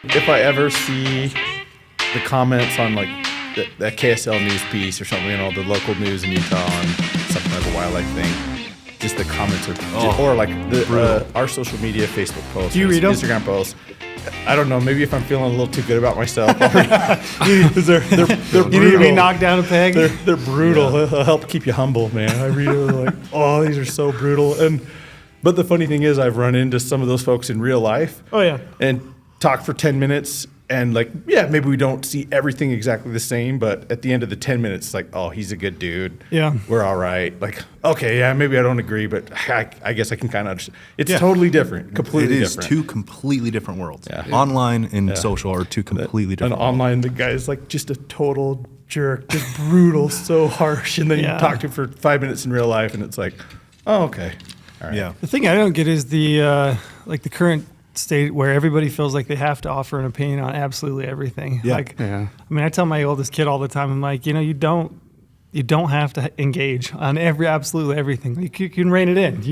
if I ever see the comments on like that KSL news piece or something, the local news in Utah on something like a wildlife thing, just the comments are, or like our social media, Facebook posts, do you read them? Instagram posts. I don't know. Maybe if I'm feeling a little too good about myself, they're brutal. You need to be knocked down a peg. They're brutal. Yeah. It'll help keep you humble, man. I read it like, oh, these are so brutal. But the funny thing is, I've run into some of those folks in real life. Oh yeah. And talk for 10 minutes, and like, yeah, maybe we don't see everything exactly the same, but at the end of the 10 minutes, it's like, oh, he's a good dude. Yeah. We're all right. Like, okay, yeah, maybe I don't agree, but I guess I can kind of understand. It's totally different, completely different. It is two completely different worlds. Yeah. Online and social are two completely different And online, the guy's like just a total jerk, just brutal, so harsh. And then you talk to him for 5 minutes in real life, and it's like, oh, okay. All right. Yeah. The thing I don't get is the like the current state where everybody feels like they have to offer an opinion on absolutely everything. Yeah. I mean, I tell my oldest kid all the time, I'm like, you don't have to engage on absolutely everything. You can rein it in.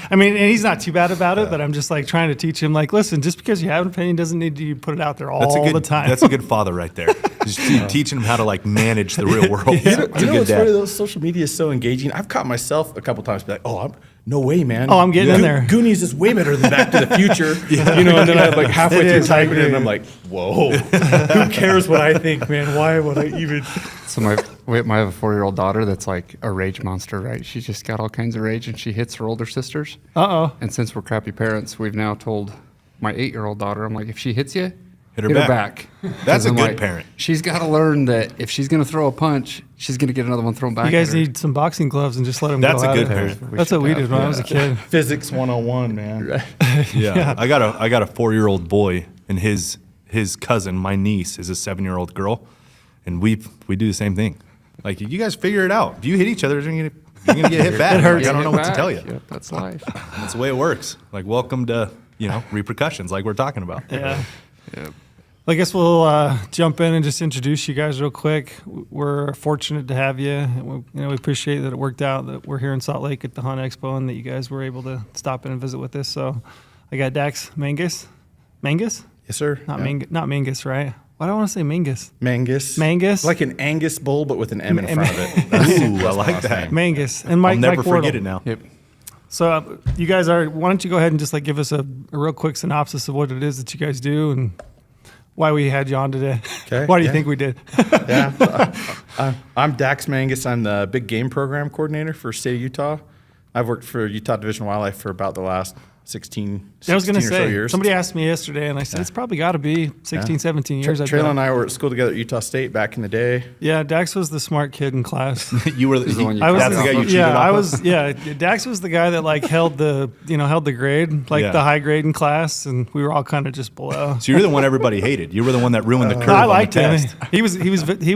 I mean, and he's not too bad about it, but I'm just like trying to teach him, like, listen, just because you have an opinion doesn't need you put it out there all the time. That's a good father right there. Just teaching him how to like manage the real world. You know what's funny? Those social media is so engaging. I've caught myself a couple times be like, no way, man. Oh, I'm getting in there. Goonies is way better than Back to the Future. And then I like halfway through typing it, and I'm like, whoa, who cares what I think, man? Why would I even? So I have a 4-year-old daughter that's like a rage monster, right? She's just got all kinds of rage, and she hits her older sisters. And since we're crappy parents, we've now told my 8-year-old daughter, I'm like, if she hits you, hit her back. That's a good parent. She's got to learn that if she's going to throw a punch, she's going to get another one thrown back. You guys need some boxing gloves and just let them go. That's a good parent. That's what we did when I was a kid. Physics 101, man. Yeah. I got a 4-year-old boy, and his cousin, my niece, is a 7-year-old girl, and we do the same thing. Like, you guys figure it out. If you hit each other, you're gonna get hit back. I don't know what to tell you. Yep, that's life. That's the way it works. Like, welcome to repercussions, like we're talking about. Yeah. I guess we'll jump in and just introduce you guys real quick. We're fortunate to have you. We appreciate that it worked out that we're here in Salt Lake at the Hunt Expo and that you guys were able to stop in and visit with us. So I got Dax Mangus. Mangus? Yes, sir. Not Mangus, right? Why do I want to say Mangus? Mangus. Like an Angus bull, but with an M in front of it. Ooh, I like that. Mangus. And Mike I'll never Mike Wardle. forget it now. Yep. So you guys why don't you go ahead and just like give us a real quick synopsis of what it is that you guys do and why we had you on today. Okay. Why do you think we did? I'm Dax Mangus. I'm the big game program coordinator for state of Utah. I've worked for Utah Division of Wildlife for about the last 16 I was going to or so say, years. somebody asked me yesterday, and I said, it's probably got to be 16, 17 years. Traylon and I were at school together at Utah State back in the day. Yeah, Dax was the smart kid in class. You were the one. That's the guy you cheated off of? Dax was the guy that like held the grade, the high grade in class, and we were all kind of just below. So you were the one everybody hated. You were the one that ruined the curve. I liked on the him. test. He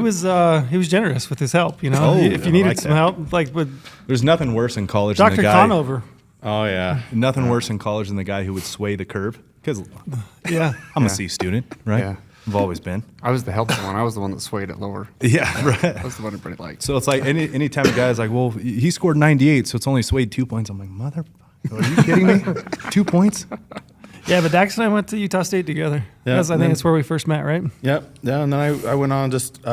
was generous with his help. If you needed some help, like with There's nothing worse in college than Dr. the guy. Conover. Oh, yeah. Nothing worse in college than the guy who would sway the curve. Because I'm a C student, right? Yeah. I've always been. I was the helpful one. I was the one that swayed it lower. Yeah, right. I was the one everybody liked. So it's like any time a guy's like, well, he scored 98, so it's only swayed 2 points. I'm like, motherfucker, are you kidding me? 2 points? Yeah, but Dax and I went to Utah State together. Yeah, I think that's where we first met, right? Yep. Yeah, and then I went on just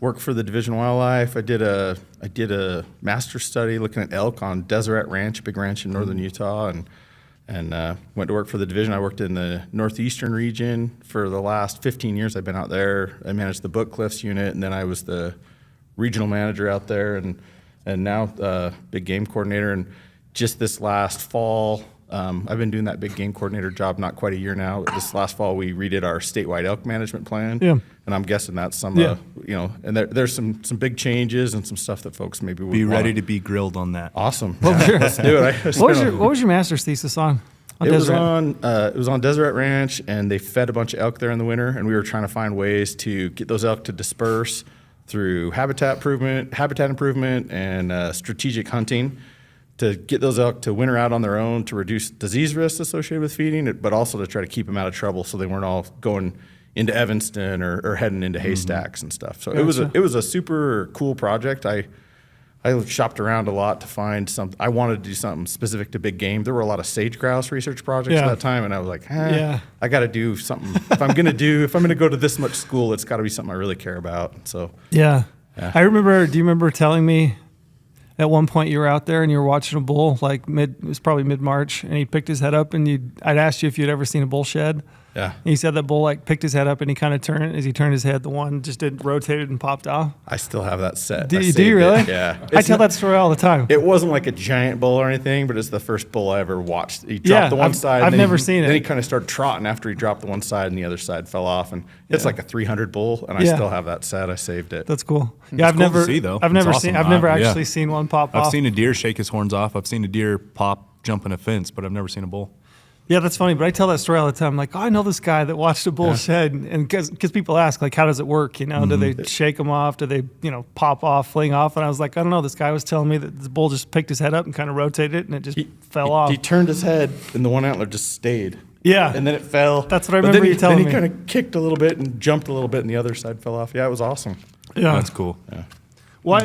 work for the Division of Wildlife. I did a master's study looking at elk on Deseret Ranch, a big ranch in northern Utah, and went to work for the division. I worked in the northeastern region for the last 15 years. I've been out there. I managed the Book Cliffs unit, and then I was the regional manager out there, and now big game coordinator. And just this last fall, I've been doing that big game coordinator job not quite a year now. This last fall, we redid our statewide elk management plan. Yeah. And I'm guessing that's some, and there's some big changes and some stuff that folks maybe would Be ready want. to be grilled on that. Awesome. Yeah, let's do it. What was your master's thesis on? It was on Deseret Ranch, and they fed a bunch of elk there in the winter, and we were trying to find ways to get those elk to disperse through habitat improvement, and strategic hunting, to get those elk to winter out on their own, to reduce disease risks associated with feeding, but also to try to keep them out of trouble so they weren't all going into Evanston or heading into haystacks and stuff. So it was a super cool project. I I shopped around a lot to find something. I wanted to do something specific to big game. There were a lot of sage grouse research projects at that time, and I was like, I got to do something. If I'm gonna go to this much school, it's got to be something I really care about. So yeah. I remember. Do you remember telling me at one point you were out there and you were watching a bull, like it was probably mid-March, and he picked his head up, and I'd asked you if you'd ever seen a bull shed. Yeah. And he said that bull like picked his head up, and he kind of turned. As he turned his head, the one just rotated and popped off. I still have that set. Do you really? Yeah. I tell that story all the time. It wasn't like a giant bull or anything, but it's the first bull I ever watched. He dropped the one side. I've never seen it. Then he kind of started trotting after he dropped the one side, and the other side fell off. And it's like a 300 bull, and I still have that set. I saved it. That's cool. Yeah, It's cool to see, though. I've never It's seen. awesome. I've never Yeah. actually seen one pop off. I've seen a deer shake his horns off. I've seen a deer pop jumping a fence, but I've never seen a bull. Yeah, that's funny. But I tell that story all the time. I'm like, oh, I know this guy that watched a bull shed, and because people ask, like, how does it work? You know, do they shake them off? Do they, pop off, fling off? And I was like, I don't know. This guy was telling me that the bull just picked his head up and kind of rotated it, and it just fell off. He turned his head, and the one antler just stayed. Yeah. And then it fell. That's what I remember you telling me. Then he kind of kicked a little bit and jumped a little bit, and the other side fell off. Yeah, it was awesome. Yeah, That's cool. Yeah. Why?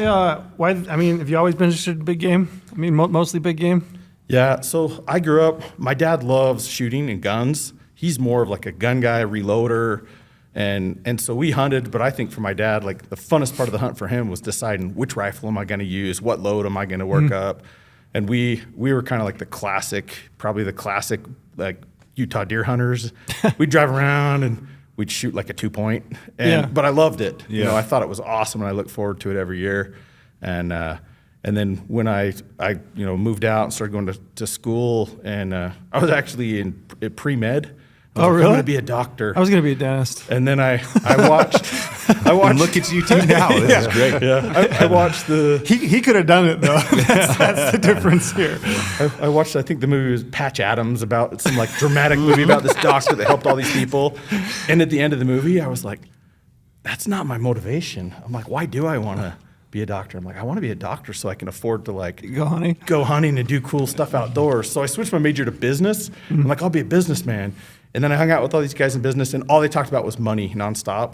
I mean, have you always been interested in big game? I mean, mostly big game. Yeah, so I grew up, my dad loves shooting and guns. He's more of like a gun guy, reloader, and so we hunted, but I think for my dad, like the funnest part of the hunt for him was deciding which rifle am I gonna use, what load am I gonna work up. And we were kind of like probably the classic like Utah deer hunters. We'd drive around and we'd shoot like a 2-point, but I loved it. Yeah. You know, I thought it was awesome, and I look forward to it every year. And then when I moved out and started going to school, and I was actually in pre-med. I was like, really? I'm going to be a doctor. I was going to be a dentist. And then I watched. And look at you two now. This is great. Yeah, I watched the. He could have done it though. That's the difference here. I watched. I think the movie was Patch Adams, about some like dramatic movie about this doctor that helped all these people. And at the end of the movie, I was like, that's not my motivation. I'm like, why do I want to be a doctor? I'm like, I want to be a doctor so I can afford to like Go hunting and do cool stuff outdoors. So I switched my major to business. I'm like, I'll be a businessman. And then I hung out with all these guys in business, and all they talked about was money nonstop.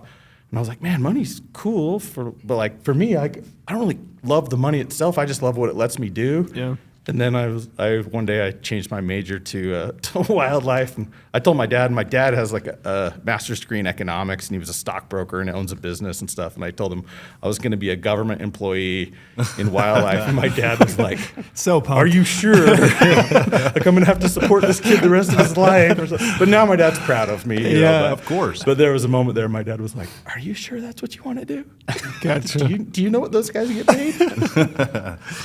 And I was like, man, money's cool, but like for me, I don't really love the money itself. I just love what it lets me do. Yeah. And then one day I changed my major to wildlife, and I told my dad. And my dad has like a master's degree in economics, and he was a stockbroker and owns a business and stuff. And I told him I was going to be a government employee in wildlife, and my dad was like, So pumped. "Are you sure? Like I'm going to have to support this kid the rest of his life?" Or something. But now my dad's proud of me. you know, but- of course. But there was a moment there. My dad was like, "Are you sure that's what you want to do? Gotcha. Do you know what those guys get paid?"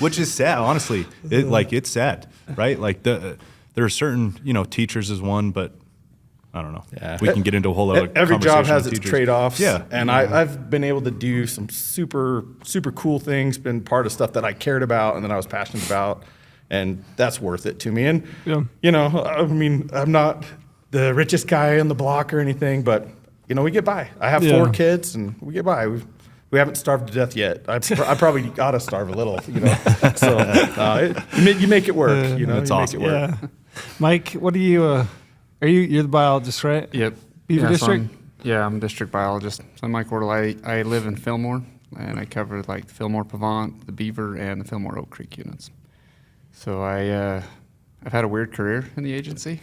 Which is sad, honestly. It's sad, right? Like there are certain, teachers is one, but I don't know. Yeah. We can get into a whole other Every job conversation has with its teachers. trade-offs. Yeah. And I've been able to do some super, super cool things, been part of stuff that I cared about and that I was passionate about. And that's worth it to me. And, I mean, I'm not the richest guy on the block or anything, but, we get by. I have 4 kids, and we get by. We haven't starved to death yet. I probably got to starve a little, So you make it work, That's you awesome. Make it work. Yeah. Mike, what do you? You're the biologist, right? Yep. Beaver District? I'm a district biologist. So I'm Mike Wardle. I live in Fillmore, and I cover like Fillmore Pavant, the Beaver, and the Fillmore Oak Creek units. So I've had a weird career in the agency.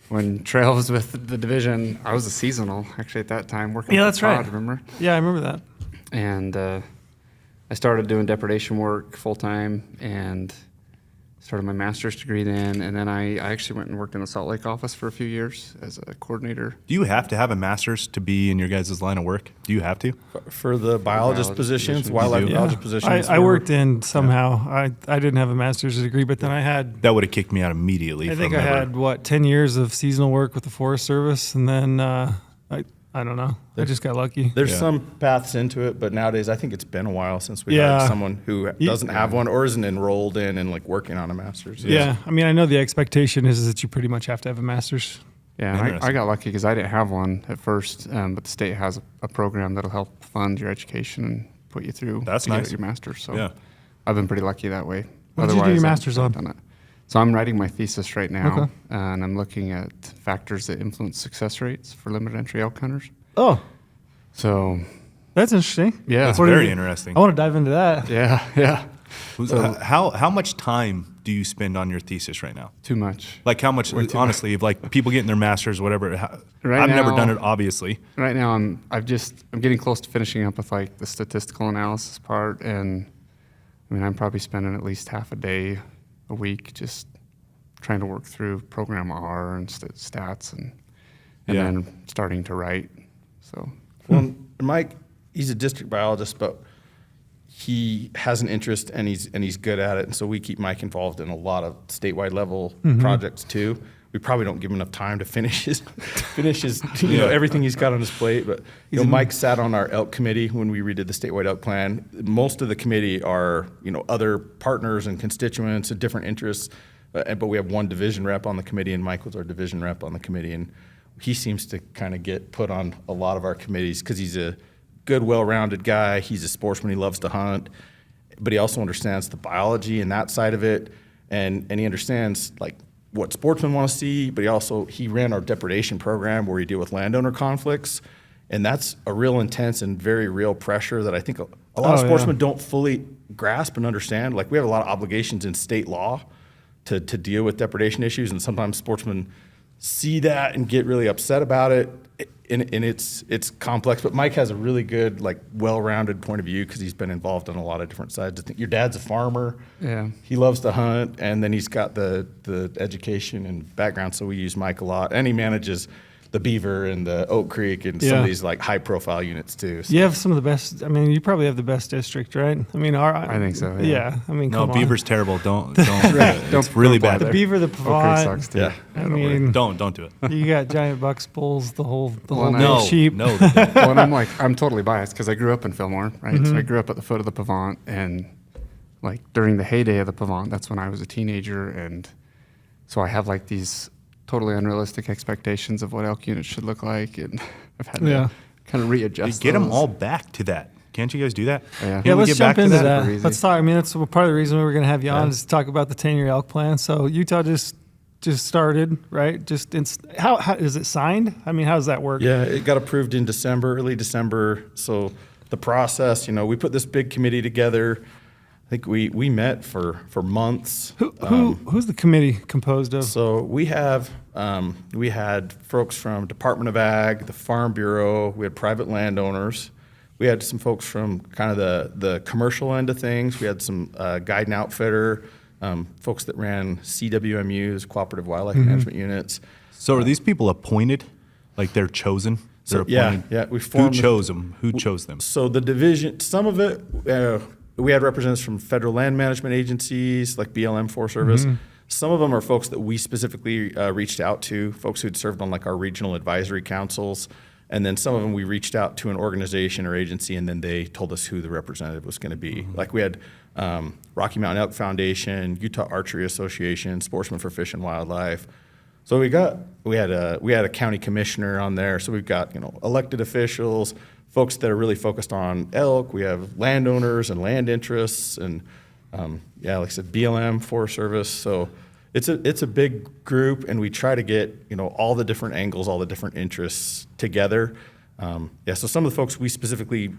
When Trail was with the division, I was a seasonal actually at that time working. Yeah, for that's Todd, right. Remember? Yeah, I remember that. And I started doing depredation work full time and started my master's degree then. And then I actually went and worked in the Salt Lake office for a few years as a coordinator. Do you have to have a master's to be in your guys' line of work? Do you have to? For the biologist biologist positions, positions. wildlife You do? biologist positions. I worked in somehow. I didn't have a master's degree, but then I had. That would have kicked me out immediately. I think from I ever. had 10 years of seasonal work with the Forest Service, and then I don't know. I just got lucky. There's Yeah. some paths into it, but nowadays I think it's been a while since we Yeah. had someone who doesn't have one or isn't enrolled in and like working on a master's. Yeah, I mean, I know the expectation is that you pretty much have to have a master's. Yeah, and I Interesting. got lucky because I didn't have one at first, but the state has a program that'll help fund your education and put you through That's to get nice. your master's. So Yeah. I've been pretty lucky that way. What did you do your Otherwise, I master's wouldn't on? have done it. So I'm writing my thesis right now, Okay. and I'm looking at factors that influence success rates for limited entry elk hunters. Oh, So that's interesting. yeah, That's What do very you- interesting. I want to dive into that. yeah. How much time do you spend on your thesis right now? Too much. Like how much? Honestly, like people getting their masters, whatever. Right I've never now- done it, obviously. Right now, I'm getting close to finishing up with like the statistical analysis part, and I mean, I'm probably spending at least half a day a week just trying to work through program R and stats, and Yeah. then starting to write. So Well, Mike, he's a district biologist, but he has an interest and he's good at it. And so we keep Mike involved in a lot of statewide level projects too. We probably don't give him enough time to finish his you know, everything he's got on his plate. But you know, Mike sat on our elk committee when we redid the statewide elk plan. Most of the committee are, you know, other partners and constituents of different interests. But we have one division rep on the committee, and Mike was our division rep on the committee. And he seems to kind of get put on a lot of our committees because he's a good, well-rounded guy. He's a sportsman. He loves to hunt, but he also understands the biology and that side of it, and he understands like what sportsmen want to see. But he ran our depredation program where we deal with landowner conflicts, and that's a real intense and very real pressure that I think a lot of sportsmen don't fully grasp and understand. Like we have a lot of obligations in state law to deal with depredation issues, and sometimes sportsmen see that and get really upset about it. And it's complex, but Mike has a really good, like, well-rounded point of view because he's been involved on a lot of different sides. I think your dad's a farmer. Yeah. He loves to hunt, and then he's got the education and background, so we use Mike a lot. And he manages the Beaver and the Oak Creek and some of these, like, high-profile units, too. So. You have some of the best. I mean, you probably have the best district, right? I mean, I think so. Yeah. I mean, No, come on. Beaver's terrible. Don't. It's really don't bad. The bother. Beaver, the Oak Creek Pavot. sucks too. Yeah. I mean, Don't do it. you got giant bucks, bulls, the whole Well, big No, sheep. no. they don't. Well, and I'm totally biased because I grew up in Fillmore, right? So I grew up at the foot of the Pavant, and like during the heyday of the Pavant, that's when I was a teenager, and so I have like these totally unrealistic expectations of what elk units should look like, and I've had to kind of readjust. Get them those. all back to that. Can't you guys do that? Yeah. Yeah, Can we let's get jump back to into that? that. Super easy. Let's talk. I mean, that's part of the reason we were going to have you on is to talk about the 10-year elk plan. So Utah just started, right? How is it signed? I mean, how does that work? Yeah, it got approved in December, early December. So the process, you know, we put this big committee together. I think we met for months. Who's the committee composed of? So we had folks from Department of Ag, the Farm Bureau. We had private landowners. We had some folks from kind of the commercial end of things. We had some guide and outfitter, folks that ran CWMUs, cooperative wildlife management units. So are these people appointed? Like they're chosen? They're appointed? Yeah. We Who formed chose them? Who chose them? So the division, some of it, we had representatives from federal land management agencies like BLM Forest Service. Some of them are folks that we specifically reached out to, folks who'd served on like our regional advisory councils. And then some of them we reached out to an organization or agency, and then they told us who the representative was going to be. Like we had Rocky Mountain Elk Foundation, Utah Archery Association, Sportsmen for Fish and Wildlife. So we had a county commissioner on there. So we've got, you know, elected officials, folks that are really focused on elk. We have landowners and land interests, and like I said, BLM, Forest Service. So it's a big group, and we try to get, you know, all the different angles, all the different interests together. So some of the folks we specifically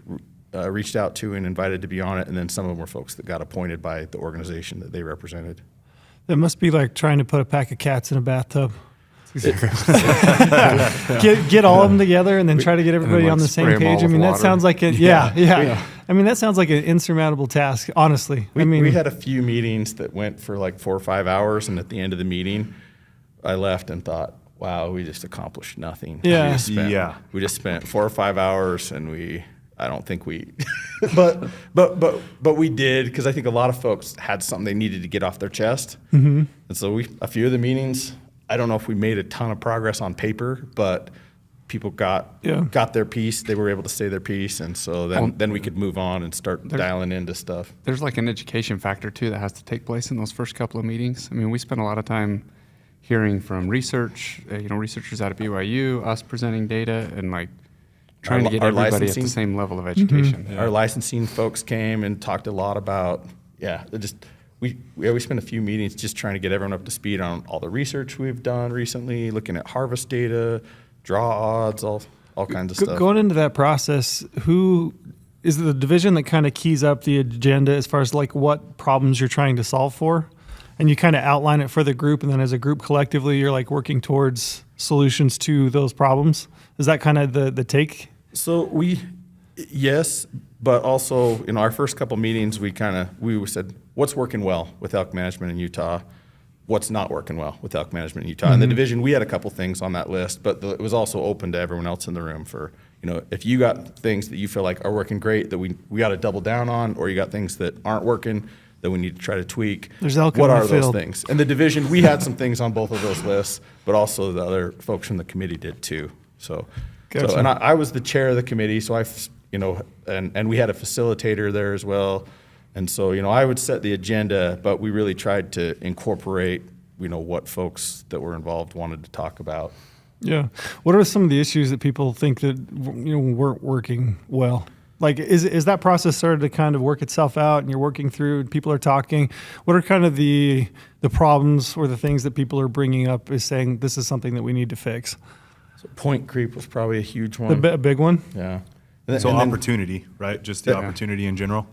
reached out to and invited to be on it, and then some of them were folks that got appointed by the organization that they represented. It must be like trying to put a pack of cats in a bathtub. Get all of them together and then try to get everybody like, on the spray same 'em all page. I with mean, that water. sounds like yeah. I mean, that sounds like an insurmountable task, honestly. We had a few meetings that went for like 4 or 5 hours, and at the end of the meeting, I left and thought, wow, we just accomplished nothing. Yeah. We just spent 4 or 5 hours, and I don't think we, but we did, because I think a lot of folks had something they needed to get off their chest. And so a few of the meetings, I don't know if we made a ton of progress on paper, but people got their piece. They were able to say their piece, and so then we could move on and start dialing into stuff. There's like an education factor too that has to take place in those first couple of meetings. I mean, we spent a lot of time hearing from researchers out of BYU, us presenting data, and like trying to get our everybody at licensing. the same level of education. Our licensing folks came and talked a lot about, we spent a few meetings just trying to get everyone up to speed on all the research we've done recently, looking at harvest data, draw odds, all kinds of stuff. Going into that process, who is it the division that kind of keys up the agenda as far as like what problems you're trying to solve for? And you kind of outline it for the group, and then as a group collectively, you're like working towards solutions to those problems. Is that kind of the take? So yes, but also in our first couple meetings, we said, what's working well with elk management in Utah? What's not working well with elk management in Utah? And the division, we had a couple things on that list, but it was also open to everyone else in the room for, if you got things that you feel like are working great that we got to double down on, or you got things that aren't working that we need to try to tweak. There's elk what in the are those field. things? And the division, we had some things on both of those lists, but also the other folks from the committee did too. Gotcha. And I was the chair of the committee, so and we had a facilitator there as well. And so, I would set the agenda, but we really tried to incorporate, what folks that were involved wanted to talk about. Yeah. What are some of the issues that people think that weren't working well? Like, is that process started to kind of work itself out, and you're working through, and people are talking? What are kind of the problems or the things that people are bringing up as saying this is something that we need to fix? So point creep was probably a huge one. A big one. Yeah. So And then- opportunity, right? Just the opportunity in general.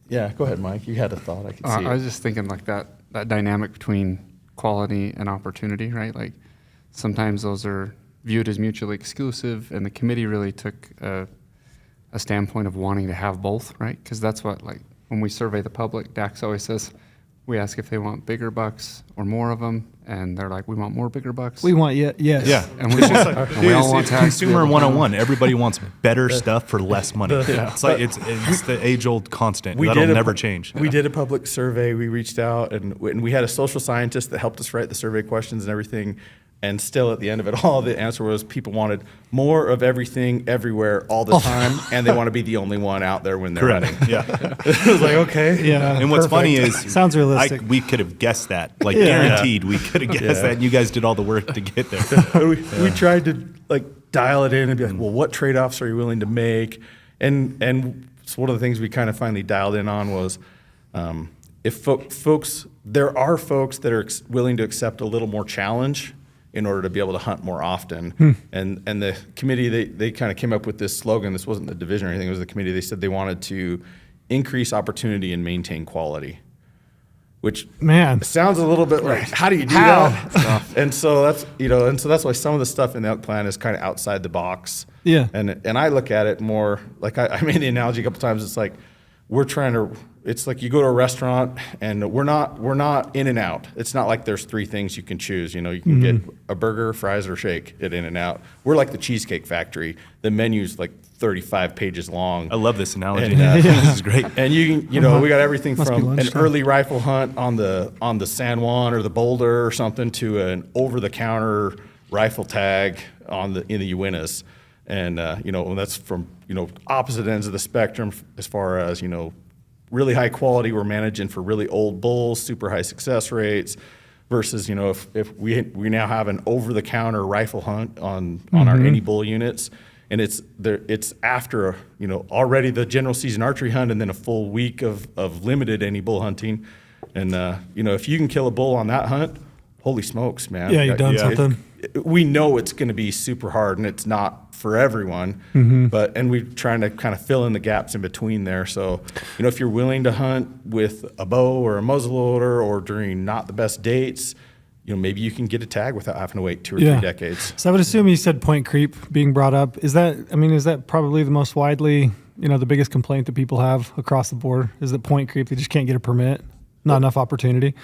Yeah, go ahead, Mike. You had a thought. I could see I it. was just thinking like that dynamic between quality and opportunity, right? Like sometimes those are viewed as mutually exclusive, and the committee really took a standpoint of wanting to have both, right? Because that's what, like, when we survey the public, Dax always says, we ask if they want bigger bucks or more of them, and they're like, we want more bigger bucks. We want yes. Yeah. And we all want to have Consumer 101. Everybody wants better stuff for less money. Yeah. It's like it's the age-old constant. We That'll did a never pu- change. We did a public survey. We reached out, and we had a social scientist that helped us write the survey questions and everything. And still, at the end of it all, the answer was people wanted more of everything, everywhere, all the time, and they want to be the only one out there when they're Correct. running. Yeah. It was like, okay. Yeah. And what's funny is Sounds realistic. we could have guessed that. Like Yeah. guaranteed we could have guessed that, and you guys did all the work to get there. we tried to dial it in and be like, well, what trade-offs are you willing to make? And so one of the things we kind of finally dialed in on was if folks, there are folks that are willing to accept a little more challenge in order to be able to hunt more often. And the committee, they kind of came up with this slogan. This wasn't the division or anything, it was the committee. They said they wanted to increase opportunity and maintain quality, which sounds a little bit like, how do you do that? And so that's why some of the stuff in the elk plan is kind of outside the box. Yeah. And I look at it more like I made the analogy a couple times. It's like it's like you go to a restaurant and we're not in and out. It's not like there's three things you can choose. You can get a burger, fries, or shake at In and Out. We're like the Cheesecake Factory. The menu's like 35 pages long. I love this analogy. And, This is great. And we got everything Must be from an lunchtime. early rifle hunt on the San Juan or the Boulder or something to an over-the-counter rifle tag in the Uintas. And that's from opposite ends of the spectrum as far as really high quality we're managing for really old bulls, super high success rates, versus if we now have an over-the-counter rifle hunt on our any bull units. And it's after already the general season archery hunt and then a full week of limited any bull hunting, and if you can kill a bull on that hunt, holy smokes, man! Yeah, you've done something. We know it's going to be super hard, and it's not for everyone. And we're trying to kind of fill in the gaps in between there. So if you're willing to hunt with a bow or a muzzleloader or during not the best dates, maybe you can get a tag without having to wait 2 or 3 decades. So I would assume you said point creep being brought up. Is that probably the most widely, the biggest complaint that people have across the board is that point creep, they just can't get a permit, not enough opportunity.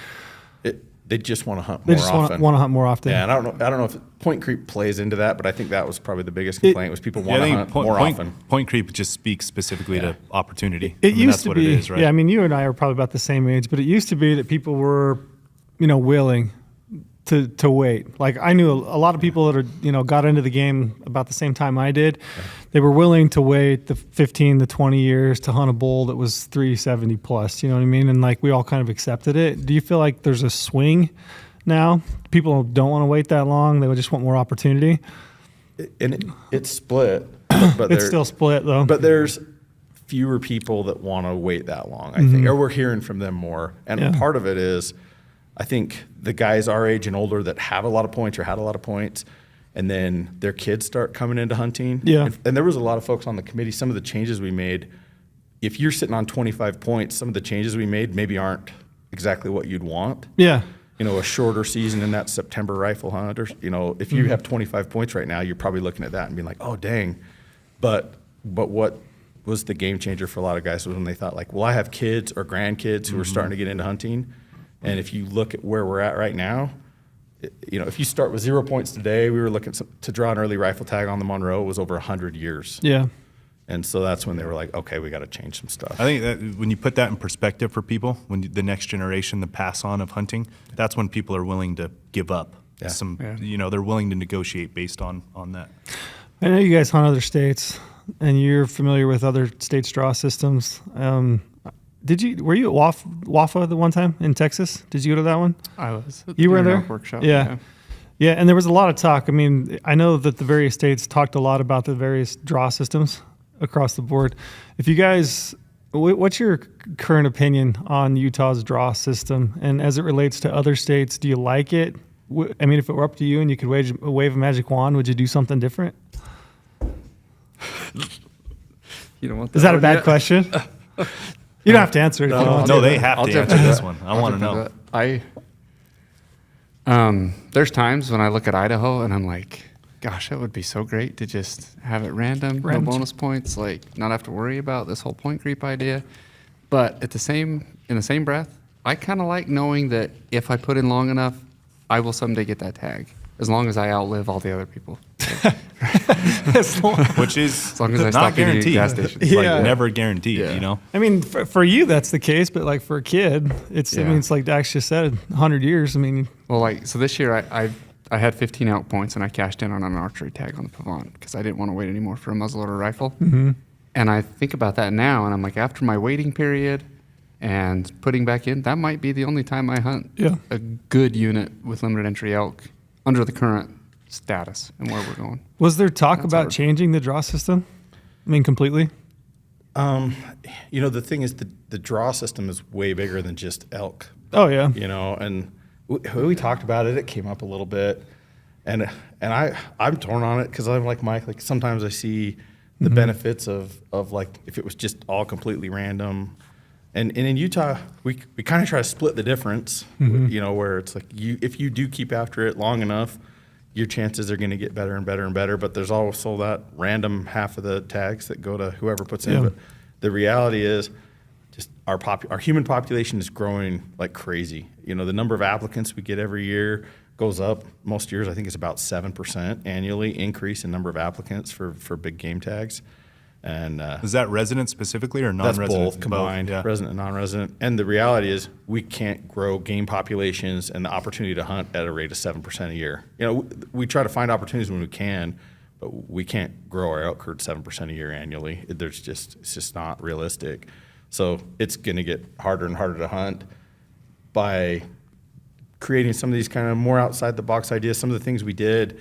They just want to hunt They more just often. want to hunt more often. Yeah, and I don't know if point creep plays into that, but I think that was probably the biggest complaint was people want to hunt more often. Point creep just speaks specifically to opportunity. It used that's to what be, it is, right? yeah. I mean, you and I are probably about the same age, but it used to be that people were, willing to wait. Like I knew a lot of people that are, got into the game about the same time I did. They were willing to wait the 15 to 20 years to hunt a bull that was 370 plus. You know what I mean? And like we all kind of accepted it. Do you feel like there's a swing now? People don't want to wait that long. They would just want more opportunity. And it's split, but It's still split though. But there's fewer people that want to wait that long, I think, or we're hearing from them more. And part of it is, I think the guys our age and older that have a lot of points or had a lot of points, and then their kids start coming into hunting. Yeah. And there was a lot of folks on the committee, some of the changes we made, if you're sitting on 25 points, some of the changes we made maybe aren't exactly what you'd want. Yeah. You know, a shorter season in that September rifle hunt, or, you know, if you have 25 points right now, you're probably looking at that and being like, oh, dang. But what was the game changer for a lot of guys was when they thought, like, well, I have kids or grandkids who are starting to get into hunting. And if you look at where we're at right now, you know, if you start with 0 points today, we were looking to draw an early rifle tag on the Monroe was over 100 years. Yeah. And so that's when they were like, okay, we got to change some stuff. I think that when you put that in perspective for people, when the next generation, the pass on of hunting, that's when people are willing to give up you know, they're willing to negotiate based on that. I know you guys hunt other states, and you're familiar with other states' draw systems. Were you at WAFA the one time in Texas? Did you go to that one? I was. You were there? Workshop. Yeah. Yeah, and there was a lot of talk. I mean, I know that the various states talked a lot about the various draw systems across the board. If you guys, what's your current opinion on Utah's draw system? And as it relates to other states, do you like it? I mean, if it were up to you and you could wave a magic wand, would you do something different? You don't want Is that a bad question? You don't have to answer it if you don't want to. No, they have to answer this one. I want to know. There's times when I look at Idaho and I'm like, gosh, that would be so great to just have it random, no bonus points, like not have to worry about this whole point creep idea. But in the same breath, I kind of like knowing that if I put in long enough, I will someday get that tag, as long as I outlive all the other people. Which is As long as I not stop eating at guaranteed. gas stations. It's like Yeah. never guaranteed, Yeah. you know? I mean, for you, that's the case, but like for a kid, I mean, it's like Dax just said, 100 years. I mean, Well, like, so this year I had 15 out points and I cashed in on an archery tag on the Pavant because I didn't want to wait anymore for a muzzleloader rifle. Mm-hmm. And I think about that now and I'm like, after my waiting period and putting back in, that might be the only time I hunt a good unit with limited entry elk under the current status and where we're going. was there talk That's about hard. changing the draw system? I mean, completely? You know, the thing is the draw system is way bigger than just elk. Oh, yeah. You know, and we talked about it. It came up a little bit, and I'm torn on it because I'm like Mike. Like sometimes I see the benefits of like if it was just all completely random, and in Utah we kind of try to split the difference. You know, where it's like if you do keep after it long enough, your chances are going to get better and better and better. But there's also that random half of the tags that go to whoever puts in. But the reality is, just our human population is growing like crazy. You know, the number of applicants we get every year goes up. Most years, I think it's about 7% annually increase in number of applicants for big game tags. And Is that resident specifically or that's non-resident? both combined, yeah. resident and non-resident. And the reality is we can't grow game populations and the opportunity to hunt at a rate of 7% a year. You know, we try to find opportunities when we can, but we can't grow our elk herd 7% a year annually. It's just not realistic. So it's going to get harder and harder to hunt by creating some of these kind of more outside the box ideas. Some of the things we did,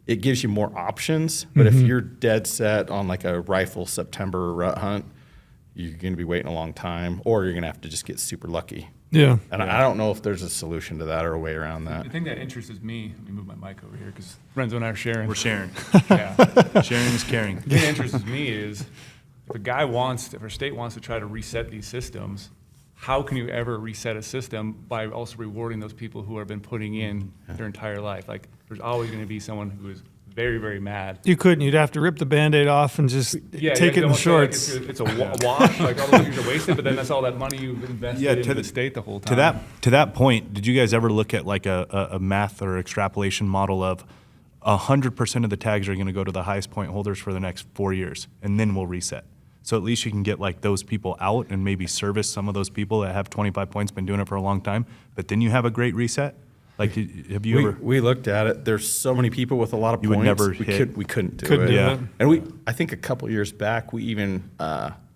it gives you more options. But if you're dead set on like a rifle September rut hunt, you're going to be waiting a long time, or you're going to have to just get super lucky. Yeah. And I don't know if there's a solution to that or a way around that. The thing that interests me, let me move my mic over here because Renzo and I are sharing. We're sharing. Yeah. Sharing is caring. The thing that interests me is if a state wants to try to reset these systems, how can you ever reset a system by also rewarding those people who have been putting in their entire life? Like, there's always going to be someone who is very, very mad. You couldn't. You'd have to rip the Band-Aid off and just take it in shorts. It's a wash, like all those years are wasted, but then that's all that money you've invested into the state the whole time. To that point, did you guys ever look at like a math or extrapolation model of 100% of the tags are going to go to the highest point holders for the next 4 years, and then we'll reset? So at least you can get like those people out and maybe service some of those people that have 25 points, been doing it for a long time, but then you have a great reset. Like, have you ever? We looked at it. There's so many people with a lot of You would points. never we hit. couldn't do Couldn't it. do Yeah. it. And I think a couple years back, we even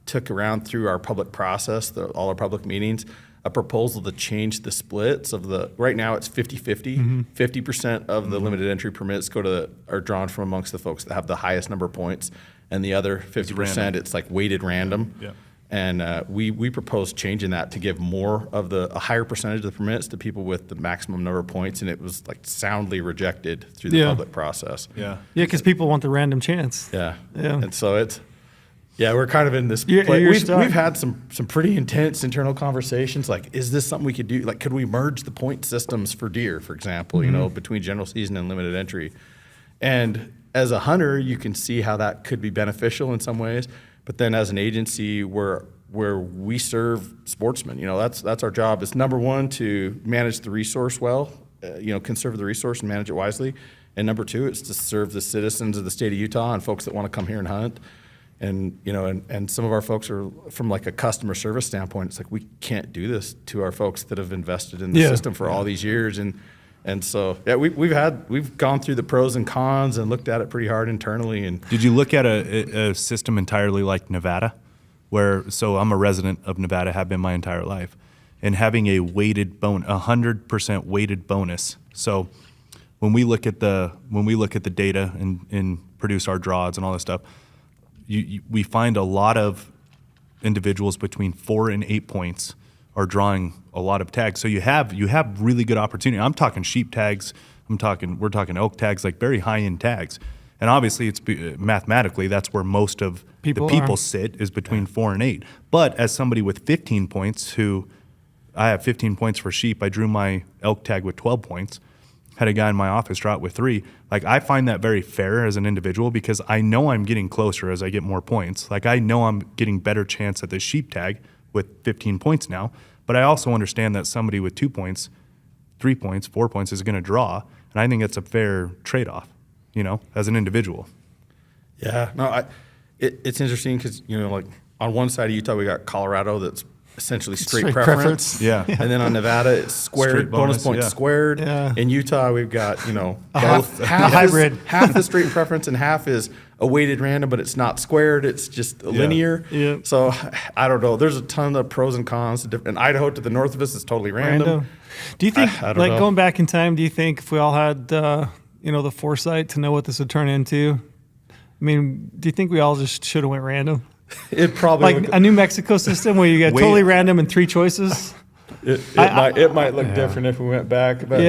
took around through our public process, all our public meetings, a proposal to change the splits of right now it's 50-50. 50% of the limited entry permits are drawn from amongst the folks that have the highest number of points, and the other 50%, random. it's like weighted random. Yeah. And we proposed changing that to give more of a higher percentage of the permits to people with the maximum number of points, and it was like soundly rejected through the public process. Yeah. Yeah, because people want the random chance. Yeah. Yeah. And so we're kind of in this You're place. stuck. We've had some pretty intense internal conversations. Like, is this something we could do? Like, could we merge the point systems for deer, for example, between general season and limited entry? And as a hunter, you can see how that could be beneficial in some ways. But then as an agency where we serve sportsmen, that's our job. It's number one to manage the resource well, conserve the resource and manage it wisely. And number two, it's to serve the citizens of the state of Utah and folks that want to come here and hunt. And and some of our folks are from like a customer service standpoint. It's like we can't do this to our folks that have invested in the system for all these years. And so we've gone through the pros and cons and looked at it pretty hard internally. And Did you look at a system entirely like Nevada, so I'm a resident of Nevada, have been my entire life, and having a weighted 100% weighted bonus. So when we look at the data and produce our draws and all this stuff, we find a lot of individuals between 4 and 8 points are drawing a lot of tags. So you have really good opportunity. I'm talking sheep tags. We're talking elk tags, like very high end tags. And obviously, it's mathematically that's where most of the people sit is between 4 and 8. But as somebody with 15 points, I have 15 points for sheep. I drew my elk tag with 12 points. Had a guy in my office draw it with 3. Like, I find that very fair as an individual because I know I'm getting closer as I get more points. Like, I know I'm getting better chance at the sheep tag with 15 points now. But I also understand that somebody with 2 points, 3 points, 4 points is going to draw. And I think it's a fair trade-off, as an individual. yeah, no, it's interesting because, like on one side of Utah, we got Colorado that's essentially straight preference. Yeah. And then on Nevada, it's squared, Straight bonus, points yeah. squared. Yeah. In Utah, we've got, half hybrid. half the straight preference and half is a weighted random, but it's not squared. It's just linear. Yeah. So I don't know. There's a ton of pros and cons. In Idaho to the north of us is totally random. Do you think, I don't know. going back in time, do you think if we all had, the foresight to know what this would turn into? I mean, do you think we all just should have went random? It probably Like a New Mexico system where you get totally random and 3 choices? it might look different if we went back. But,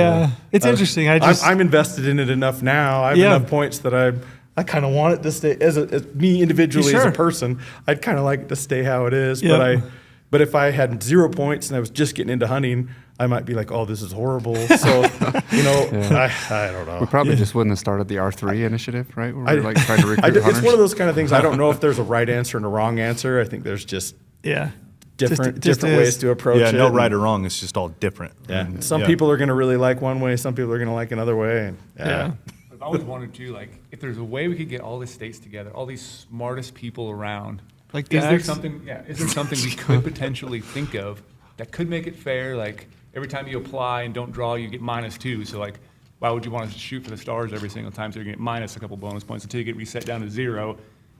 it's interesting. I'm invested in it enough now. I have enough points that I kind of want it to stay as me individually as a person. I'd kind of like it to stay how it is. Yeah. But if I had 0 points and I was just getting into hunting, I might be like, oh, this is horrible. So I don't know. We probably just wouldn't have started the R3 initiative, right? Where we're like trying to recruit hunters. It's one of those kind of things. I don't know if there's a right answer and a wrong answer. I think there's just different ways to approach it. Yeah, no right or wrong. It's just all different. Yeah. And, Some people are going to really like one way. Some people are going to like another way. And, I've always wondered too, like, if there's a way we could get all the states together, all these smartest people around. Like is there tags? something? Yeah, is there something we could potentially think of that could make it fair? Like, every time you apply and don't draw, you get -2. So like, why would you want to shoot for the stars every single time? So you're getting minus a couple bonus points until you get reset down to 0,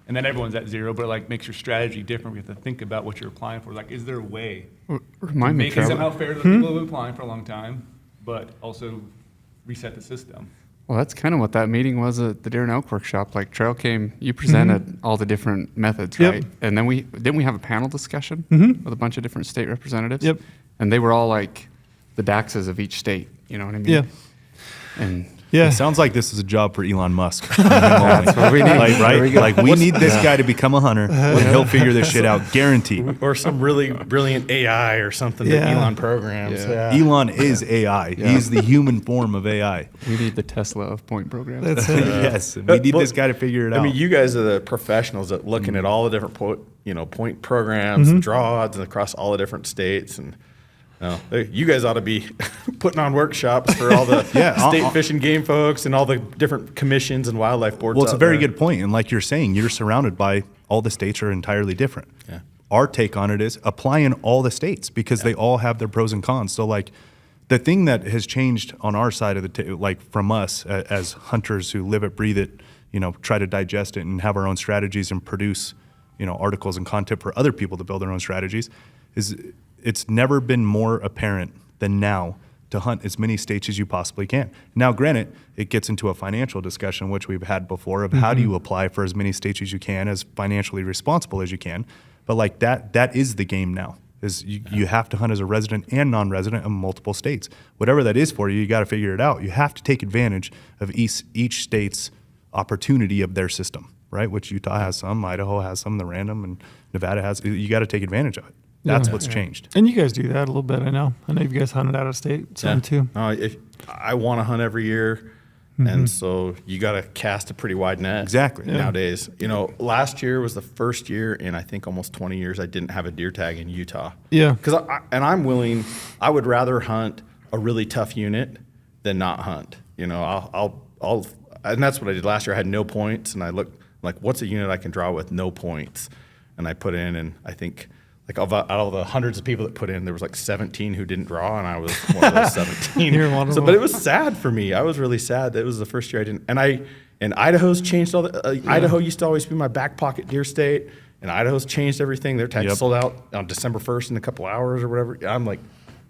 and then everyone's at 0. But it like makes your strategy different. We have to think about what you're applying for. Like, is there a way to Remind me, make it Trevor. somehow fair to the people who've been applying for a long time, but also reset the system? Well, that's kind of what that meeting was at the Deer and Elk Workshop. Like, Trail came, you presented all the different methods, Yep. right? And then didn't we have a panel discussion with a bunch of different state representatives? Yep. And they were all like the DAXs of each state. You know what I mean? Yeah. And It sounds like this is a job for Elon Musk. that's what we need. Like, There right? we go. Like, we need this guy to become a hunter, and he'll figure this shit out, guaranteed. or some really brilliant AI or something that Yeah. Elon programs. Yeah. Elon is AI. Yeah. He's the human form of AI. We need the Tesla of point programs. That's it. Yes, we need Well, this guy to figure it out. I mean, you guys are the professionals at looking at all the different point programs and draw odds and across all the different states. And you guys ought to be putting on workshops for all the state fish and game folks and all the different commissions and wildlife boards. Well, it's a out very there. good point. And like you're saying, you're surrounded by all the states are entirely different. Yeah. Our take on it is apply in all the states because they all have their pros and cons. So like the thing that has changed on our side of the like from us as hunters who live it, breathe it, try to digest it and have our own strategies and produce, articles and content for other people to build their own strategies is it's never been more apparent than now to hunt as many states as you possibly can. Now, granted, it gets into a financial discussion, which we've had before, of how do you apply for as many states as you can, as financially responsible as you can. But like that is the game now. Is you have to hunt as a resident and non-resident in multiple states. Whatever that is for you, you got to figure it out. You have to take advantage of each state's opportunity of their system, right? Which Utah has some, Idaho has some, the random, and Nevada has. You got to take advantage of it. That's what's changed. And you guys do that a little bit, I know. I know you guys hunted out of state some too. If I want to hunt every year, and so you got to cast a pretty wide net. Exactly. Nowadays, last year was the first year in I think almost 20 years I didn't have a deer tag in Utah. Yeah. Because I would rather hunt a really tough unit than not hunt. I'll and that's what I did last year. I had no points, and I looked like, what's a unit I can draw with no points, and I put in, and I think. Like out of the hundreds of people that put in, there was like 17 who didn't draw, and I was one of those 17. You're one of them. But it was sad for me. I was really sad that it was the first year I didn't. And Idaho's changed all the. Idaho used to always be my back pocket deer state, and Idaho's changed everything. Their tags sold out on December 1st in a couple hours or whatever. I'm like,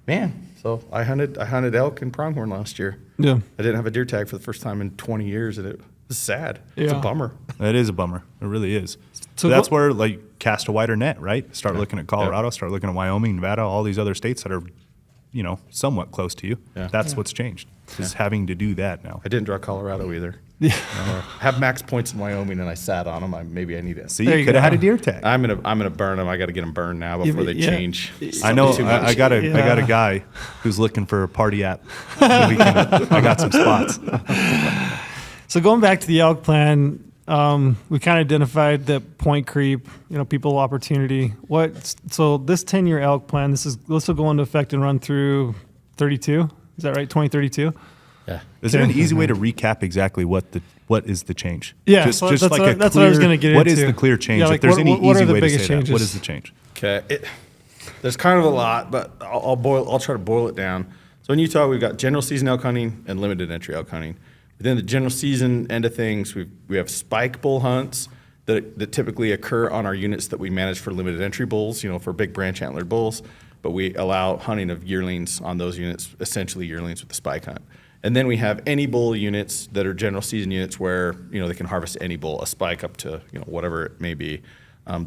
man. So I hunted elk and pronghorn last year. Yeah. I didn't have a deer tag for the first time in 20 years, and it was sad. It's a Yeah. bummer. It is a bummer. It really is. So So that's where like cast a wider net, right? Start looking at Colorado, Yeah. start looking at Wyoming, Nevada, all these other states that are, somewhat close to you. Yeah. That's what's changed. Is having to do that now. I didn't draw Colorado either. Yeah. Have max points in Wyoming, and I sat on them. Maybe I need it. See, There you you could have go. had a deer tag. I'm gonna burn them. I got to get them burned now before they Yeah. change. I know. Too much. I got a guy who's looking for a party app. I got some spots. So going back to the elk plan, we kind of identified the point creep, people opportunity. So this 10-year elk plan, this will go into effect and run through 32. Is that right? 2032? Yeah. Is there an easy way to recap exactly what is the change? Yeah, just, so just that's like what- a that's clear, what I was gonna get What is into. the clear change? Yeah, if like, there's what- any what easy are the way to biggest say that, what changes? is the change? Okay. There's kind of a lot, but I'll try to boil it down. So in Utah, we've got general season elk hunting and limited entry elk hunting. Within the general season end of things, we have spike bull hunts that typically occur on our units that we manage for limited entry bulls, for big branch antlered bulls. But we allow hunting of yearlings on those units, essentially yearlings with the spike hunt. And then we have any bull units that are general season units where they can harvest any bull, a spike up to whatever it may be.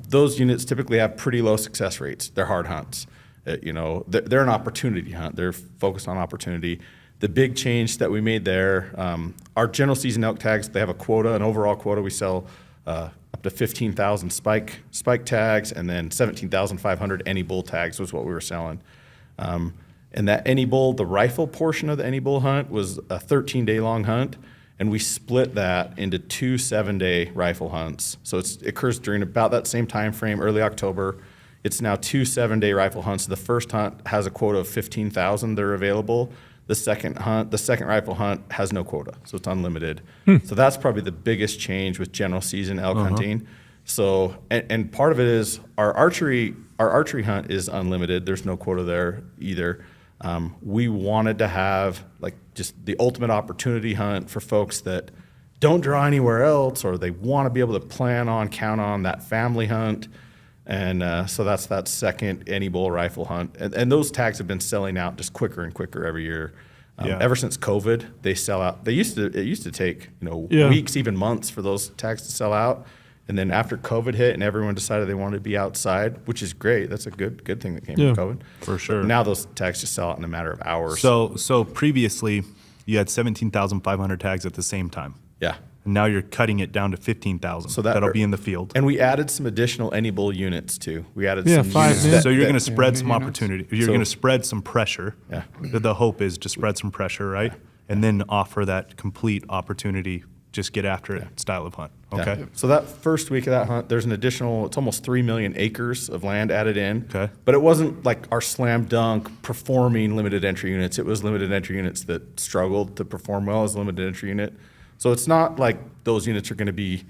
Those units typically have pretty low success rates. They're hard hunts. They're an opportunity hunt. They're focused on opportunity. The big change that we made there, our general season elk tags, they have a quota, an overall quota. We sell up to 15,000 spike tags, and then 17,500 any bull tags was what we were selling. And that any bull, the rifle portion of the any bull hunt was a 13-day long hunt, and we split that into 2 7-day rifle hunts. So it occurs during about that same time frame, early October. It's now 2 7-day rifle hunts. The first hunt has a quota of 15,000 that are available. The second rifle hunt has no quota, so it's unlimited. So that's probably the biggest change with general season elk hunting. So, and part of it is our archery hunt is unlimited. There's no quota there either. We wanted to have like just the ultimate opportunity hunt for folks that don't draw anywhere else, or they want to be able to count on that family hunt. And so that's that second any bull rifle hunt. And those tags have been selling out just quicker and quicker every year. Ever since COVID, they sell out. It used to take weeks, even months for those tags to sell out. And then after COVID hit and everyone decided they wanted to be outside, which is great. That's a good thing that came from COVID. For sure. But now those tags just sell out in a matter of hours. So previously, you had 17,500 tags at the same time. Yeah. And now you're cutting it down to 15,000. So that'll be in the field. And we added some additional any bull units too. We added Yeah, some 5 units. units. So you're going to that- spread some units. opportunity. You're So- going to spread some pressure. Yeah. The hope is to spread some pressure, right? And then offer that complete opportunity, just get after it style of hunt. Okay. Yeah. So that first week of that hunt, there's an additional, it's almost 3 million acres of land added in. Okay. But it wasn't like our slam dunk performing limited entry units. It was limited entry units that struggled to perform well as a limited entry unit. So it's not like those units are going to be,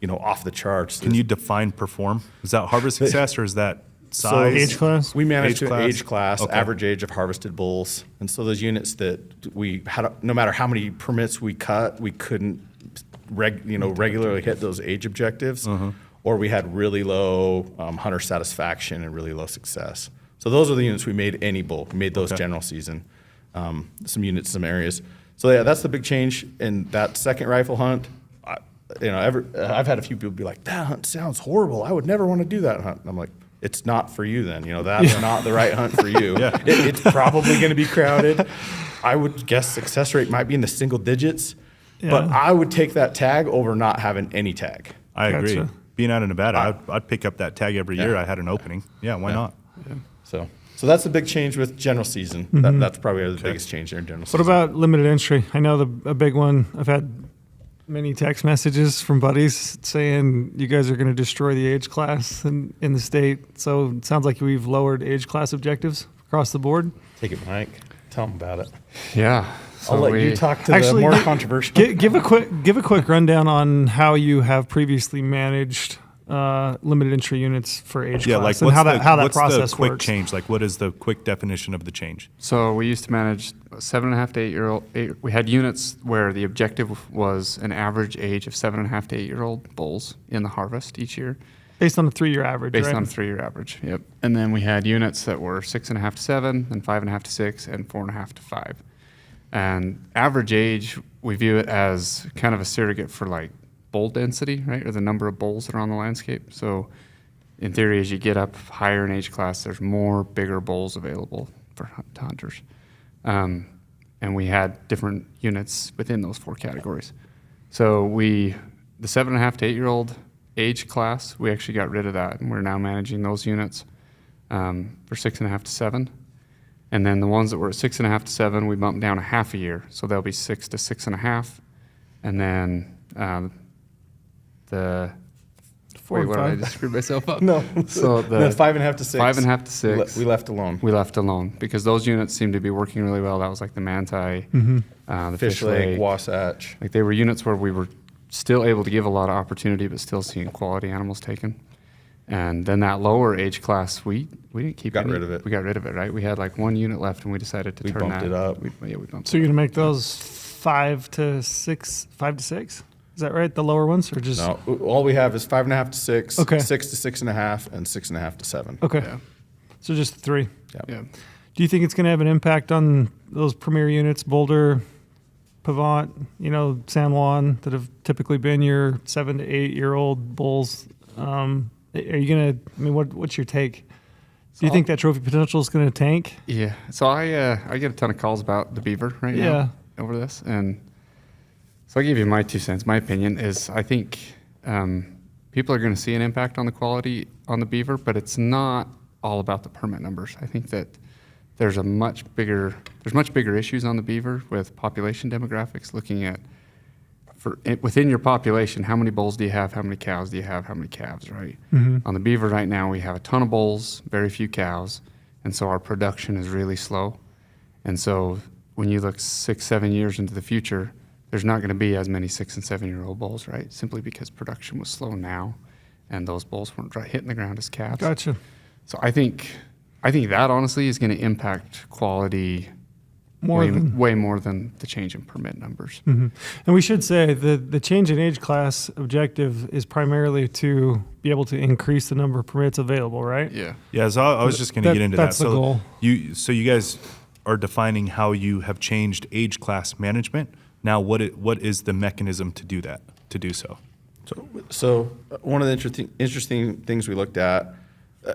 off the charts. Can you define perform? Is that harvest success or is that size? Age class? We managed Age to class? age class, Okay. average age of harvested bulls. And so those units that we had, no matter how many permits we cut, we couldn't regularly hit those age objectives, or we had really low hunter satisfaction and really low success. So those are the units we made any bull. We made those general season, some units, some areas. So yeah, that's the big change in that second rifle hunt. I've had a few people be like, "That hunt sounds horrible. I would never want to do that hunt." And I'm like, it's not for you then. That's not the right hunt for you. Yeah. It's probably going to be crowded. I would guess success rate might be in the single digits, but Yeah. I would take that tag over not having any tag. I agree. Gotcha. Being out of Nevada, I'd pick up that tag every year. I had an opening. Yeah, why not? So that's the big change with general season. That's probably the biggest change there in general season. What about limited entry? I know a big one. I've had many text messages from buddies saying you guys are going to destroy the age class in the state. So it sounds like we've lowered age class objectives across the board. Take it, Mike. Tell them about it. Yeah. So I'll let you talk to the more controversial. Give a quick rundown on how you have previously managed limited entry units for age Yeah, class like and how that what's process the quick works. change? Like, what is the quick definition of the change? So we used to manage 7.5 to 8 year old. We had units where the objective was an average age of 7.5 to 8 year old bulls in the harvest each year, Based on a 3-year average, based right? on a 3-year average. Yep. And then we had units that were 6.5 to 7, and 5.5 to 6, and 4.5 to 5. And average age, we view it as kind of a surrogate for like bull density, right, or the number of bulls that are on the landscape. So in theory, as you get up higher in age class, there's more bigger bulls available for hunters. And we had different units within those 4 categories. So the 7.5 to 8 year old age class, we actually got rid of that, and we're now managing those units for 6.5 to 7. And then the ones that were at 6.5 to 7, we bumped down a half a year, so they'll be 6 to 6.5. And then the 4 and what did I 5. just screw myself up? No. So the the 5.5 to 6. 5.5 to 6. We left alone. We left alone because those units seemed to be working really well. That was like the manti, the Fish Lake, Wasatch. Like they were units where we were still able to give a lot of opportunity, but still seeing quality animals taken. And then that lower age class, we didn't keep Got any. rid of it. We got rid of it, right? We had like 1 unit left, and we decided to We turn bumped that. it up. We bumped. So you're gonna make those 5 to 6, 5 to 6? Is that right? The lower ones, or just No, all we have is 5.5 to 6, Okay. 6 to 6.5, and 6.5 to 7. okay? Yeah. So just 3. Yeah. Do you think it's gonna have an impact on those premier units, Boulder, Pavant, San Juan, that have typically been your 7 to 8 year old bulls? Are you gonna? I mean, what's your take? Do you think that trophy potential is gonna tank? Yeah. So I get a ton of calls about the beaver right now over this, and so I'll give you my 2 cents. My opinion is I think people are going to see an impact on the quality on the beaver, but it's not all about the permit numbers. I think that there's much bigger issues on the beaver with population demographics, looking at within your population, how many bulls do you have, how many cows do you have, how many calves, right? On the beaver right now, we have a ton of bulls, very few cows, and so our production is really slow. And so when you look 6, 7 years into the future, there's not going to be as many 6 and 7 year old bulls, right? Simply because production was slow now, and those bulls weren't hitting the ground as calves. Gotcha. So I think that honestly is going to impact quality way more than the change in permit numbers. And we should say the change in age class objective is primarily to be able to increase the number of permits available, right? Yeah. Yeah, so I was just going to get into that. That's the goal. So you guys are defining how you have changed age class management. Now, what is the mechanism to do that? To do so? So one of the interesting things we looked at,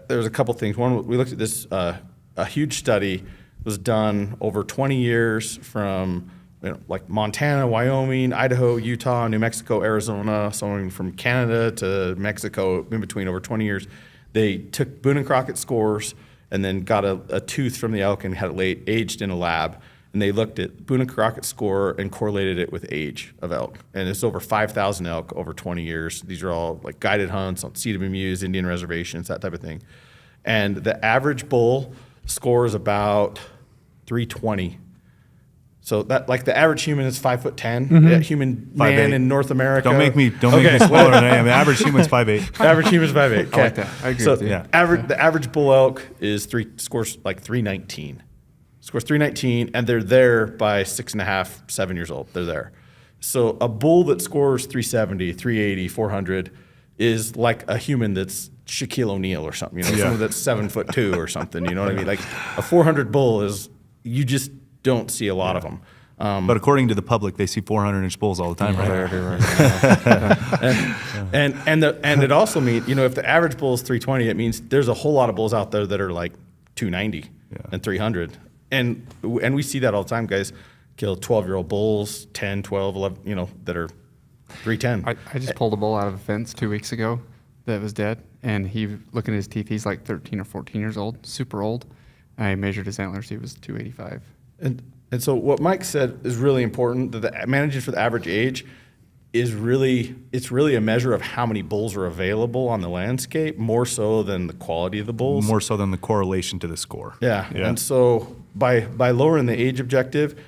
there was a couple things. One, we looked at this, a huge study was done over 20 years from like Montana, Wyoming, Idaho, Utah, New Mexico, Arizona, someone from Canada to Mexico, in between over 20 years. They took Boone and Crockett scores and then got a tooth from the elk and had it aged in a lab. And they looked at Boone and Crockett score and correlated it with age of elk. And it's over 5,000 elk over 20 years. These are all like guided hunts on CWMUs, Indian reservations, that type of thing. And the average bull scores about 320. So that, like, the average human is 5'10". Yeah, human man 5'8". in North America. Don't make me smaller than I am. The average human's 5'8". Average human's 5'8". Okay. I like that. I agree So with you. Yeah. the average bull elk scores like 319. Scores 319, and they're there by 6.5, 7 years old. They're there. So a bull that scores 370, 380, 400 is like a human that's Shaquille O'Neal or something. Someone that's 7'2" or something. You know what I mean? Like a 400 bull is, you just don't see a lot of them. But according to the public, they see 400-inch bulls all the time, right? And it also means, if the average bull is 320, it means there's a whole lot of bulls out there that are like 290 and 300. And we see that all the time. Guys kill 12-year-old bulls, 10, 12, 11, that are 310. I just pulled a bull out of a fence 2 weeks ago that was dead, and looking at his teeth, he's like 13 or 14 years old, super old. I measured his antlers, he was 285. And so what Mike said is really important, that the managing for the average age it's really a measure of how many bulls are available on the landscape, more so than the quality of the bulls. More so than the correlation to the score. Yeah. And so by lowering the age objective,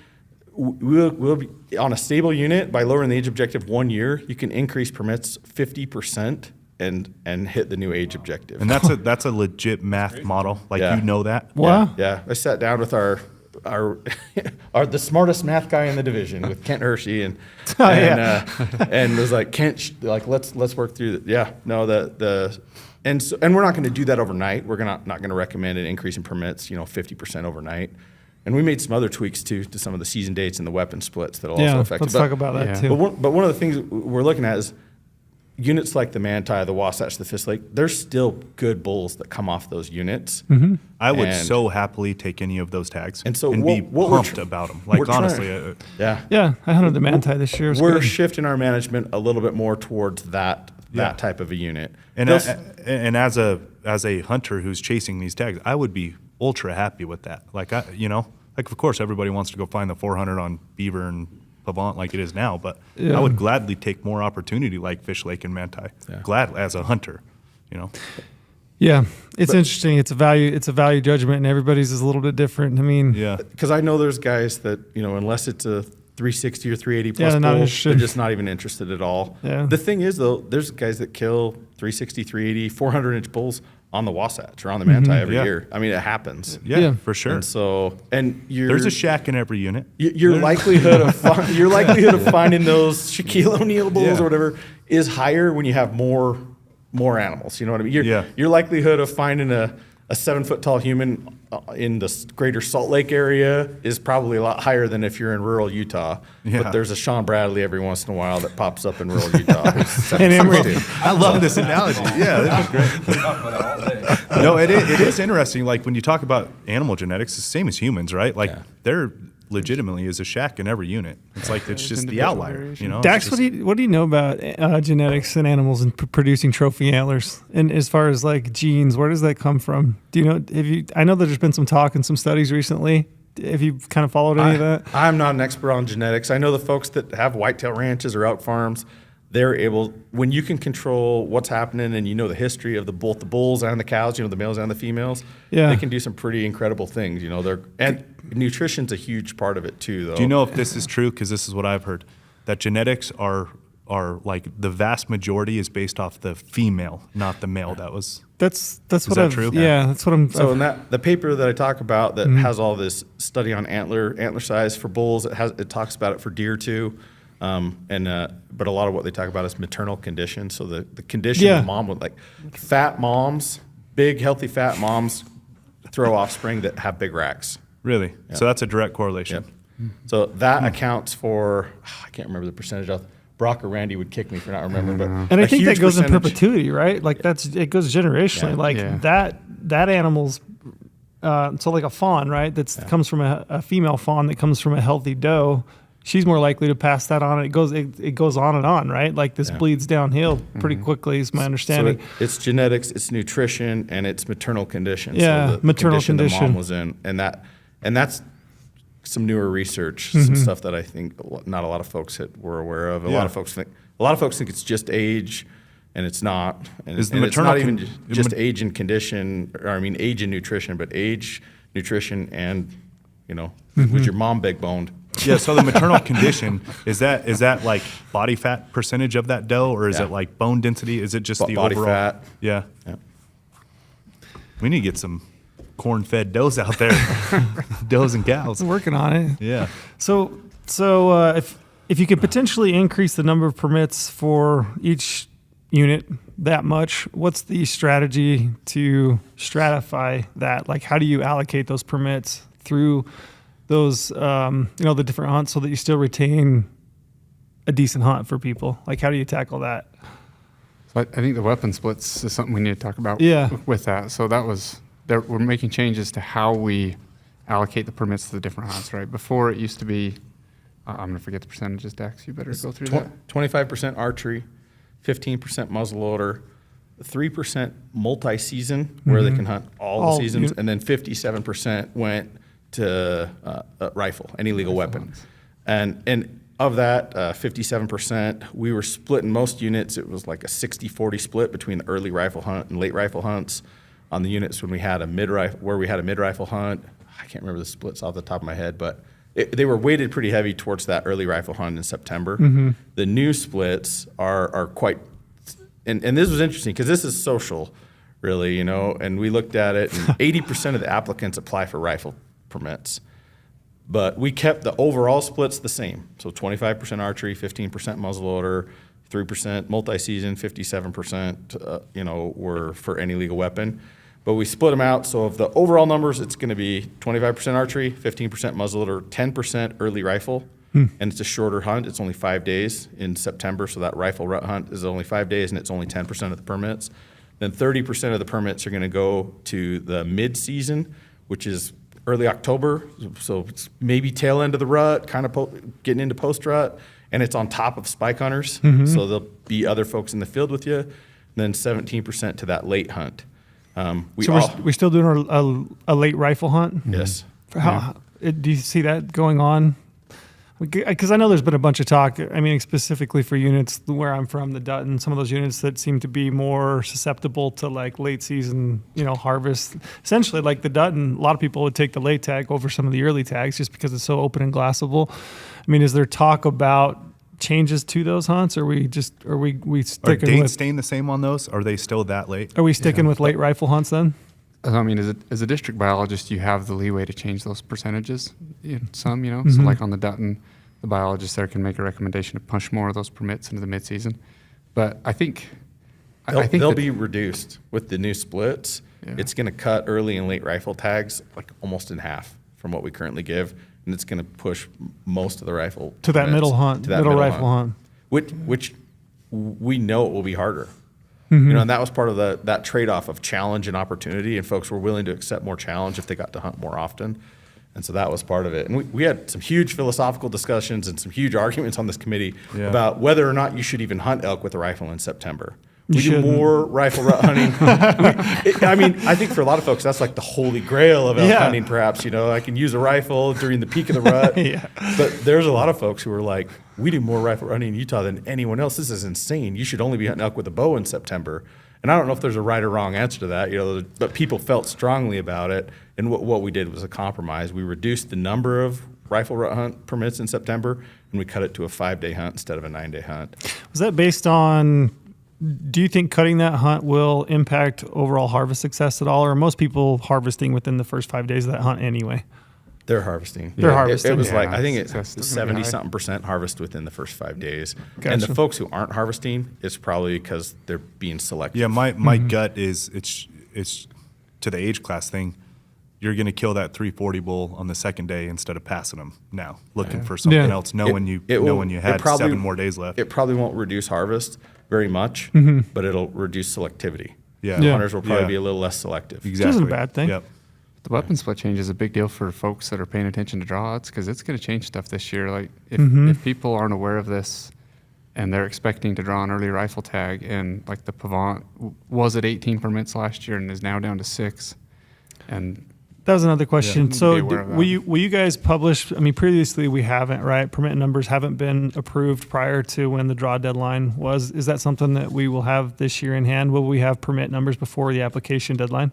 we'll be on a stable unit. By lowering the age objective 1 year, you can increase permits 50% and hit the new age objective. And that's a legit math model. Like Yeah. you know that. Wow. Yeah. I sat down with our the smartest math guy in the division with Kent Hershey and was like, Kent, let's work through that. Yeah, no, and we're not going to do that overnight. We're not going to recommend an increase in permits, 50% overnight. And we made some other tweaks too to some of the season dates and the weapon splits that'll also affect it. Let's talk about that too. But one of the things we're looking at is units like the Manti, the Wasatch, the Fist Lake, there's still good bulls that come off those units. Mm-hmm. I would so happily take any of those tags and so be what pumped about them. Like honestly, yeah, I hunted the Manti this year. We're shifting our management a little bit more towards that type of a unit. And as a hunter who's chasing these tags, I would be ultra happy with that. Like of course everybody wants to go find the 400 on beaver and Pavant like it is now, but I would gladly take more opportunity like Fish Lake and Manti. Glad as a hunter, Yeah, it's interesting. It's a value judgment, and everybody's is a little bit different. I mean, because I know there's guys that unless it's a 360 or 380 plus they're bull, interested. they're just not even interested at all. Yeah. The thing is though, there's guys that kill 360, 380, 400-inch bulls on the Wasatch or on the Manti every year. I mean, it happens. Yeah, for sure. And there's a shack in every unit. Your likelihood of finding those Shaquille O'Neal bulls or whatever is higher when you have more animals. You know what I mean? Your likelihood of finding a 7-foot tall human in the greater Salt Lake area is probably a lot higher than if you're in rural Utah. But there's a Sean Bradley every once in a while that pops up in rural Utah. I love this analogy. Yeah, that's great. No, it is interesting. Like when you talk about animal genetics, it's the same as humans, right? Like there legitimately is a shack in every unit. It's like it's just the outlier. Dax, what do you know about genetics and animals and producing trophy antlers? And as far as like genes, where does that come from? Do you know? I know that there's been some talk and some studies recently. Have you kind of followed any of that? I'm not an expert on genetics. I know the folks that have whitetail ranches or elk farms. They're able, when you can control what's happening and the history of both the bulls and the cows, the males and the females, they can do some pretty incredible things. And nutrition's a huge part of it too, though. Do you know if this is true? Because this is what I've heard, that genetics are like the vast majority is based off the female, not the male. That's is what that true? Yeah, that's what I'm. So in the paper that I talk about that has all this study on antler size for bulls, it talks about it for deer too. But a lot of what they talk about is maternal condition. So the condition of mom with like fat moms, big healthy fat moms throw offspring that have big racks. Really? Yeah. So that's a direct correlation. Yep. So that accounts for, I can't remember the percentage of, Brock or Randy would kick me for not remembering, but and I think that goes in perpetuity, right? Like it goes generationally. That animal's so like a fawn, right? That comes from a female fawn that comes from a healthy doe. She's more likely to pass that on. It goes on and on, right? Like this bleeds downhill pretty quickly, is my understanding. So it's genetics, it's nutrition, and it's maternal condition. Yeah, so the maternal condition the mom was in, and that's some newer research, some stuff that I think not a lot of folks were aware of. A lot of folks think it's just age, and it's not. And it's not even just age and condition, or age and nutrition, but age, nutrition, and was your mom big boned? Yeah, so the maternal condition, is that like body fat percentage of that doe, or is it like bone density? Is it just the body overall? Fat. Yeah. We need to get some corn-fed does out there, does and cows. Working on it. Yeah. So if you could potentially increase the number of permits for each unit that much, what's the strategy to stratify that? Like, how do you allocate those permits through those, the different hunts so that you still retain a decent hunt for people? Like, how do you tackle that? So I think the weapon splits is something we need to talk about Yeah. with that. So we're making changes to how we allocate the permits to the different hunts, right? Before it used to be, I'm going to forget the percentages, Dax. You better go through that. 25% archery, 15% muzzleloader, 3% multi-season, where they can hunt all the seasons, and then 57% went to rifle, any legal weapon. And of that 57%, we were splitting most units. It was like a 60-40 split between the early rifle hunt and late rifle hunts. On the units when we had a mid-rifle hunt, I can't remember the splits off the top of my head, but they were weighted pretty heavy towards that early rifle hunt in September. The new splits are quite, and this was interesting because this is social, really, and we looked at it, and 80% of the applicants apply for rifle permits. But we kept the overall splits the same. So 25% archery, 15% muzzleloader, 3% multi-season, 57%, were for any legal weapon. But we split them out. So of the overall numbers, it's going to be 25% archery, 15% muzzleloader, 10% early rifle. And it's a shorter hunt. It's only 5 days in September. So that rifle rut hunt is only 5 days, and it's only 10% of the permits. Then 30% of the permits are going to go to the mid-season, which is early October, so it's maybe tail end of the rut, kind of getting into post-rut, and it's on top of spike hunters, so there'll be other folks in the field with you. And then 17% to that late hunt. We're still doing a late rifle hunt? Yes. Do you see that going on? Because I know there's been a bunch of talk, specifically for units where I'm from, the Dutton, some of those units that seem to be more susceptible to like late season, harvest. Essentially, like the Dutton, a lot of people would take the late tag over some of the early tags just because it's so open and glassable. Is there talk about changes to those hunts, or are we sticking dates with staying the same on those? Are they still that late? Are we sticking with late rifle hunts then? As a district biologist, you have the leeway to change those percentages. So like on the Dutton, the biologist there can make a recommendation to push more of those permits into the midseason. But I think they'll be reduced with the new splits. Yeah. It's going to cut early and late rifle tags like almost in half from what we currently give, and it's going to push most of the rifle to that middle hunt, middle rifle hunt, which we know it will be harder. And that was part of that trade-off of challenge and opportunity, and folks were willing to accept more challenge if they got to hunt more often. And so that was part of it. And we had some huge philosophical discussions and some huge arguments on this committee about whether or not you should even hunt elk with a rifle in September. We do more rifle rut hunting. I think for a lot of folks, that's like the holy grail of elk hunting, perhaps. I can use a rifle during the peak of the rut. But there's a lot of folks who are like, we do more rifle hunting in Utah than anyone else. This is insane. You should only be hunting elk with a bow in September. And I don't know if there's a right or wrong answer to that, but people felt strongly about it. And what we did was a compromise. We reduced the number of rifle rut hunt permits in September, and we cut it to a 5-day hunt instead of a 9-day hunt. Was that based on, do you think cutting that hunt will impact overall harvest success at all? Or are most people harvesting within the first 5 days of that hunt anyway? They're harvesting. They're harvesting. It was I think it's 70-something% harvest within the first 5 days. Gotcha. And the folks who aren't harvesting, it's probably because they're being selective. Yeah, my gut is it's to the age class thing. You're going to kill that 340 bull on the second day instead of passing them now, looking for something else, knowing you had 7 more days left. It probably won't reduce harvest very much, but it'll reduce selectivity. Yeah. Hunters will probably be a little less selective. Exactly. Which isn't a bad thing. Yep. The weapon split change is a big deal for folks that are paying attention to draw odds because it's going to change stuff this year. Like if people aren't aware of this and they're expecting to draw an early rifle tag, and like the Pavant was at 18 permits last year and is now down to 6, and that was another question. So will you guys publish, previously we haven't, right? Permit numbers haven't been approved prior to when the draw deadline was. Is that something that we will have this year in hand? Will we have permit numbers before the application deadline?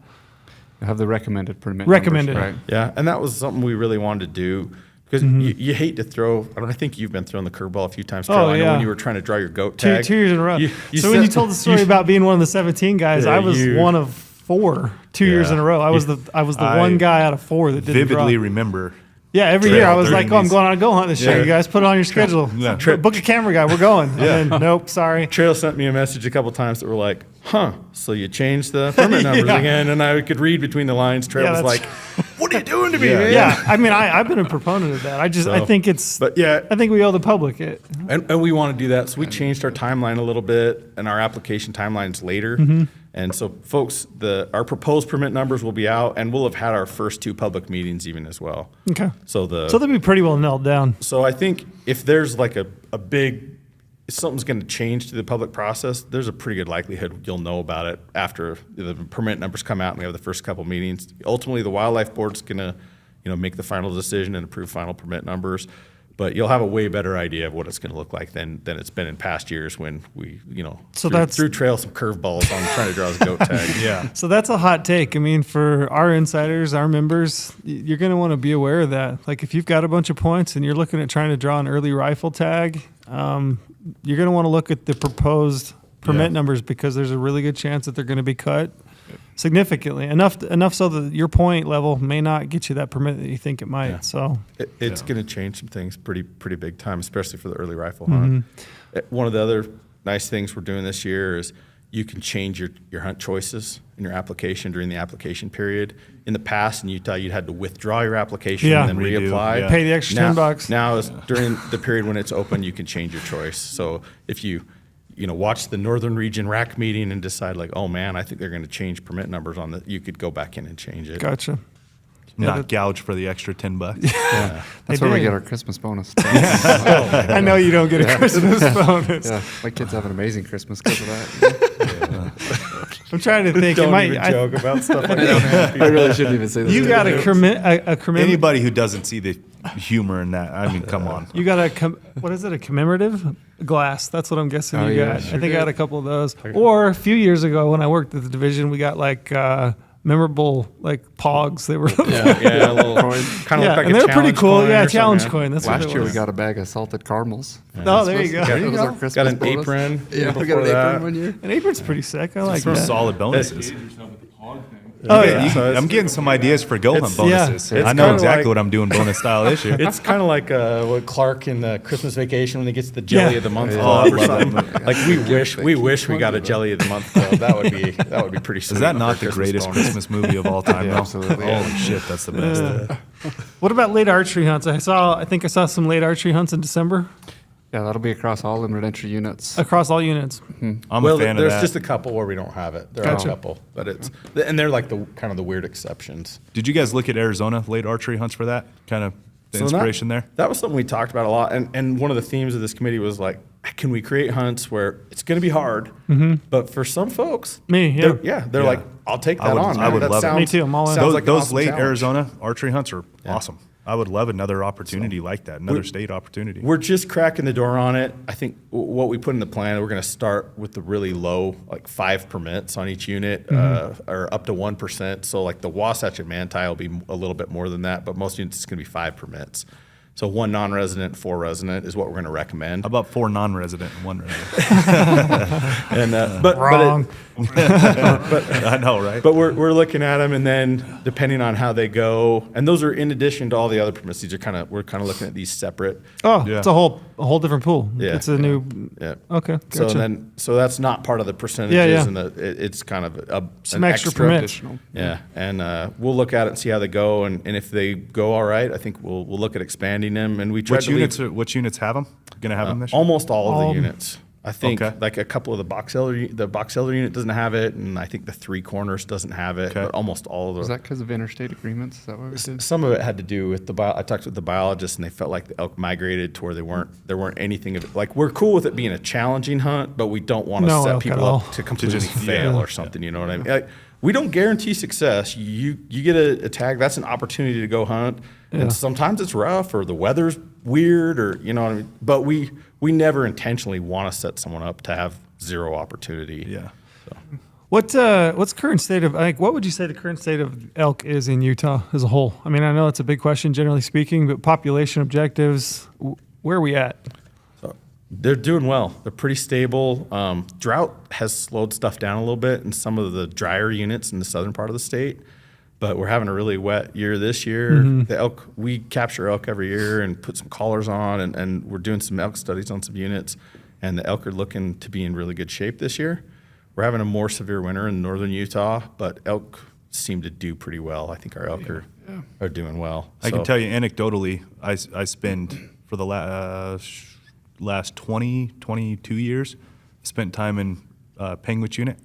Have the recommended permit Recommended. numbers, right? Yeah, and that was something we really wanted to do because you hate to throw. I think you've been throwing the curveball a few times, Carl. I know when you were trying to draw your goat tag. 2 years in a row. When you told the story about being one of the 17 guys, I was one of 4 2 years in a row. I was the one guy out of 4 that didn't vividly draw. remember Yeah, every trail year I was during like, "Oh, I'm these- going on a go hunt this year. You guys put it on your schedule. Yeah. Book a camera guy. We're going." And then, nope, sorry. Trail sent me a message a couple times that were like, "Huh, so you changed the permit numbers Yeah. again?" And I could read between the lines. Trail Yeah, was that's- like, "What are you doing to me, Yeah. man?" Yeah, I mean, I've been a proponent of that. I So, think it's. But yeah, I think we owe the public it. and we want to do that. So we changed our timeline a little bit, and our application timeline's later. Mm-hmm. And so, folks, our proposed permit numbers will be out, and we'll have had our first 2 public meetings even as well. Okay. So So they'll be pretty well nailed down. So I think if there's like a big, if something's going to change to the public process, there's a pretty good likelihood you'll know about it after the permit numbers come out and we have the first couple meetings. Ultimately, the wildlife board's going to, make the final decision and approve final permit numbers. But you'll have a way better idea of what it's going to look like than it's been in past years when we, So threw Trail some curveballs on trying to draw his goat tag. Yeah. So that's a hot take. I mean, for our insiders, our members, you're going to want to be aware of that. Like if you've got a bunch of points and you're looking at trying to draw an early rifle tag, you're going to want to look at the proposed permit numbers because there's a really good chance that they're going to be cut significantly enough so that your point level may not get you that permit that you think it might. Yeah. So It's going to change some things pretty big time, especially for the early rifle hunt. One of the other nice things we're doing this year is you can change your hunt choices in your application during the application period. In the past in Utah, you'd had to withdraw your application Yeah. and then Redo, reapply. yeah. pay the extra $10. Now is during the period when it's open, you can change your choice. So if you watch the Northern Region RAC meeting and decide like, oh man, I think they're going to change permit numbers on that, you could go back in and change it. gotcha. Not gouge for the extra $10. That's They where we did. get our Christmas bonus. I know you don't get a Christmas bonus. Yeah, my kids have an amazing Christmas because of that. I'm trying to think. Don't even joke about stuff like that. I really shouldn't even say this. You got a commitment. Anybody who doesn't see the humor in that, I mean, come on. You got what is it? A commemorative glass? That's what I'm guessing Oh, you yeah, got. sure I think I did. had a couple of those. Or a few years ago when I worked at the division, we got like memorable like pogs. They were Yeah, a little Coin. kind of yeah, like and a they were pretty challenge cool. coin Yeah, or challenge something, coin. That's what Last it year we was. got a bag of salted caramels. Oh, there you go. That There was you our go. Christmas Got an bonus. apron. Yeah, we before got an that. apron one year. An apron's pretty sick. I like Some that. solid bonuses. yourself with the hog thing. Oh yeah. So it's- I'm getting some ideas for GOHUNT It's- bonuses. yeah, it's I know kinda exactly like- what I'm doing bonus style this year. It's kind of like what Clark in the Christmas Vacation when he gets the Jelly Yeah. of the Month Yeah. club Oh, or I love something. Like we wish we got a Jelly of the Month club. That would be pretty sweet. Is that for not a the greatest bonus. Christmas movie of all time? Yeah, though? absolutely. Holy shit, that's the best. What about late archery hunts? I think I saw some late archery hunts in December Yeah, that'll be across all limited entry units. across all units. I'm Well, a fan of there's that. just a couple where we don't have it. There are Gotcha. a couple, but and they're like the kind of the weird exceptions. Did you guys look at Arizona late archery hunts for that? Kind of the So inspiration there? That was something we talked about a lot, and one of the themes of this committee was like, can we create hunts where it's going to be hard, but for some folks, Me, yeah. they're Yeah. like, I'll take I that would- on. I man. would That love it. sounds, Me too, I'm all in. sounds Those, like an those awesome late challenge. Arizona archery hunts are awesome. I would love another opportunity like that, another state opportunity. We're just cracking the door on it. I think what we put in the plan, we're going to start with the really low, like 5 permits on each unit, or up to 1%. So like the Wasatch and Manti will be a little bit more than that, but most units it's going to be 5 permits. So 1 non-resident, 4 resident is what we're going to recommend. How about 4 non-resident and 1 resident? And Wrong. I know, right? But we're looking at them, and then depending on how they go, and those are in addition to all the other permits. These are we're kind of looking at these separate. Oh, Yeah. it's a whole different pool. Yeah. It's a new. Yeah. Okay. So Gotcha. so that's not part of the percentages, Yeah, yeah. and it's kind of Some an extra permits. Additional. Yeah, and we'll look at it and see how they go, and if they go all right, I think we'll look at expanding them. And we tried Which to leave which units have them? Going to have them this year? almost all of All the of 'em. units. I think Okay. like a couple of the box elder unit doesn't have it, and I think the 3 corners doesn't have it. Okay. But almost all of Was the that because of interstate agreements? Is that what we did? some of it had to do with I talked with the biologists, and they felt like the elk migrated to where there weren't anything of it. Like we're cool with it being a challenging hunt, but we don't want to No set elk at people all. up to completely just- fail yeah. or something. You know what I mean? Like, we don't guarantee success. You get a tag. That's an opportunity to go hunt, Yeah. and sometimes it's rough or the weather's weird or you know what I mean. But we never intentionally want to set someone up to have 0 opportunity. Yeah. What's current state of what would you say the current state of elk is in Utah as a whole? I mean, I know it's a big question generally speaking, but population objectives, where are we at? So they're doing well. They're pretty stable. Drought has slowed stuff down a little bit in some of the drier units in the southern part of the state, but we're having a really wet year this year. The elk, we capture elk every year and put some collars on, and we're doing some elk studies on some units, and the elk are looking to be in really good shape this year. We're having a more severe winter in northern Utah, but elk seem to do pretty well. I think our elk are doing well. I can tell you anecdotally, I spend for the last 22 years, spent time in Penguich unit,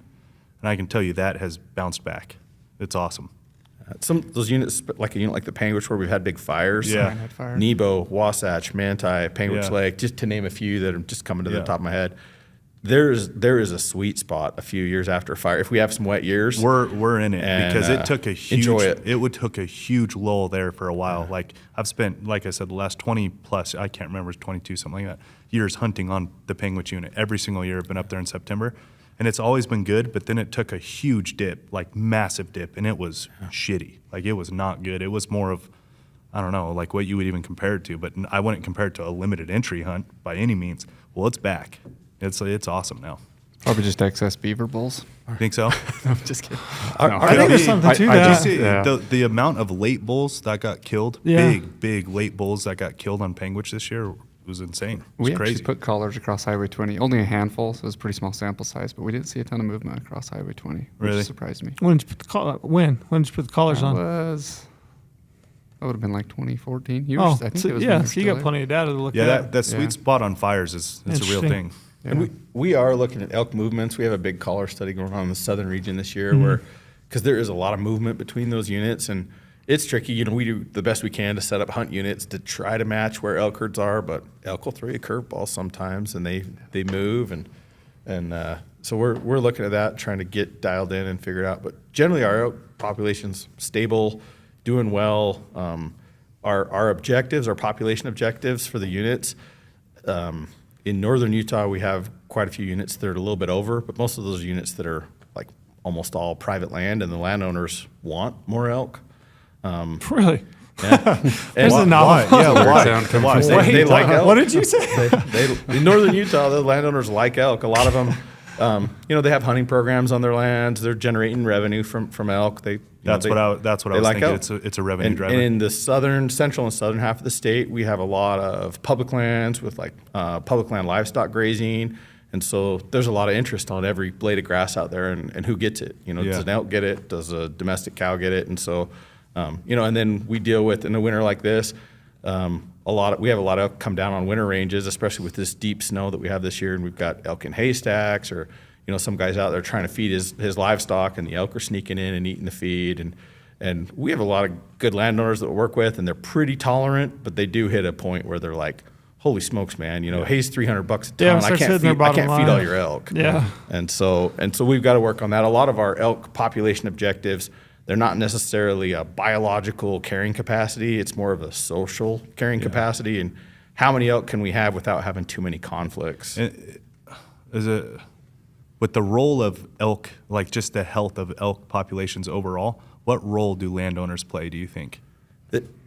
and I can tell you that has bounced back. It's awesome. Some of those units, like a unit like the Penguich, where we've had big fires. Yeah. Had fire. Nebo, Wasatch, Manti, Penguich Yeah. Lake, just to name a few that are just coming to the Yeah. top of my head. There is a sweet spot a few years after fire. If we have some wet years, We're in it And, because it took a huge enjoy it. took a huge lull there for a while. Like I've spent, like I said, the last 20 plus, I can't remember, it's 22, something like that, years hunting on the Penguich unit. Every single year I've been up there in September, and it's always been good, but then it took a huge dip, like massive dip, and it was shitty. Like it was not good. It was more of, I don't know, like what you would even compare it to, but I wouldn't compare it to a limited entry hunt by any means. Well, it's back. It's awesome now. Probably just excess beaver bulls. Think so? I'm just kidding. I think there's something to I that. just- Did you see Yeah. the amount of late bulls that got killed? Yeah. Big late bulls that got killed on Penguich this year was insane. It We was crazy. actually put collars across Highway 20. Only a handful, so it was a pretty small sample size, but we didn't see a ton of movement across Highway 20, which Really? surprised me. When did you put the when? When did you put the collars That on? would have been like 2014. Oh, I think so, it was yeah. when you were So you still got there. plenty of data to look Yeah, at. that sweet Yeah. spot on fires is a real Interesting. thing. And we are looking at elk movements. We have a big collar study going on in the southern region this year, where because there is a lot of movement between those units, and it's tricky. You know, we do the best we can to set up hunt units to try to match where elk herds are, but elk will throw you a curveball sometimes, and they move, and so we're looking at that, trying to get dialed in and figure it out. But generally, our elk population's stable, doing well. Our objectives, our population objectives for the units. In northern Utah, we have quite a few units that are a little bit over, but most of those units that are like almost all private land, and the landowners want more elk. Really? And There's a Why? novel. Yeah, why? sound comes Why? from. they like elk. What did you say? In northern Utah, the landowners like elk. A lot of them, they have hunting programs on their lands. They're generating revenue from elk. That's what I was like thinking. elk. It's a revenue driver. And in the central and southern half of the state, we have a lot of public lands with like public land livestock grazing. And so there's a lot of interest on every blade of grass out there and who gets it. Does Yeah. an elk get it? Does a domestic cow get it? And so, and then we deal with, in a winter like this, we have a lot of elk come down on winter ranges, especially with this deep snow that we have this year. And we've got elk in haystacks, or some guy's out there trying to feed his livestock, and the elk are sneaking in and eating the feed. And we have a lot of good landowners that we work with, and they're pretty tolerant, but they do hit a point where they're like, holy smokes, man, hay's $300 a ton. Yeah, it I starts can't hitting their feed, I bottom can't feed line. all your elk. Yeah. And so we've got to work on that. A lot of our elk population objectives, they're not necessarily a biological carrying capacity. It's more of a social carrying capacity. And how many elk can we have without having too many conflicts? With the role of elk, like just the health of elk populations overall, what role do landowners play, do you think?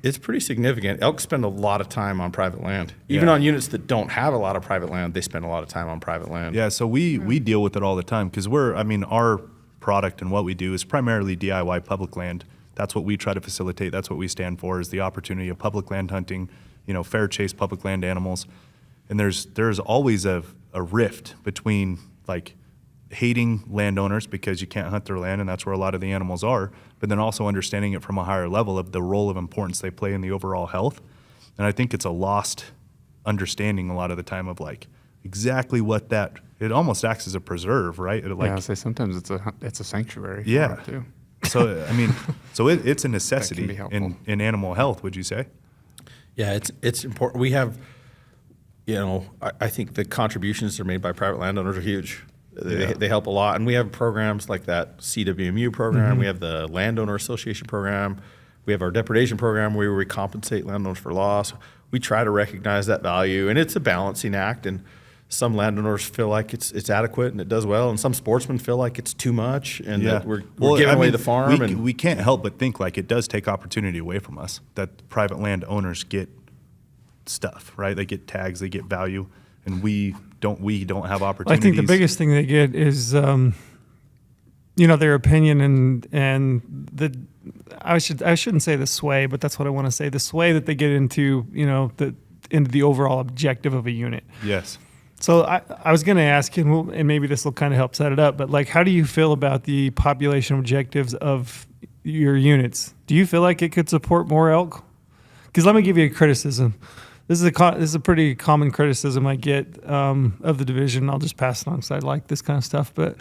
It's pretty significant. Elk spend a lot of time on private land. Even Yeah. on units that don't have a lot of private land, they spend a lot of time on private land. Yeah, so we deal with it all the time because our product and what we do is primarily DIY public land. That's what we try to facilitate. That's what we stand for, is the opportunity of public land hunting, fair chase public land animals. And there's always a rift between like hating landowners because you can't hunt their land, and that's where a lot of the animals are, but then also understanding it from a higher level of the role of importance they play in the overall health. And I think it's a lost understanding a lot of the time of like exactly what it almost acts as a preserve, right? I say sometimes it's a sanctuary. for Yeah. it, too. So it's a necessity be helpful. in animal health, would you say? Yeah, it's important. We have, I think the contributions that are made by private landowners are huge. They help a lot. And we have programs like that CWMU program. We have the Landowner Association program. We have our depredation program where we compensate landowners for loss. We try to recognize that value, and it's a balancing act. And some landowners feel like it's adequate and it does well, and some sportsmen feel like it's too much and that we're giving away the farm. We can't help but think like it does take opportunity away from us, that private land owners get stuff, right? They get tags, they get value, and we don't have I opportunities. think the biggest thing they get is, their opinion and I shouldn't say the sway, but that's what I want to say. The sway that they get into, into the overall objective of a unit. Yes. So I was going to ask, and maybe this will kind of help set it up, but like, how do you feel about the population objectives of your units? Do you feel like it could support more elk? Because let me give you a criticism. This is a pretty common criticism I get of the division. I'll just pass it on because I like this kind of stuff. But,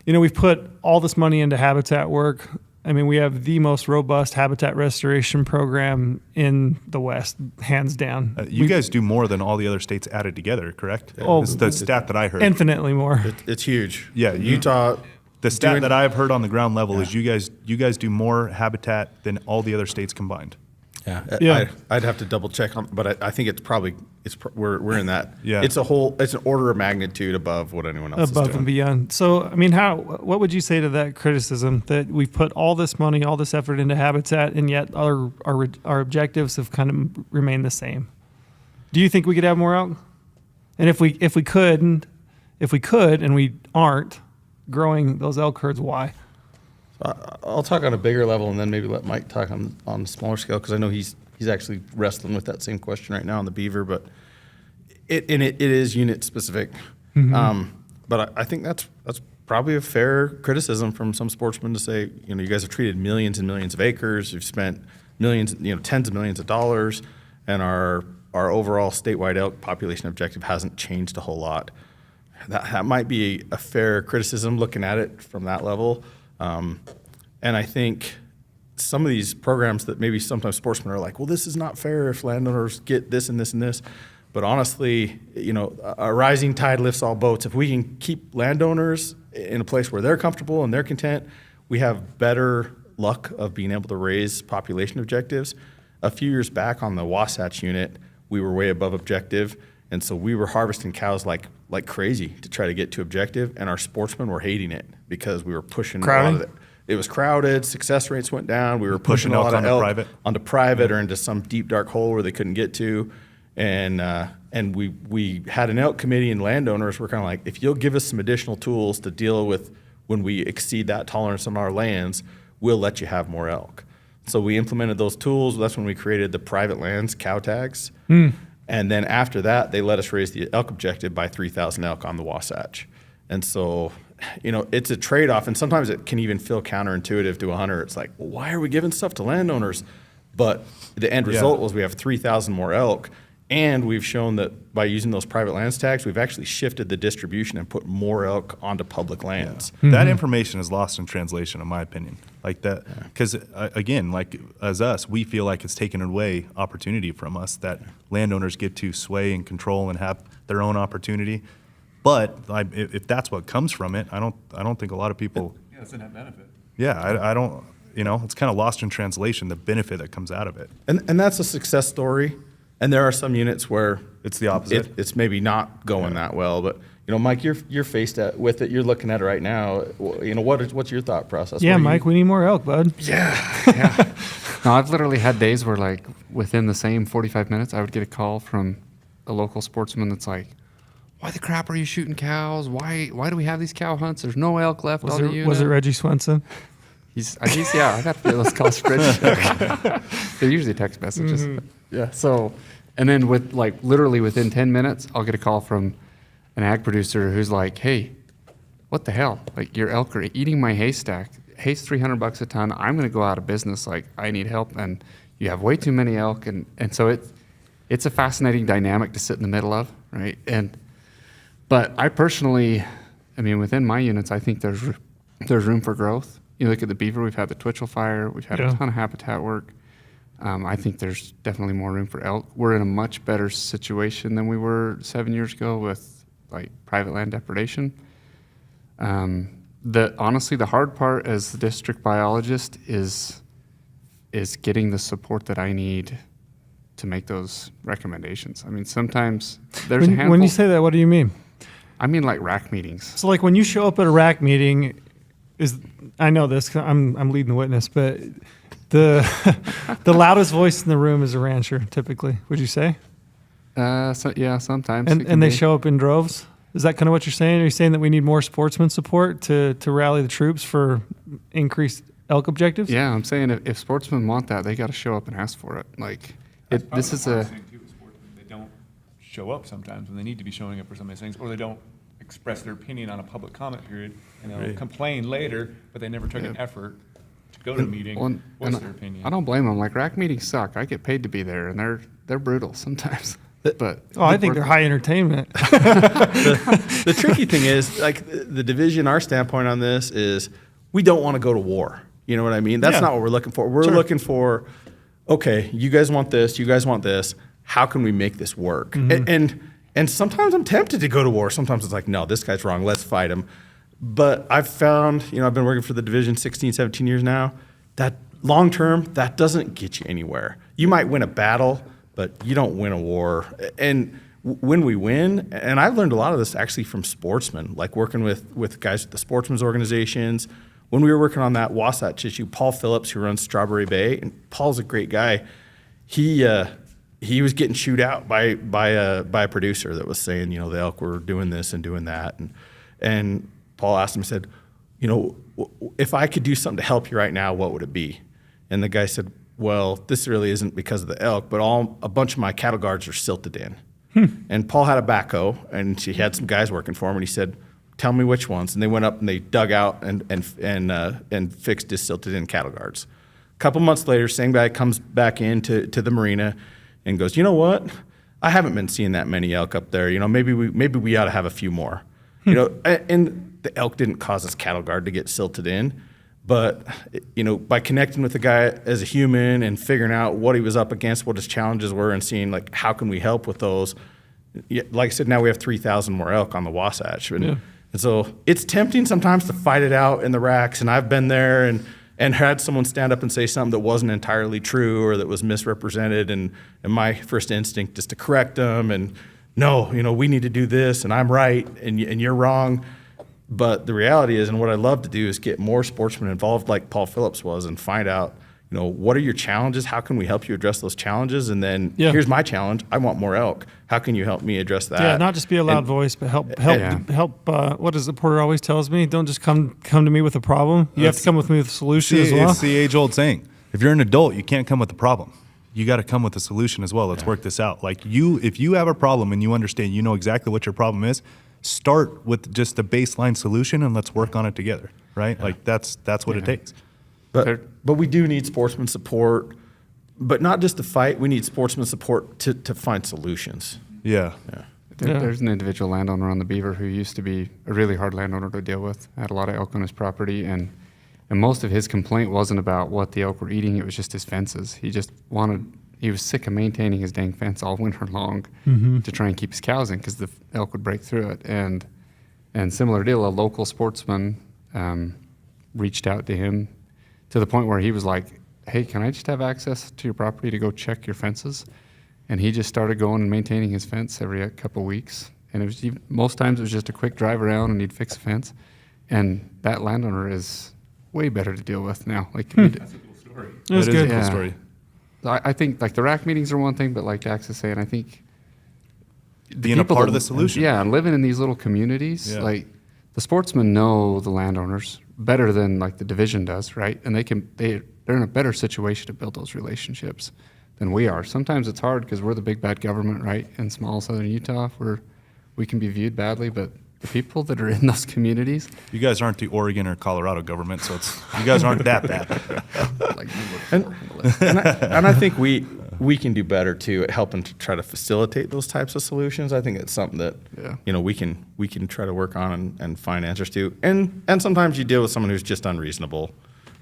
we've put all this money into habitat work. I mean, we have the most robust habitat restoration program in the West, hands down. You guys do more than all the other states added together, correct? Oh, It's the stat that I heard. Infinitely more. It's huge. Yeah, Utah. The stat that I've heard on the ground level is you guys do more habitat than all the other states combined. Yeah. I'd have to double check on, but I think we're in that. Yeah. It's an order of magnitude above what anyone else is Above doing. and beyond. So, I mean, what would you say to that criticism that we've put all this money, all this effort into habitat, and yet our objectives have kind of remained the same? Do you think we could have more elk? And if we could, and we aren't growing those elk herds, why? I'll talk on a bigger level and then maybe let Mike talk on a smaller scale because I know he's actually wrestling with that same question right now on the beaver, but it is unit specific. But I think that's probably a fair criticism from some sportsmen to say, you guys have treated millions and millions of acres, you've spent millions, tens of millions of dollars, and our overall statewide elk population objective hasn't changed a whole lot. That might be a fair criticism looking at it from that level. And I think some of these programs that maybe sometimes sportsmen are like, well, this is not fair if landowners get this and this and this. But honestly, a rising tide lifts all boats. If we can keep landowners in a place where they're comfortable and they're content, we have better luck of being able to raise population objectives. A few years back on the Wasatch unit, we were way above objective. And so we were harvesting cows like crazy to try to get to objective, and our sportsmen were hating it because we were pushing a lot of it. It was crowded, success rates went down, we were pushing a lot of elk onto private or into some deep dark hole where they couldn't get to. And we had an elk committee and landowners were kind of like, if you'll give us some additional tools to deal with when we exceed that tolerance on our lands, we'll let you have more elk. So we implemented those tools. That's when we created the private lands cow tags. And then after that, they let us raise the elk objective by 3,000 elk on the Wasatch. And so, it's a trade-off, and sometimes it can even feel counterintuitive to a hunter. It's like, well, why are we giving stuff to landowners? But the end result was we have 3,000 more elk, and we've shown that by using those private lands tags, we've actually shifted the distribution and put more elk onto public lands. That information is lost in translation, in my opinion. Like that, because again, like as us, we feel like it's taken away opportunity from us that landowners get to sway and control and have their own opportunity. But if that's what comes from it, I don't think a lot of people. Yeah, it's a net benefit. Yeah, I don't. It's kind of lost in translation, the benefit that comes out of it. And that's a success story. And there are some units where It's the opposite. it's maybe not going that well. But Mike, you're faced with it. You're looking at it right now. What's your thought process? Yeah, Mike, we need more elk, bud. Yeah. No, I've literally had days where, like, within the same 45 minutes, I would get a call from a local sportsman that's like, why the crap are you shooting cows? Why do we have these cow hunts? There's no elk left on the unit. Was it Reggie Swenson? He's I got to feel those calls for Reggie. They're usually text messages. Yeah. So, and then literally within 10 minutes, I'll get a call from an ag producer who's like, hey, what the hell? Like, your elk are eating my haystack. Hay's $300 a ton. I'm going to go out of business. Like, I need help. And you have way too many elk. And so it's a fascinating dynamic to sit in the middle of, right? But I personally, within my units, I think there's room for growth. You look at the beaver, we've had the Twitchell fire, we've had a ton of habitat work. I think there's definitely more room for elk. We're in a much better situation than we were 7 years ago with private land depredation. Honestly, the hard part as the district biologist is getting the support that I need to make those recommendations. Sometimes there's a handful. When you say that, what do you mean? I mean like RAC meetings. So like when you show up at a RAC meeting, I know this 'cause I'm leading the witness, but the loudest voice in the room is a rancher typically, would you say? Yeah, sometimes. And they show up in droves? Is that kind of what you're saying? Are you saying that we need more sportsman support to rally the troops for increased elk objectives? Yeah, I'm saying if sportsmen want that, they got to show up and ask for it. Like, this is a. They don't show up sometimes when they need to be showing up for some of these things, or they don't express their opinion on a public comment period, and they'll Right. complain later, but they never took an effort to go to the meeting, Well, voice and their opinion. I don't blame them. Like, rack meetings suck. I get paid to be there, and they're brutal sometimes. But Oh, I think they're high entertainment. The tricky thing is, like, the division, our standpoint on this is we don't want to go to war. You know what I mean? That's Yeah. not what we're looking for. We're looking for, okay, you guys want this, you guys want this. How can we make this work? And sometimes I'm tempted to go to war. Sometimes it's like, no, this guy's wrong. Let's fight him. But I've found, I've been working for the division 16, 17 years now, that long term, that doesn't get you anywhere. You might win a battle, but you don't win a war. And when we win, and I've learned a lot of this actually from sportsmen, like working with guys at the sportsmen's organizations. When we were working on that Wasatch issue, Paul Phillips, who runs Strawberry Bay, and Paul's a great guy, he was getting chewed out by a producer that was saying, the elk were doing this and doing that. And Paul asked him, he said, if I could do something to help you right now, what would it be? And the guy said, well, this really isn't because of the elk, but a bunch of my cattle guards are silted in. And Paul had a backhoe, and he had some guys working for him, and he said, tell me which ones. And they went up and they dug out and fixed his silted in cattle guards. A couple months later, same guy comes back into the marina and goes, you know what? I haven't been seeing that many elk up there. Maybe we ought to have a few more. And the elk didn't cause his cattle guard to get silted in, but by connecting with the guy as a human and figuring out what he was up against, what his challenges were, and seeing like how can we help with those. Like I said, now we have 3,000 more elk on the Wasatch, and so it's tempting sometimes to fight it out in the racks. And I've been there and had someone stand up and say something that wasn't entirely true or that was misrepresented, and my first instinct is to correct them and no, we need to do this, and I'm right, and you're wrong. But the reality is, and what I love to do is get more sportsmen involved like Paul Phillips was and find out, what are your challenges? How can we help you address those challenges? And then here's my challenge. I want more elk. How can you help me address that? Yeah, not just be a loud voice, but help. What does the Porter always tells me? Don't just come to me with a problem. You have to come with me with a solution as well. It's the age-old saying. If you're an adult, you can't come with a problem. You got to come with a solution as well. Let's work this out. Like if you have a problem and you understand, you know exactly what your problem is, start with just a baseline solution and let's work on it together, right? Yeah. Like that's what it takes. But we do need sportsman support, but not just to fight. We need sportsman support to find solutions. Yeah. There's an individual landowner on the Beaver who used to be a really hard landowner to deal with. Had a lot of elk on his property, and most of his complaint wasn't about what the elk were eating. It was just his fences. He was sick of maintaining his dang fence all winter long to try and keep his cows in because the elk would break through it. And similar deal, a local sportsman reached out to him to the point where he was like, hey, can I just have access to your property to go check your fences? And he just started going and maintaining his fence every couple of weeks. And most times it was just a quick drive around and he'd fix a fence. And that landowner is way better to deal with now. Like That's a cool story. It was That is good. a cool story. I think like the rack meetings are one thing, but like Dax is saying, I think Being a part of the solution. Yeah, and living in these little communities, like the sportsmen know the landowners better than like the division does, right? And they're in a better situation to build those relationships than we are. Sometimes it's hard because we're the big bad government, right? In small southern Utah, we can be viewed badly, but the people that are in those communities, You guys aren't the Oregon or Colorado government, so you guys aren't that bad. like, And I think we can do better too at helping to try to facilitate those types of solutions. I think it's something that we can try to work on and find answers to. And sometimes you deal with someone who's just unreasonable,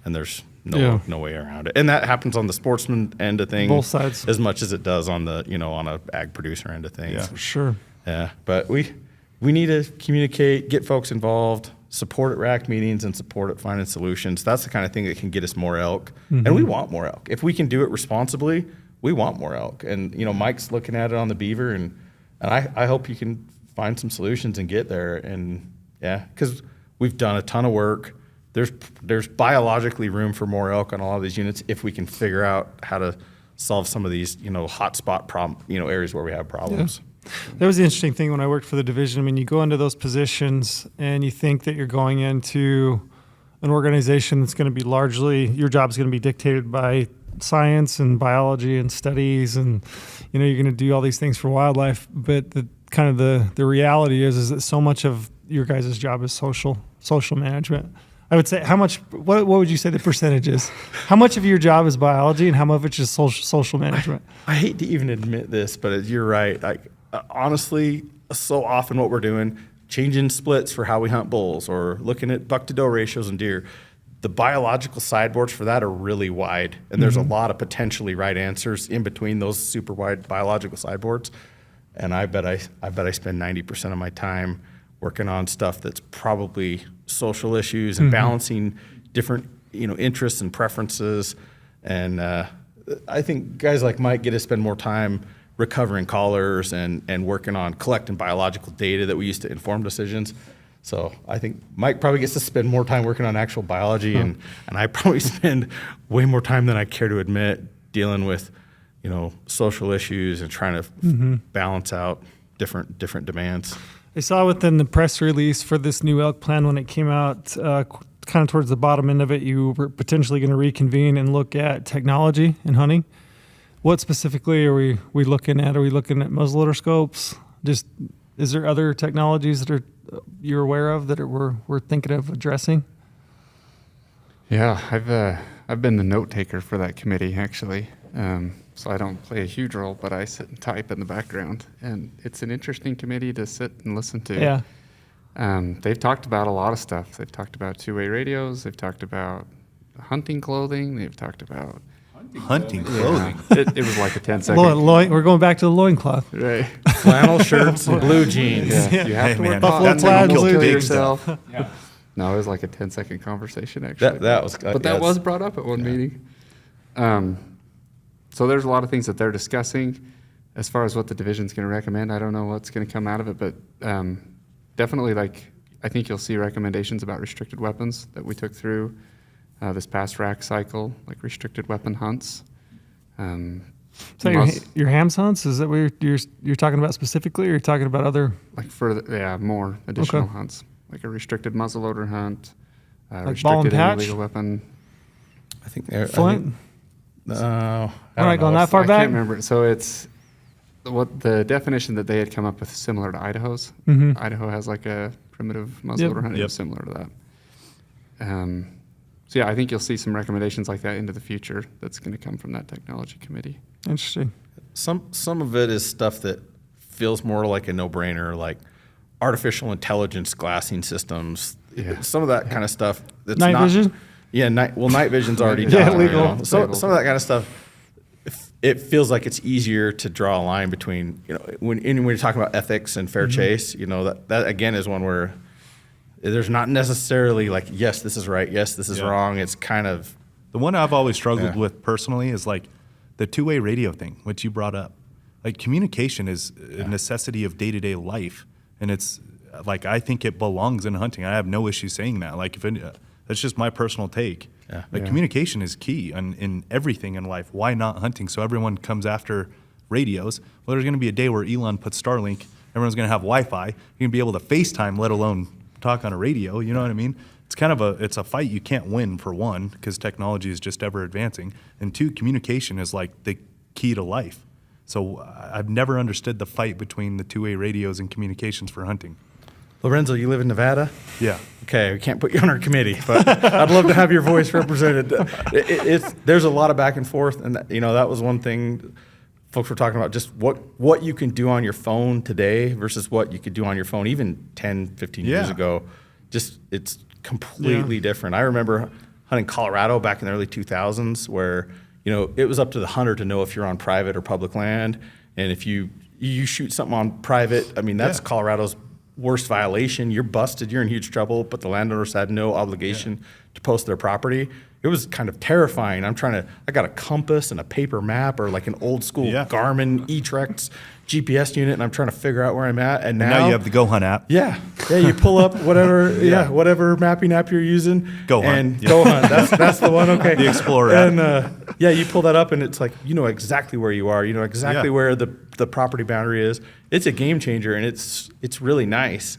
and there's no way around it. And that happens on the sportsman end of things, Both sides, as much as it does on the on a ag producer end of things. Yeah. For sure. Yeah, but we need to communicate, get folks involved, support at rack meetings, and support at finding solutions. That's the kind of thing that can get us more elk, and we want more elk. If we can do it responsibly, we want more elk. And Mike's looking at it on the Beaver, and I hope you can find some solutions and get there. And because we've done a ton of work. There's biologically room for more elk on a lot of these units if we can figure out how to solve some of these hotspot problem areas where we have problems. Yeah. That was the interesting thing when I worked for the division. I mean, you go into those positions and you think that you're going into an organization that's going to be largely, your job is going to be dictated by science and biology and studies, and you're going to do all these things for wildlife. But the reality is that so much of your guys' job is social management. I would say, what would you say the percentage is? How much of your job is biology and how much of it is social management? I hate to even admit this, but you're right. Honestly, so often what we're doing, changing splits for how we hunt bulls or looking at buck to doe ratios and deer, the biological sideboards for that are really wide. And there's a lot of potentially right answers in between those super wide biological sideboards. And I bet I spend 90% of my time working on stuff that's probably social issues and balancing different, interests and preferences. And I think guys like Mike get to spend more time recovering callers and working on collecting biological data that we use to inform decisions. So I think Mike probably gets to spend more time working on actual biology, and I probably spend way more time than I care to admit dealing with, social issues and trying to balance out different demands. I saw within the press release for this new elk plan when it came out, kind of towards the bottom end of it, you were potentially going to reconvene and look at technology in hunting. What specifically are we looking at? Are we looking at muzzleloader scopes? Just, is there other technologies that you're aware of that we're thinking of addressing? Yeah, I've been the note taker for that committee actually. So I don't play a huge role, but I sit and type in the background, and it's an interesting committee to sit and listen to. Yeah. They've talked about a lot of stuff. They've talked about two-way radios. They've talked about hunting clothing. They've talked about Hunting clothing. It was like a 10-second. We're going back to the loincloth. Right. Flannel shirts and blue jeans. Yeah. You have Hey, to wear man, Buffalo that's how plaid, you kill blue big yourself. Yeah. No, it was like a 10-second conversation actually. That was, But that was brought up at one meeting. So there's a lot of things that they're discussing. As far as what the division's going to recommend, I don't know what's going to come out of it, but definitely, I think you'll see recommendations about restricted weapons that we took through this past rack cycle, like restricted weapon hunts. So your hams hunts, is that what you're talking about specifically, or you're talking about other? Like more additional hunts, like a restricted muzzleloader hunt, Like ball and restricted patch? illegal weapon. I think they're Flint? We're not going that far I back? can't remember. So it's what the definition that they had come up with, similar to Idaho's. Mhm. Idaho has like a primitive muzzleloader hunt. It Yep. was similar to that. So yeah, I think you'll see some recommendations like that into the future. That's going to come from that technology committee. Interesting. Some of it is stuff that feels more like a no-brainer, like artificial intelligence glassing systems. Yeah. Some of that kind of stuff. That's Night not, vision? Yeah, night vision's already Yeah, done. legal. Some of that kind of stuff. It feels like it's easier to draw a line between, when you're talking about ethics and fair chase, that again is one where there's not necessarily like, yes, this is right, yes, this is wrong. It's kind of The one I've always struggled with personally is like the two-way radio thing, which you brought up. Like communication is a necessity of day-to-day life, and it's like I think it belongs in hunting. I have no issue saying that. Like that's just my personal take. Yeah. Like communication is key in everything in life. Why not hunting? So everyone comes after radios. Well, there's going to be a day where Elon puts Starlink. Everyone's going to have Wi-Fi. You're going to be able to FaceTime, let alone talk on a radio. You know what I mean? It's kind of it's a fight you can't win, for one, because technology is just ever advancing, and two, communication is like the key to life. So I've never understood the fight between the two-way radios and communications for hunting. Lorenzo, you live in Nevada? Yeah. Okay, we can't put you on our committee, but I'd love to have your voice represented. There's a lot of back and forth, and that was one thing folks were talking about, just what you can do on your phone today versus what you could do on your phone even 10, 15 years ago. Just it's completely different. I remember hunting Colorado back in the early 2000s where, it was up to the hunter to know if you're on private or public land, and if you shoot something on private, I mean, that's Colorado's worst violation. You're busted, you're in huge trouble, but the landowners had no obligation to post their property. It was kind of terrifying. I got a compass and a paper map or like an old school Garmin eTrex GPS unit, and I'm trying to figure out where I'm at. And now you have the GOHUNT app. Yeah, you pull up whatever, whatever mapping app you're using. GOHUNT. And GOHUNT, that's the one, okay. The Explorer app. And you pull that up and it's like, you know exactly where you are. You know exactly where the property boundary is. It's a game changer, and it's really nice.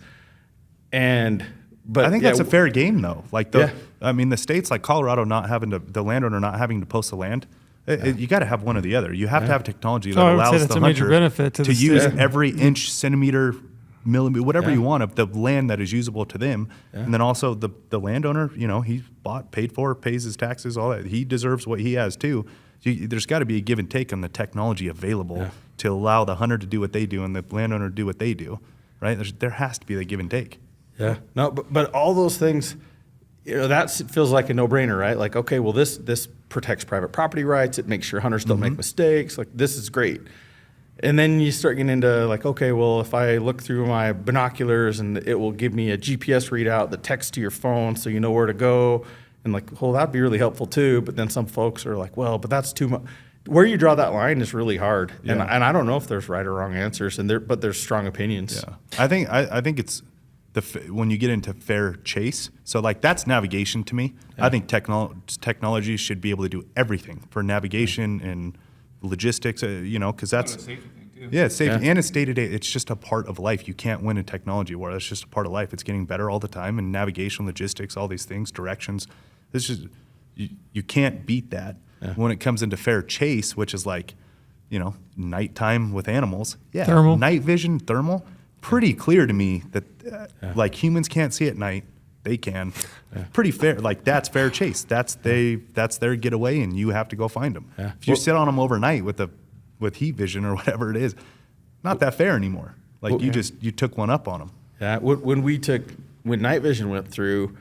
And but I think yeah, that's a fair game, though. Like Yeah. I mean, the states like Colorado not having to, the landowner not having to post the land. You got to have one or the other. You have to have technology that Oh, I would say allows that's the a major hunter benefit to the use state. every inch, centimeter, millimeter, whatever Yeah. you want of the land that is usable to them. And then also the landowner, you know, he's bought, paid for, pays his taxes, all that. He deserves what he has too. There's got to be a give and take on the technology available to allow the hunter to do what they do and the landowner to do what they do, right? There has to be the give and take. Yeah. No, but all those things, you know, that feels like a no-brainer, right? Like, okay, well, this protects private property rights. It makes sure hunters don't make mistakes. Like, this is great. And then you start getting into like, okay, well, if I look through my binoculars and it will give me a GPS readout that texts to your phone so you know where to go. And like, well, that'd be really helpful too. But then some folks are like, well, but that's too much. Where you draw that line is really hard. Yeah. And I don't know if there's right or wrong answers, but there's strong opinions. Yeah, I think it's when you get into fair chase. So like that's navigation to me. I think technology should be able to do everything for navigation and logistics. You know, because that's Safety thing, too. yeah, it's safety Yeah. and it's day to day. It's just a part of life. You can't win in technology war. That's just a part of life. It's getting better all the time, and navigation, logistics, all these things, directions. This is you can't beat that. When it comes into fair chase, which is like, you know, nighttime with animals. Yeah, Thermal. night vision, thermal. Pretty clear to me that like humans can't see at night, they can. Pretty fair. Like that's fair chase. That's their getaway, and you have to go find them. Yeah. If you Well- sit on them overnight with heat vision or whatever it is, not that fair anymore. Like you took one up on them. Yeah, when night vision went through,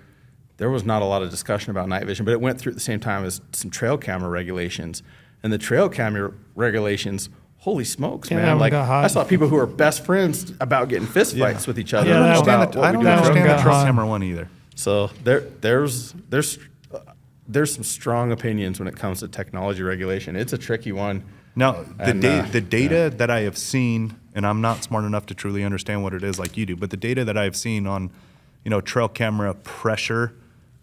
there was not a lot of discussion about night vision, but it went through at the same time as some trail camera regulations. And the trail camera regulations, holy smokes, Yeah, man! that one Like got hot. I saw people who are best friends about getting fist fights with each other. Yeah, that one- about what I we don't do in understand trail the got trail hot. camera one either. So there's some strong opinions when it comes to technology regulation. It's a tricky one. Now, And, the data that I have seen, and I'm not smart enough to truly understand what it is like you do, but the data that I have seen on, you know, trail camera pressure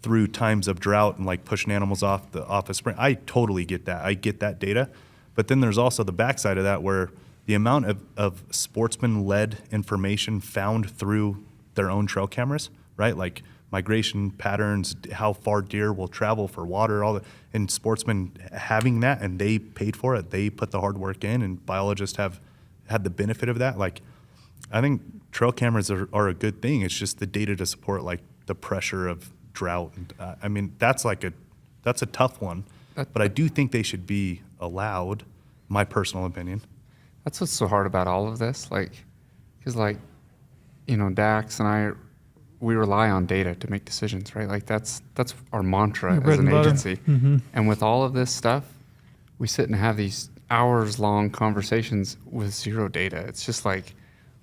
through times of drought and like pushing animals off a spring, I totally get that. I get that data. But then there's also the backside of that where the amount of sportsman-led information found through their own trail cameras, right? Like migration patterns, how far deer will travel for water, all that, and sportsmen having that, and they paid for it. They put the hard work in, and biologists have had the benefit of that. Like, I think trail cameras are a good thing. It's just the data to support like the pressure of drought. And, I mean, that's a tough one, but I do think they should be allowed. My personal opinion. That's what's so hard about all of this. Like, because like, you know, Dax and I, we rely on data to make decisions, right? Like that's our mantra Your bread as an and butter. agency. And with all of this stuff, we sit and have these hours-long conversations with zero data. It's just like,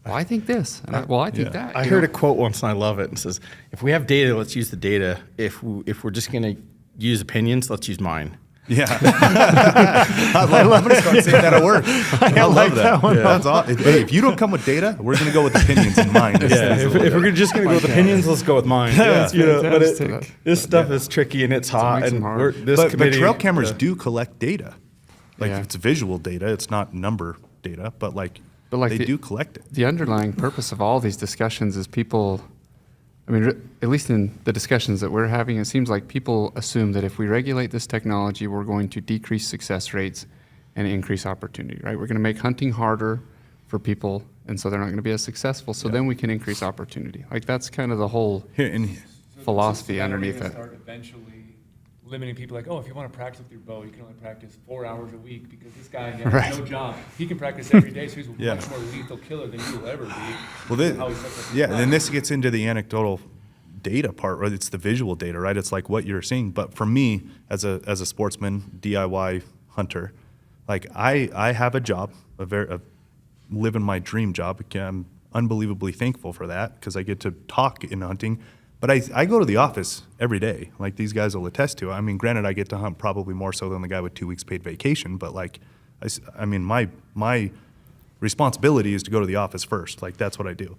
well, I think this. And I think that. I you heard know? a quote once and I love it. It says, if we have data, let's use the data. If we're just going to use opinions, let's use mine. Yeah, I'm gonna start saying that at work. I love like that. that one. That's all. If you don't come with data, we're gonna go with opinions in mind. If we're just going to go with opinions, let's go with mine. That's You know, but fantastic. this stuff is tricky and it's hot. makes And them hard. this but trail committee- cameras do collect data. Like Yeah. it's visual data. It's not number data, but like they do collect it. The underlying purpose of all these discussions is people, I mean, at least in the discussions that we're having, it seems like people assume that if we regulate this technology, we're going to decrease success rates and increase opportunity, right? We're going to make hunting harder for people, and so they're not going to be as successful, so then we can increase opportunity. Like, that's kind of the whole Here and philosophy Then are we underneath gonna it. Start eventually limiting people like, oh, if you want to practice with your bow, you can only practice 4 hours a week because this guy has Right. no job. He can practice every day, so he's a Yeah. much more lethal killer than you will ever be. Well, this, How he sets up his yeah, plan. then this gets into the anecdotal data part, right? It's the visual data, right? It's like what you're seeing. But for me, as a sportsman, DIY hunter, like I have a job, living my dream job. I'm unbelievably thankful for that because I get to talk in hunting. But I go to the office every day, like these guys will attest to. I mean, granted, I get to hunt probably more so than the guy with 2 weeks paid vacation, but like, I mean, my responsibility is to go to the office first. Like, that's what I do.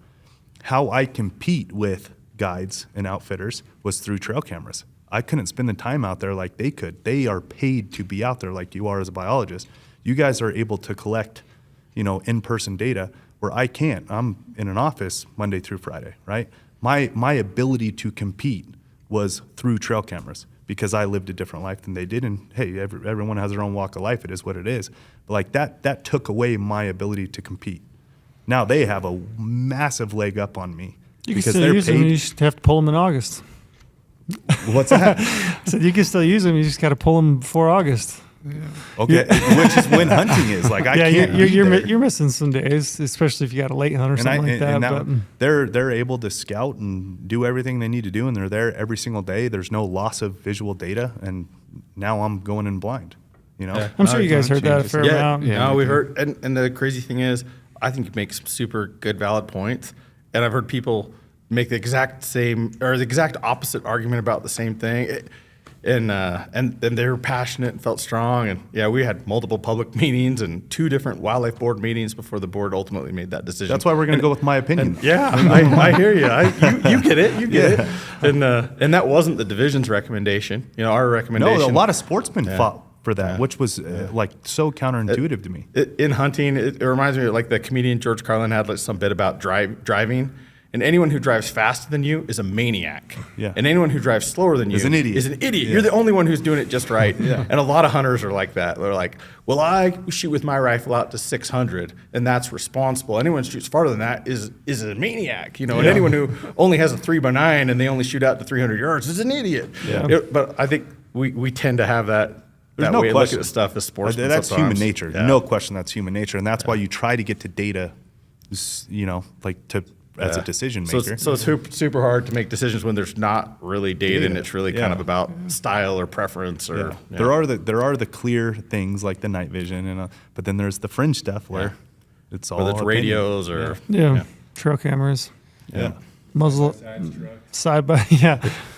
How I compete with guides and outfitters was through trail cameras. I couldn't spend the time out there like they could. They are paid to be out there like you are as a biologist. You guys are able to collect, you know, in-person data where I can't. I'm in an office Monday through Friday, right? my ability to compete was through trail cameras because I lived a different life than they did. And hey, everyone has their own walk of life. It is what it is. But like that took away my ability to compete. Now they have a massive leg up on me You can because still they're use them. paid. You just have to pull them in August. What's that? So you can still use them. You just got to pull them before August. Okay, which is when hunting is. Like I Yeah, can't. you're missing some days, especially if you got a late hunt or something like that. And now but they're able to scout and do everything they need to do, and they're there every single day. There's no loss of visual data, and now I'm going in blind. You know, Yeah. I'm sure you guys heard that a changes. fair Yeah, amount. no, we heard, and the crazy thing is, I think you make some super good, valid points, and I've heard people make the exact same or the exact opposite argument about the same thing, and they were passionate and felt strong, and yeah, we had multiple public meetings and 2 different wildlife board meetings before the board ultimately made that decision. that's why we're going to go with my opinion. Yeah, I hear you. You get it. You get it. And that wasn't the division's recommendation. You know, our recommendation. No, a lot of sportsmen fought for that, which was like so counterintuitive to me. In hunting, it reminds me of like the comedian George Carlin had like some bit about driving. And anyone who drives faster than you is a maniac. Yeah. And anyone who drives slower than you Is an idiot. Yeah. You're the only one who's doing it just right. And a lot of hunters are like that. They're like, well, I shoot with my rifle out to 600, and that's responsible. Anyone who shoots farther than that is a maniac. You know, and anyone who only has a 3x9 and they only shoot out to 300 yards is an idiot. Yeah. But I think we tend to have that. There's That no way question. look at stuff as sportsmen. That's human sometimes. nature. Yeah. No question, that's human nature, and that's why you try to get to data. You know, like as a Yeah. decision So maker. it's super hard to make decisions when there's not really data and it's really kind Yeah. of about style or preference or. Yeah. There are the clear things like the night vision, and but then there's the fringe stuff where it's all Whether it's opinion. radios or. Yeah. Trail cameras, Yeah. muzzle side by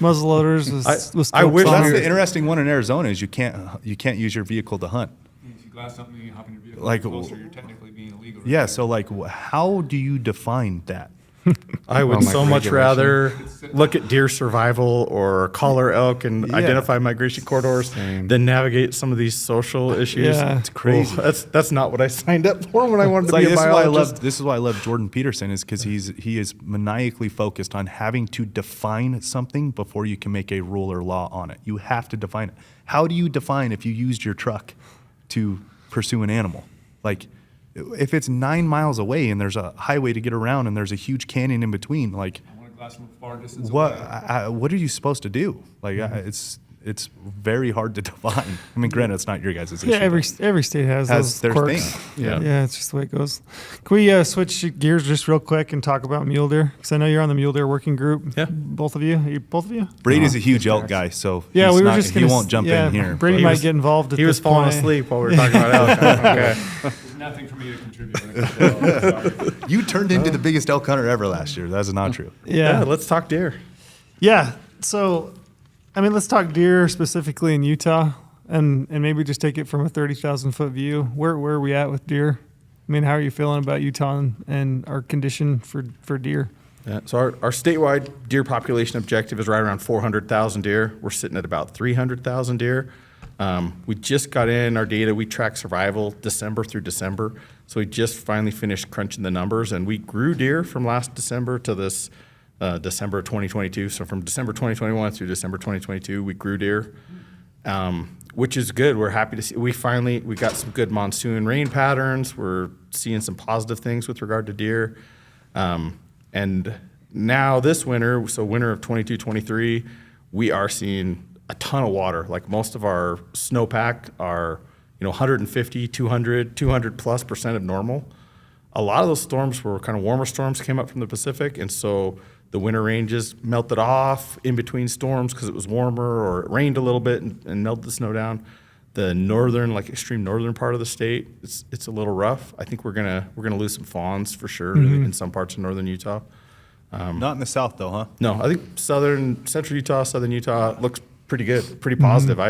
muzzle loaders with I scopes wish on That's it. the interesting one in Arizona is you can't use your vehicle to hunt. If you glass something, you hop in your vehicle Like, closer, you're technically being illegal. Yeah, so like, how do you define that? I would Well, like so much regulation. rather look at deer survival or collar elk and Yeah. identify migration corridors Same. than navigate some of these social issues. Yeah. It's crazy. That's not what I signed up for when I wanted It's to like, be a biologist. this is why I love Jordan Peterson is because he is maniacally focused on having to define something before you can make a rule or law on it. You have to define it. How do you define if you used your truck to pursue an animal? Like, if it's 9 miles away and there's a highway to get around and there's a huge canyon in between, like, I want to glass from a far distance what away. what are you supposed to do? Like, it's very hard to define. I mean, granted, it's not your guys' issue. Yeah, every but state has those their quirks. thing. Yeah, it's just the way it goes. Can we switch gears just real quick and talk about mule deer? Because I know you're on the mule deer working group. Yeah. Both of you? Both of you? Brady's a huge elk guy, so Yeah, he's we were not- just he gonna won't jump in here. Brady but- might get involved at He was this falling point. asleep while we were talking about elk. Okay. There's nothing for me to contribute. Sorry. You turned into the biggest elk hunter ever last year. That's not true. Yeah, Yeah. let's talk deer. Yeah. So, I mean, let's talk deer specifically in Utah, and maybe just take it from a 30,000 foot view. Where are we at with deer? I mean, how are you feeling about Utah and our condition for deer? Yeah, so our statewide deer population objective is right around 400,000 deer. We're sitting at about 300,000 deer. We just got in our data. We track survival December through December. So we just finally finished crunching the numbers, and we grew deer from last December to this December 2022. So from December 2021 through December 2022, we grew deer, which is good. We're happy to see. We got some good monsoon rain patterns. We're seeing some positive things with regard to deer. And now this winter, so winter of 22-23, we are seeing a ton of water. Like most of our snowpack are, 150, 200 plus % of normal. A lot of those storms were kind of warmer storms came up from the Pacific, and so the winter ranges melted off in between storms because it was warmer, or it rained a little bit and melted the snow down. The northern, like extreme northern part of the state, it's a little rough. I think we're gonna lose some fawns for sure in some parts of northern Utah. Not in the south, though, huh? No, I think central Utah, southern Utah looks pretty good, pretty positive.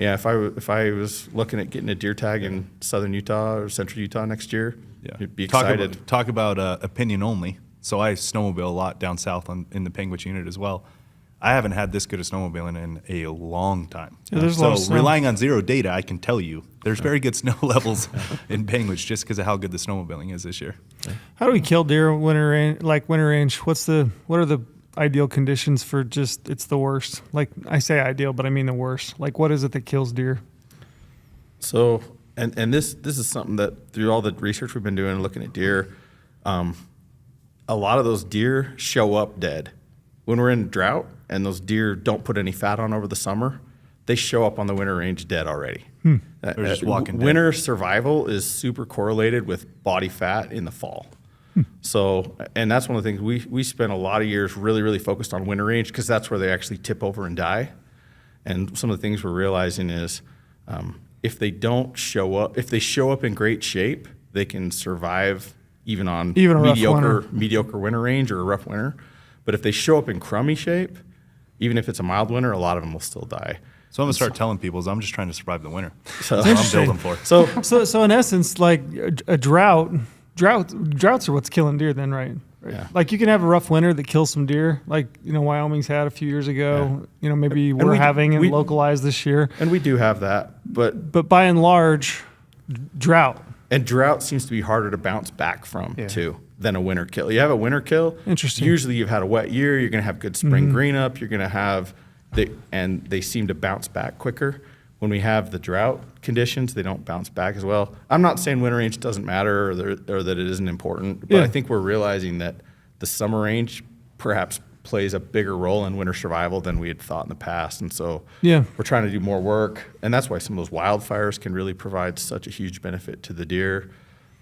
If I was looking at getting a deer tag in southern Utah or central Utah next year, I'd be excited. Talk about opinion only. So I snowmobile a lot down south in the Penguich unit as well. I haven't had this good of snowmobiling in a long time. Yeah, there's a lot of so snow. relying on zero data, I can tell you there's very good snow levels in Penguich just because of how good the snowmobiling is this year. How do we kill deer winter range? What are the ideal conditions for just, it's the worst? Like, I say ideal, but I mean the worst. Like, what is it that kills deer? So, and this is something that through all the research we've been doing and looking at deer, a lot of those deer show up dead. When we're in drought and those deer don't put any fat on over the summer, they show up on the winter range dead already. They're just walking dead. Winter survival is super correlated with body fat in the fall. So, and that's one of the things we spent a lot of years really, really focused on winter range because that's where they actually tip over and die. And some of the things we're realizing is if they don't show up, if they show up in great shape, they can survive even on Even a rough winter. mediocre winter range or a rough winter. But if they show up in crummy shape, even if it's a mild winter, a lot of them will still die. So I'm gonna start telling people is I'm just trying to survive the winter. So, I'm building for. So in essence, like a droughts are what's killing deer then, right? Yeah. Like you can have a rough winter that kills some deer, like, Wyoming's had a few years ago, maybe And we're we- having and we- localized this year. and we do have that, but But by and large, drought. and drought seems to be harder to bounce back from too than a winter kill. You have a winter kill. Interesting. Usually you've had a wet year. You're going to have good spring green up. You're going to have and they seem to bounce back quicker. When we have the drought conditions, they don't bounce back as well. I'm not saying winter range doesn't matter or that it isn't important, but Yeah. I think we're realizing that the summer range perhaps plays a bigger role in winter survival than we had thought in the past. And so Yeah. we're trying to do more work. And that's why some of those wildfires can really provide such a huge benefit to the deer.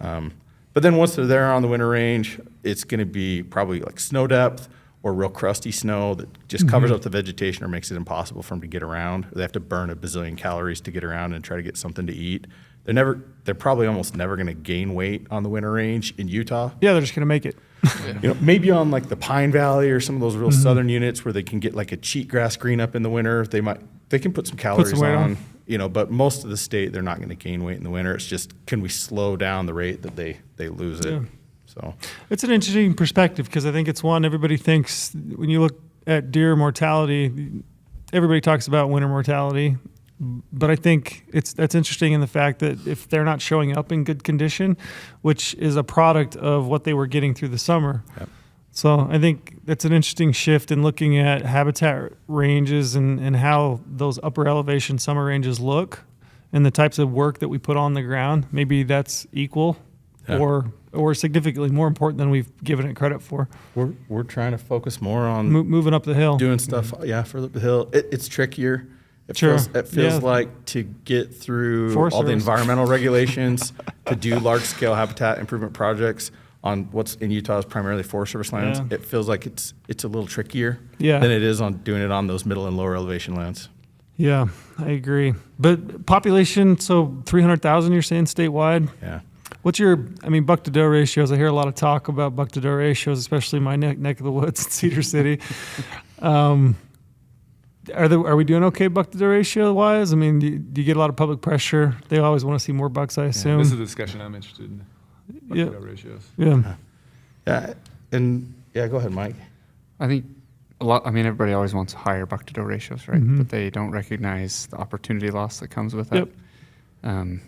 But then once they're there on the winter range, it's going to be probably like snow depth or real crusty snow that just covers up the vegetation or makes it impossible for them to get around. Or they have to burn a bazillion calories to get around and try to get something to eat. They're probably almost never going to gain weight on the winter range in Utah. Yeah, they're just going to make it. Maybe on like the Pine Valley or some of those real southern units where they can get like a cheatgrass green up in the winter, they can put some calories weight on. on. But most of the state they're not going to gain weight in the winter. It's just can we slow down the rate that they lose it? Yeah. So It's an interesting perspective because I think it's one everybody thinks when you look at deer mortality, everybody talks about winter mortality. But I think that's interesting in the fact that if they're not showing up in good condition, which is a product of what they were getting through the summer. Yep. So I think that's an interesting shift in looking at habitat ranges and how those upper elevation summer ranges look and the types of work that we put on the ground. Maybe that's equal or significantly more important than we've given it credit for. we're trying to focus more on Moving up the hill. doing stuff. Yeah, further up the hill. It's trickier. It Sure. feels Yeah. like to get through Forest all the Service. environmental regulations to do large scale habitat improvement projects on what's in Utah is primarily Forest Service lands. Yeah. It feels like it's a little trickier Yeah. than it is on doing it on those middle and lower elevation lands. Yeah, I agree. But population, so 300,000 you're saying statewide? Yeah. What's your, buck to doe ratios? I hear a lot of talk about buck to doe ratios, especially in my neck of the woods in Cedar City. Are we doing okay buck to doe ratio wise? Do you get a lot of public pressure? They always want to see more bucks, I assume. This is a discussion I'm interested in. Yeah. Ratios. Yeah. Yeah. And yeah, go ahead, Mike. I think everybody always wants higher buck to doe ratios, right? But they don't recognize the opportunity loss that comes with that. Yep.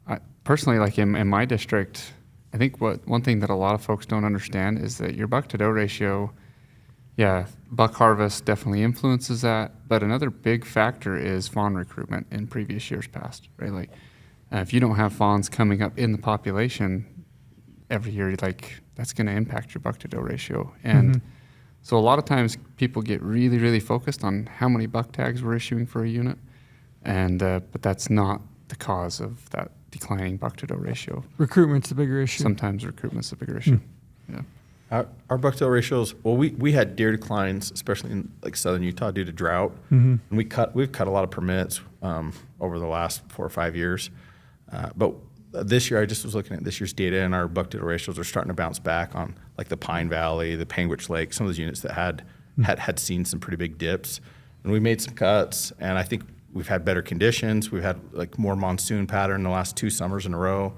I personally, like in my district, I think one thing that a lot of folks don't understand is that your buck to doe ratio, buck harvest definitely influences that, but another big factor is fawn recruitment in previous years past, right? Like if you don't have fawns coming up in the population every year, like that's going to impact your buck to doe ratio. And so a lot of times people get really, really focused on how many buck tags we're issuing for a unit, and but that's not the cause of that declining buck to doe ratio. Recruitment's the bigger issue. Sometimes recruitment's the bigger issue. Yeah. Our buck-tail ratios. Well, we had deer declines, especially in like southern Utah, due to drought, and we've cut a lot of permits over the last 4 or 5 years. But this year, I just was looking at this year's data, and our buck-tail ratios are starting to bounce back on like the Pine Valley, the Panguitch Lake, some of those units that had seen some pretty big dips, and we made some cuts. And I think we've had better conditions. We've had like more monsoon pattern the last 2 summers in a row.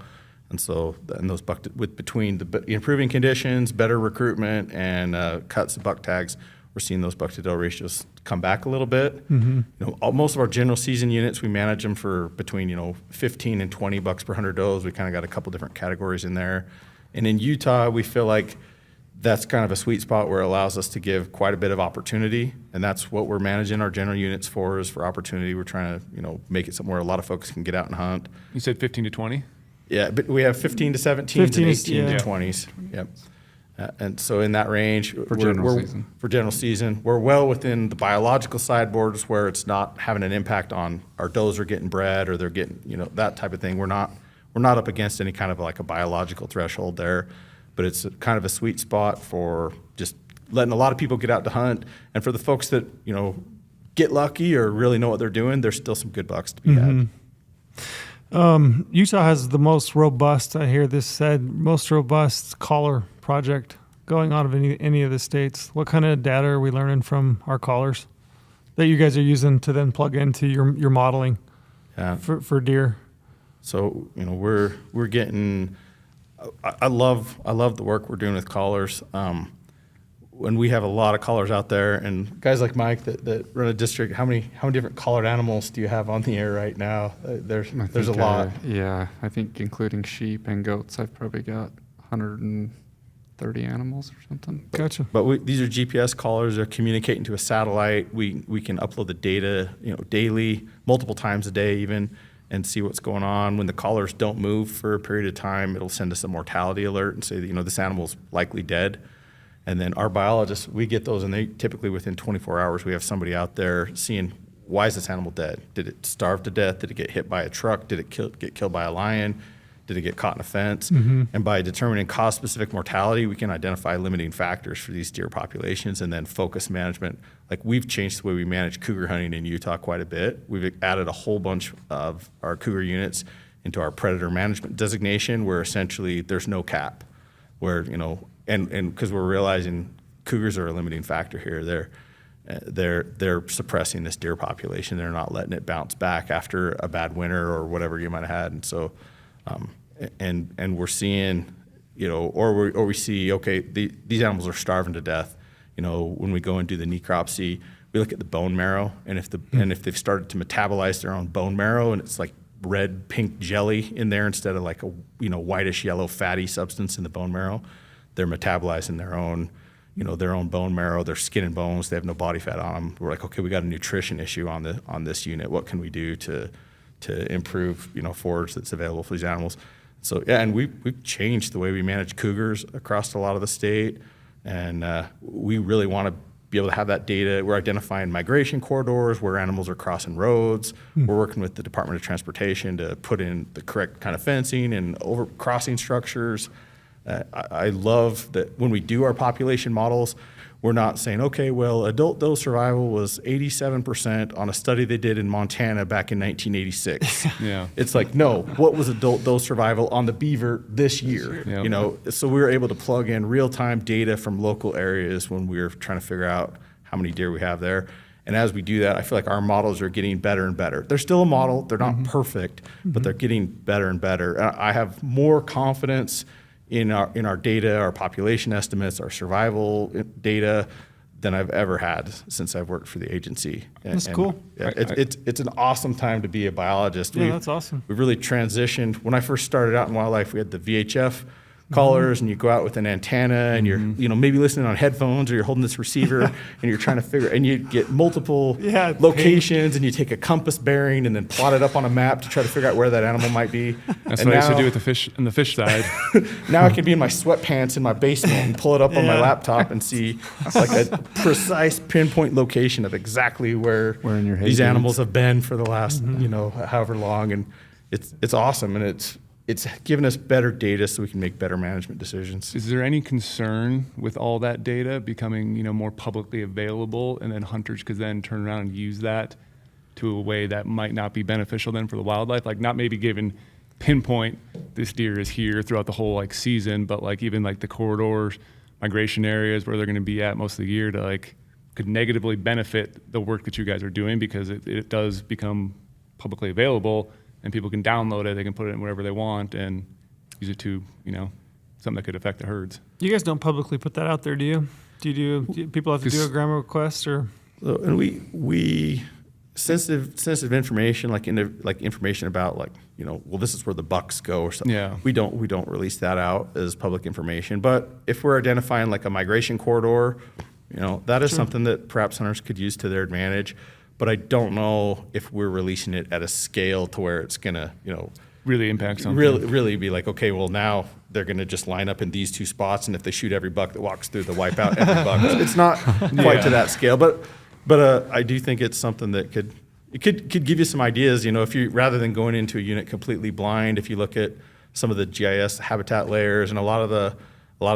And so, those between the improving conditions, better recruitment, and cuts of buck tags, we're seeing those buck to doe ratios come back a little bit. Most of our general season units, we manage them for between 15 and 20 bucks per 100 does. We kind of got a couple different categories in there. And in Utah, we feel like that's kind of a sweet spot where it allows us to give quite a bit of opportunity, and that's what we're managing our general units for, is for opportunity. We're trying to, make it somewhere a lot of folks can get out and hunt. You said 15 to 20? Yeah, but we have 15 to 17s 15 and is- 18 yeah. to 20s. Yep. And so in that range, general season. For general season, we're well within the biological sideboards where it's not having an impact on our does are getting bred or they're getting, that type of thing. We're not up against any kind of like a biological threshold there, but it's kind of a sweet spot for just letting a lot of people get out to hunt. And for the folks that, get lucky or really know what they're doing, there's still some good bucks to be had. Utah has the most robust, I hear this said, most robust collar project going on of any of the states. What kind of data are we learning from our collars that you guys are using to then plug into your modeling for deer? So, we're getting, I love the work we're doing with collars. When we have a lot of collars out there, and guys like Mike that run a district, how many different collared animals do you have on the air right now? There's a lot. I think including sheep and goats, I've probably got 130 animals or something. Gotcha. But these are GPS collars. They're communicating to a satellite. We can upload the data, daily, multiple times a day even, and see what's going on. When the collars don't move for a period of time, it'll send us a mortality alert and say that, this animal's likely dead. And then our biologists, we get those, and they typically within 24 hours, we have somebody out there seeing, why is this animal dead? Did it starve to death? Did it get hit by a truck? Did it get killed by a lion? Did it get caught in a fence? And by determining cause-specific mortality, we can identify limiting factors for these deer populations and then focus management. Like, we've changed the way we manage cougar hunting in Utah quite a bit. We've added a whole bunch of our cougar units into our predator management designation, where essentially there's no cap, where, and because we're realizing cougars are a limiting factor here. They're suppressing this deer population. They're not letting it bounce back after a bad winter or whatever you might have had. And so, and we're seeing, or we see, okay, these animals are starving to death. When we go and do the necropsy, we look at the bone marrow, and if they've started to metabolize their own bone marrow, and it's like red pink jelly in there instead of like a whitish yellow fatty substance in the bone marrow, they're metabolizing their own bone marrow, their skin and bones. They have no body fat on them. We're like, okay, we got a nutrition issue on this unit. What can we do to improve forage that's available for these animals? So yeah, and we've changed the way we manage cougars across a lot of the state, and we really want to be able to have that data. We're identifying migration corridors where animals are crossing roads. We're working with the Department of Transportation to put in the correct kind of fencing and over crossing structures. I love that when we do our population models, we're not saying, okay, well, adult doe survival was 87% on a study they did in Montana back in 1986. Yeah. It's like, no, what was adult doe survival on the beaver this year? Yep. So we were able to plug in real-time data from local areas when we were trying to figure out how many deer we have there. And as we do that, I feel like our models are getting better and better. They're still a model. They're not perfect, but they're getting better and better. And I have more confidence in our data, our population estimates, our survival data than I've ever had since I've worked for the agency. That's cool. Yeah, it's an awesome time to be a biologist. Yeah, that's awesome. We've really transitioned. When I first started out in wildlife, we had the VHF collars, and you go out with an antenna, and you're maybe listening on headphones, or you're holding this receiver, and you're trying to figure, and you get multiple locations, and you take a compass bearing and then plot it up on a map to try to figure out where that animal might be. That's and what I used to do with the fish on the fish side. Now I can be in my sweatpants in my basement and pull it up on my laptop and see like a precise pinpoint location of exactly where in your hay these boots. animals have been for the last however long, and it's awesome, and it's given us better data so we can make better management decisions. Is there any concern with all that data becoming, more publicly available, and then hunters could then turn around and use that to a way that might not be beneficial then for the wildlife? Like, not maybe given pinpoint this deer is here throughout the whole season, but even the corridors, migration areas where they're going to be at most of the year to could negatively benefit the work that you guys are doing, because it does become publicly available. And people can download it, they can put it in wherever they want and use it to, something that could affect the herds. You guys don't publicly put that out there, do you? Do people have to do a grandma request or? So, and we sensitive information, like information about well, this is where the bucks go or something. Yeah. We don't release that out as public information. But if we're identifying like a migration corridor, that is something that perhaps hunters could use to their advantage. But I don't know if we're releasing it at a scale to where it's gonna, Really impact something. really be like, okay, well now they're gonna just line up in these two spots, and if they shoot every buck that walks through, they'll wipe out every buck. It's not quite to that scale, but I do think it's something that could give you some ideas. If you, rather than going into a unit completely blind, if you look at some of the GIS habitat layers and a lot of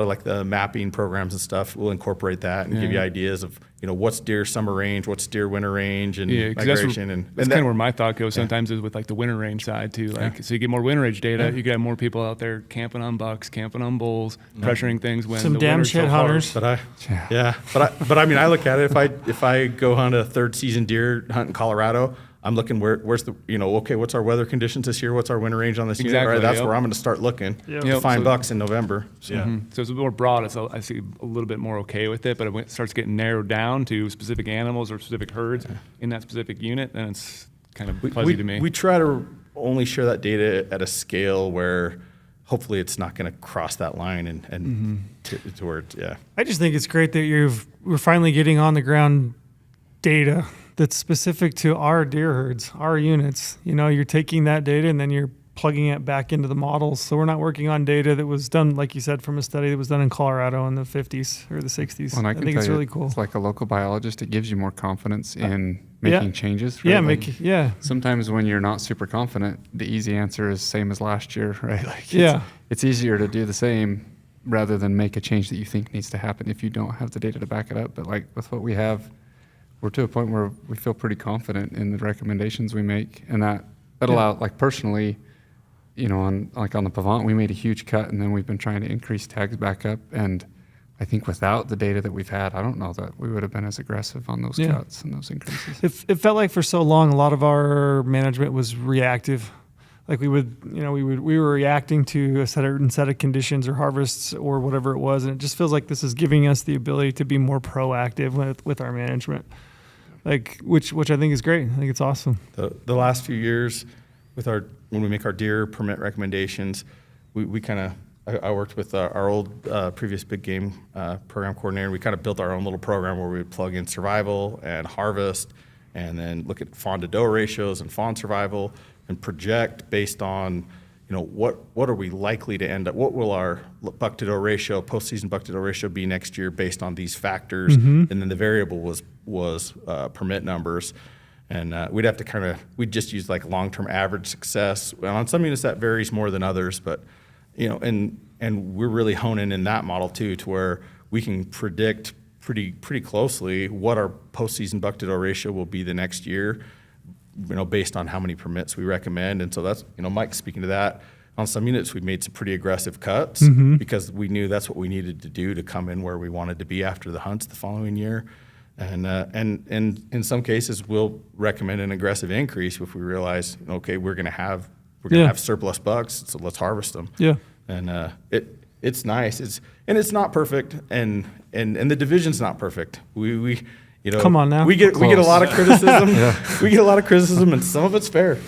like the mapping programs and stuff will incorporate that and give you ideas of what's deer summer range, what's deer winter range, and migration. That's kind of where my thought goes sometimes is with like the winter range side too. So you get more winter range data, you could have more people out there camping on bucks, camping on bulls, pressuring things when Some the damn winter's shit so hard. hunters. But I mean, I look at it, if I go hunt a third season deer hunt in Colorado, I'm looking where's the okay, what's our weather conditions this year? What's our winter range on this unit? Exactly, Right, that's yep. where I'm going to start looking Yep. to find bucks in November. So. Yeah. So it's more broad. So I see a little bit more okay with it, but when it starts getting narrowed down to specific animals or specific herds in that specific unit, then it's kind of fuzzy to me. We try to only share that data at a scale where hopefully it's not going to cross that line and to where it's, I just think it's great that we're finally getting on the ground data that's specific to our deer herds, our units. You're taking that data and then you're plugging it back into the models. So we're not working on data that was done, like you said, from a study that was done in Colorado in the 50s or the 60s. Well, and I think it's really cool. It's like a local biologist, it gives you more confidence in making changes. Right? Yeah, Sometimes when you're not super confident, the easy answer is same as last year, right? Like it's easier to do the same rather than make a change that you think needs to happen if you don't have the data to back it up. But like with what we have, we're to a point where we feel pretty confident in the recommendations we make, and that allow, like personally, on the Pavant, we made a huge cut, and then we've been trying to increase tags back up. And I think without the data that we've had, I don't know that we would have been as aggressive on those cuts and those increases. It felt like for so long, a lot of our management was reactive. Like we were reacting to a certain set of conditions or harvests or whatever it was, and it just feels like this is giving us the ability to be more proactive with our management. Which I think is great. I think it's awesome. The last few years, when we make our deer permit recommendations, we kind of I worked with our old previous big game program coordinator. We kind of built our own little program where we would plug in survival and harvest, and then look at fawn to doe ratios and fawn survival, and project based on what are we likely to end up? What will our buck to doe ratio, postseason buck to doe ratio be next year based on these factors? And then the variable was permit numbers. And we'd have to we'd just use like long-term average success. Well, on some units that varies more than others, but and we're really honing in that model too, to where we can predict pretty closely what our postseason buck to doe ratio will be the next year, based on how many permits we recommend. And so that's, Mike's speaking to that. On some units, we made some pretty aggressive cuts because we knew that's what we needed to do to come in where we wanted to be after the hunts the following year. And in some cases, we'll recommend an aggressive increase if we realize, okay, we're going to have surplus bucks, so let's harvest them. Yeah. And it's nice. It's not perfect, and the division's not perfect. We Come on now. We get a lot of criticism. We get a lot of criticism, and some of it's fair,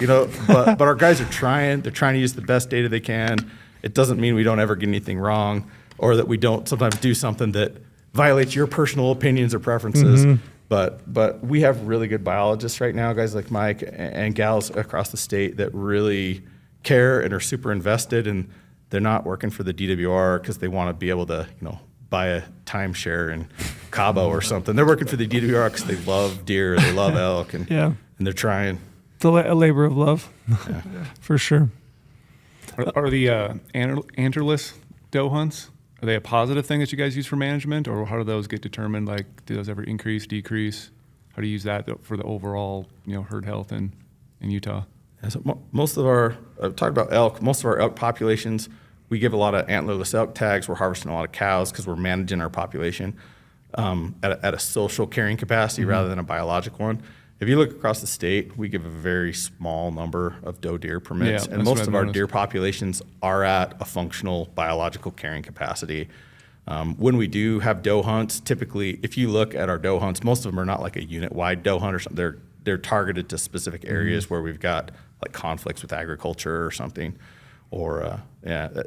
But our guys are trying. They're trying to use the best data they can. It doesn't mean we don't ever get anything wrong, or that we don't sometimes do something that violates your personal opinions or preferences. But we have really good biologists right now, guys like Mike and gals across the state that really care and are super invested, and they're not working for the DWR because they want to be able to, buy a timeshare in Cabo or something. They're working for the DWR because they love deer, they love elk, and they're trying. It's a labor of love, for sure. Are the antlerless doe hunts, are they a positive thing that you guys use for management, or how do those get determined? Like, do those ever increase, decrease? How do you use that for the overall, herd health in Utah? Yeah, so most of our, talk about elk, most of our elk populations, we give a lot of antlerless elk tags. We're harvesting a lot of cows because we're managing our population at a social carrying capacity rather than a biologic one. If you look across the state, we give a very small number of doe deer permits, and most of our deer populations are at a functional biological carrying capacity. When we do have doe hunts, typically, if you look at our doe hunts, most of them are not like a unit-wide doe hunt or something. they're targeted to specific areas where we've got like conflicts with agriculture or something, or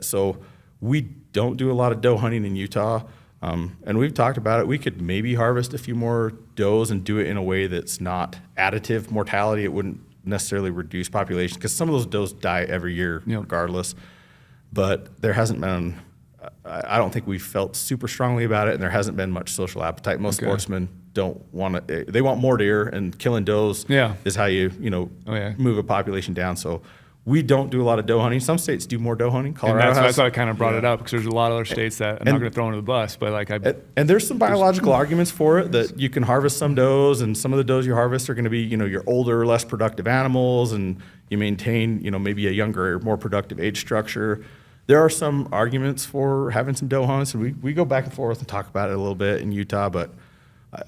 so we don't do a lot of doe hunting in Utah. And we've talked about it. We could maybe harvest a few more does and do it in a way that's not additive mortality. It wouldn't necessarily reduce population because some of those does die every year regardless. But there hasn't been, I don't think we've felt super strongly about it, and there hasn't been much social appetite. Most sportsmen don't want to, they want more deer, and killing does is how you move a population down. So we don't do a lot of doe hunting. Some states do more doe hunting. Colorado and has. that's why I kind of brought it up, because there's a lot of other states that I'm not going to throw under the bus, but like and there's some biological arguments for it, that you can harvest some does, and some of the does you harvest are going to be, your older, less productive animals, and you maintain, maybe a younger, more productive age structure. There are some arguments for having some doe hunts, and we go back and forth and talk about it a little bit in Utah, but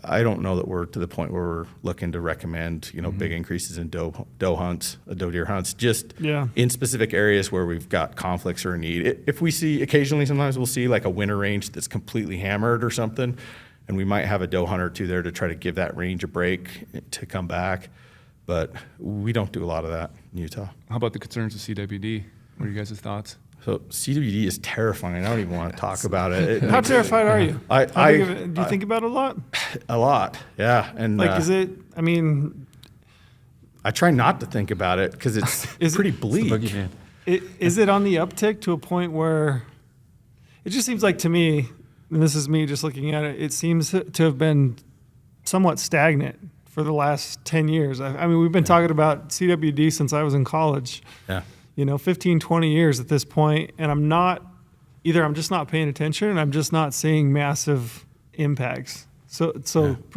I don't know that we're to the point where we're looking to recommend, big increases in doe hunts, doe deer hunts, just in specific areas where we've got conflicts or a need. If we see, occasionally, sometimes we'll see like a winter range that's completely hammered or something, and we might have a doe hunt or two there to try to give that range a break to come back. But we don't do a lot of that in Utah. How about the concerns of CWD? What are you guys' thoughts? So CWD is terrifying. I don't even want to talk about it. How terrified are you? Do you think about it a lot? A lot, yeah. And is it? I mean, I try not to think about it because it's pretty bleak. Is it on the uptick to a point where it just seems like to me, and this is me just looking at it, it seems to have been somewhat stagnant for the last 10 years. I mean, we've been talking about CWD since I was in college. Yeah. 15, 20 years at this point, and I'm just not paying attention, and I'm just not seeing massive impacts. So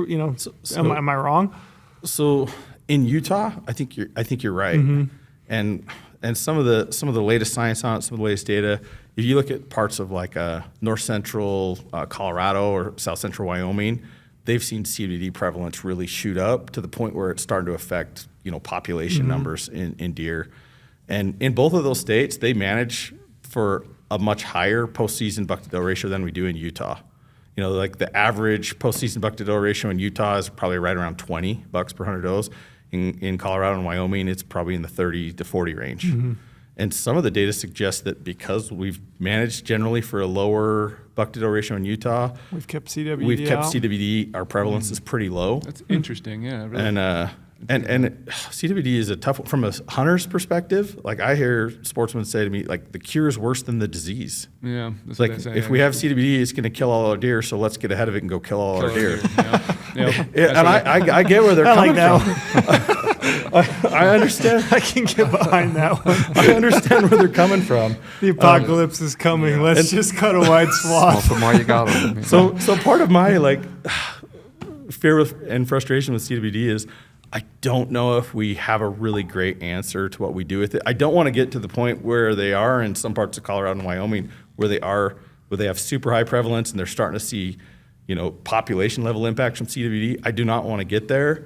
am I wrong? So in Utah, I think you're right. And some of the latest science on it, some of the latest data, if you look at parts of like north central Colorado or south central Wyoming, they've seen CWD prevalence really shoot up to the point where it's starting to affect population numbers in deer. And in both of those states, they manage for a much higher postseason buck-to-doe ratio than we do in Utah. Like the average postseason buck-to-doe ratio in Utah is probably right around 20 bucks per 100 does. In Colorado and Wyoming, it's probably in the 30 to 40 range. And some of the data suggests that because we've managed generally for a lower buck-to-doe ratio in Utah, we've kept CWD. Our prevalence is pretty low. That's interesting, yeah. Really. And CWD is a tough one from a hunter's perspective. Like I hear sportsmen say to me, like the cure is worse than the disease. Yeah, that's like what they say, if we have CWD, it's going to kill all our deer. So let's get ahead of it and go kill all our deer. And I get where they're coming from. I understand. I can get behind that one. I understand where they're coming from. The apocalypse is coming. Let's just cut a wide swath. From why you got them. So part of my fear and frustration with CWD is I don't know if we have a really great answer to what we do with it. I don't want to get to the point where they are in some parts of Colorado and Wyoming where they have super high prevalence and they're starting to see, population level impacts from CWD. I do not want to get there,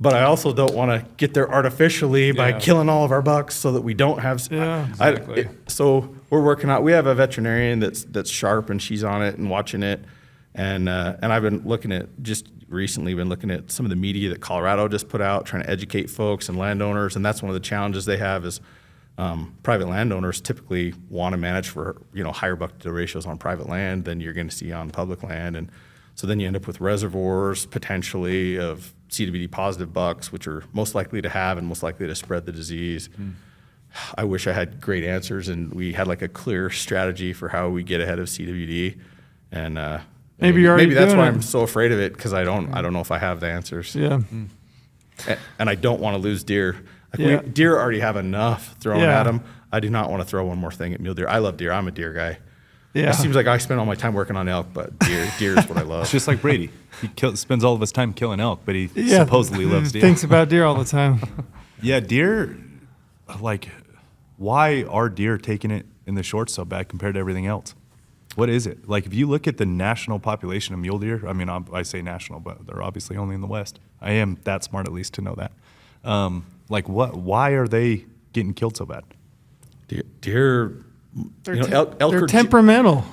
but I also don't want to get there artificially by killing all of our bucks so that we don't have. Exactly. So we're working out. We have a veterinarian that's sharp and she's on it and watching it, and I've been looking at some of the media that Colorado just put out, trying to educate folks and landowners, and that's one of the challenges they have is private landowners typically want to manage for higher buck-to-doe ratios on private land than you're going to see on public land, and so then you end up with reservoirs potentially of CWD positive bucks, which are most likely to have and most likely to spread the disease. I wish I had great answers and we had like a clear strategy for how we get ahead of CWD, and maybe that's why I'm so afraid of it, because I don't know if I have the answers. Yeah. And I don't want to lose deer. Deer already have enough thrown at them. I do not want to throw one more thing at mule deer. I love deer. I'm a deer guy. Yeah. It seems like I spend all my time working on elk, but deer is what I love. It's just like Brady. He spends all of his time killing elk, but he supposedly loves deer. Thinks about deer all the time. Yeah, deer, why are deer taking it in the short so bad compared to everything else? What is it? Like, if you look at the national population of mule deer, I mean, I say national, but they're obviously only in the West. I am that smart, at least, to know that. Why are they getting killed so bad? Deer They're, you know, elk they're are temperamental,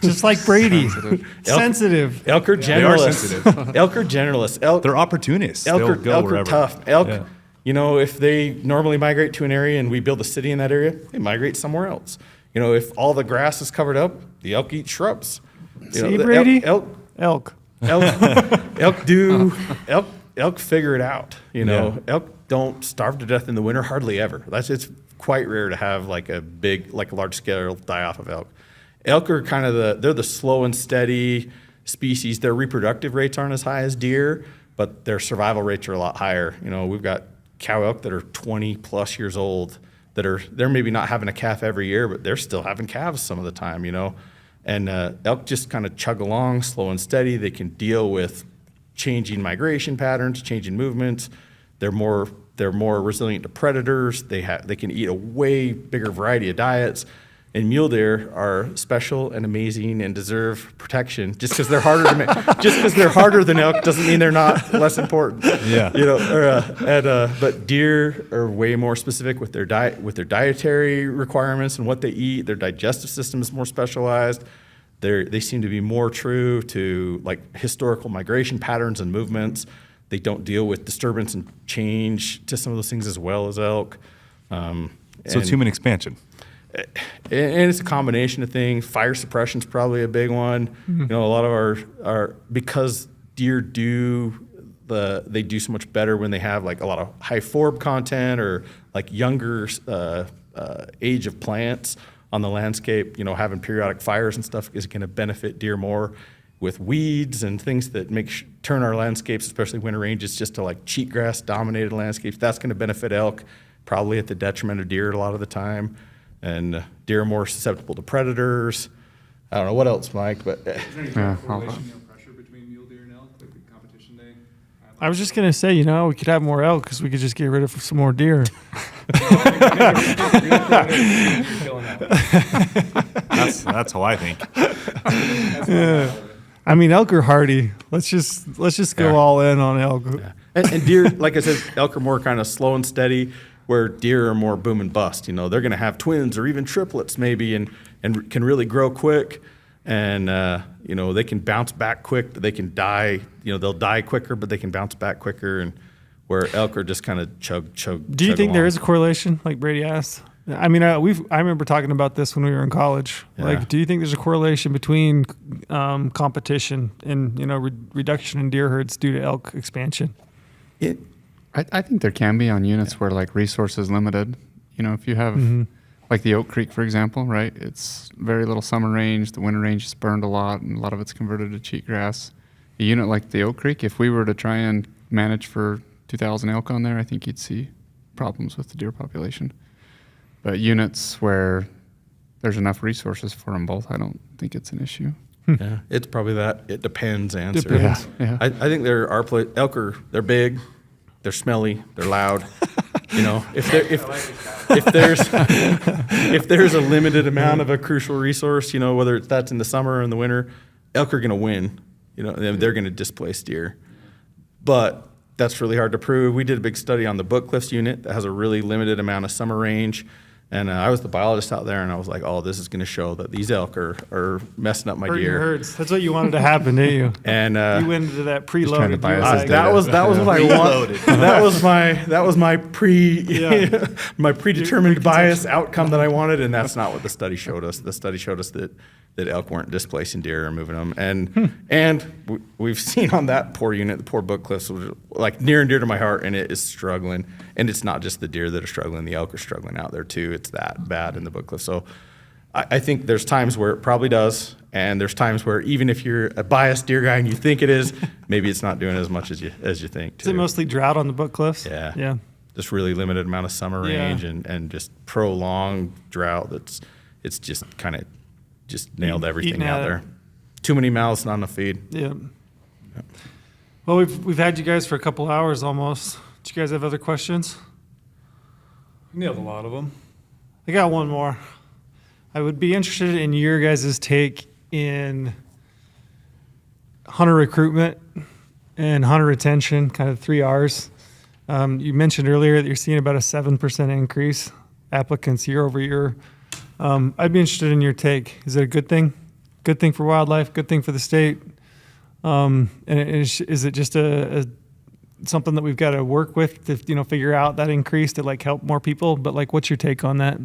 just like Brady. Sensitive. Sensitive. elk are They are generalists. sensitive. Elk are generalists. Elk, They're opportunists. elk They'll are, go elk are wherever. tough. Elk, Yeah. you know, if they normally migrate to an area and we build a city in that area, they migrate somewhere else. You know, if all the grass is covered up, the elk eat shrubs. You know, See, the Brady? elk, Elk. elk figure it out. You know, Yeah. elk don't starve to death in the winter, hardly ever. It's quite rare to have like a large scale die off of elk. Elk are kind of they're the slow and steady species. Their reproductive rates aren't as high as deer, but their survival rates are a lot higher. You know, we've got cow elk that are 20 plus years old they're maybe not having a calf every year, but they're still having calves some of the time, you know. And elk just kind of chug along, slow and steady. They can deal with changing migration patterns, changing movements. They're more resilient to predators. They can eat a way bigger variety of diets. And mule deer are special and amazing and deserve protection. Just because they're harder just because they're harder than elk doesn't mean they're not less important. Yeah. You know, but deer are way more specific with their diet, with their dietary requirements and what they eat. Their digestive system is more specialized. They seem to be more true to like historical migration patterns and movements. They don't deal with disturbance and change to some of those things as well as elk. So it's human expansion. And it's a combination of things. Fire suppression is probably a big one. Mm-hmm. You know, a lot of our because deer they do so much better when they have like a lot of high forb content or like younger age of plants on the landscape. You know, having periodic fires and stuff is going to benefit deer more with weeds and things that turn our landscapes, especially winter ranges, just to like cheatgrass dominated landscapes. That's going to benefit elk, probably at the detriment of deer a lot of the time. And deer are more susceptible to predators. I don't know what else, Mike, but Is there any Yeah, correlation or pressure between mule deer and elk, like the competition day? I was just gonna say, you know, we could have more elk because we could just get rid of some more deer. That's how I think. I mean, elk are hardy. Let's just go Yeah. all in on elk. and deer, like I said, elk are more kind of slow and steady, where deer are more boom and bust. You know, they're going to have twins or even triplets maybe, and can really grow quick, and you know, they can bounce back quick. They can die. You know, they'll die quicker, but they can bounce back quicker. And where elk are just kind of chug. Do you think there is a correlation, like Brady asked? I mean, I remember talking about this when we were in college. Yeah. Like, do you think there's a correlation between competition and, you know, reduction in deer herds due to elk expansion? I think there can be on units where like resources limited. You know, if you have like the Oak Creek, for example, right? It's very little summer range. The winter range is burned a lot, and a lot of it's converted to cheatgrass. A unit like the Oak Creek, if we were to try and manage for 2,000 elk on there, I think you'd see problems with the deer population. But units where there's enough resources for them both, I don't think it's an issue. Yeah, it's probably that. It depends. Answer. Depends. Yeah. I think there are elk they're big, they're smelly, they're loud. You know, if there's a limited amount of a crucial resource, you know, whether that's in the summer or in the winter, elk are going to win. You know, they're going to displace deer. But that's really hard to prove. We did a big study on the Book Cliffs unit that has a really limited amount of summer range. And I was the biologist out there, and I was like, "Oh, this is going to show that these elk are messing up my Hurting deer." herds. That's what you wanted to happen, didn't you? And You went into that trying to preloaded. bias you were his like, data. that was what I wanted. That was my Yeah. my predetermined bias outcome that I wanted, and that's not what the study showed us. The study showed us that elk weren't displacing deer or moving them, and we've seen on that poor unit, the poor Book Cliffs, was like near and dear to my heart, and it is struggling. And it's not just the deer that are struggling; the elk are struggling out there too. It's that bad in the Book Cliffs. So I think there's times where it probably does, and there's times where even if you're a biased deer guy and you think it is, maybe it's not doing as much as you think. Is it mostly drought on the Book Cliffs? Yeah. Yeah. Just really limited amount of summer Yeah. range and just prolonged drought. It's just kind of just nailed everything Eating out at it. there. Too many mouths, not enough feed. Yeah. Well, we've had you guys for a couple hours almost. Do you guys have other questions? Nailed a lot of them. I got one more. I would be interested in your guys' take in hunter recruitment and hunter retention, kind of 3 R's. You mentioned earlier that you're seeing about a 7% increase applicants year over year I'd be interested in your take. Is it a good thing? Good thing for wildlife? Good thing for the state? And is it just a something that we've got to work with to figure out that increase to like help more people? But like, what's your take on that?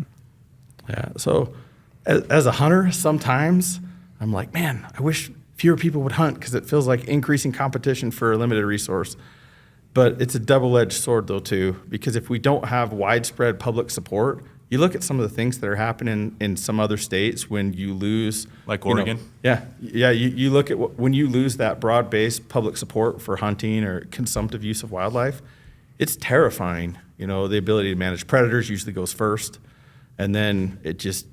Yeah. So as a hunter, sometimes I'm like, man, I wish fewer people would hunt because it feels like increasing competition for a limited resource. But it's a double-edged sword though too, because if we don't have widespread public support, you look at some of the things that are happening in some other states when you lose, Like you know, Oregon? yeah. You look at when you lose that broad-based public support for hunting or consumptive use of wildlife, it's terrifying. The ability to manage predators usually goes first, and then it just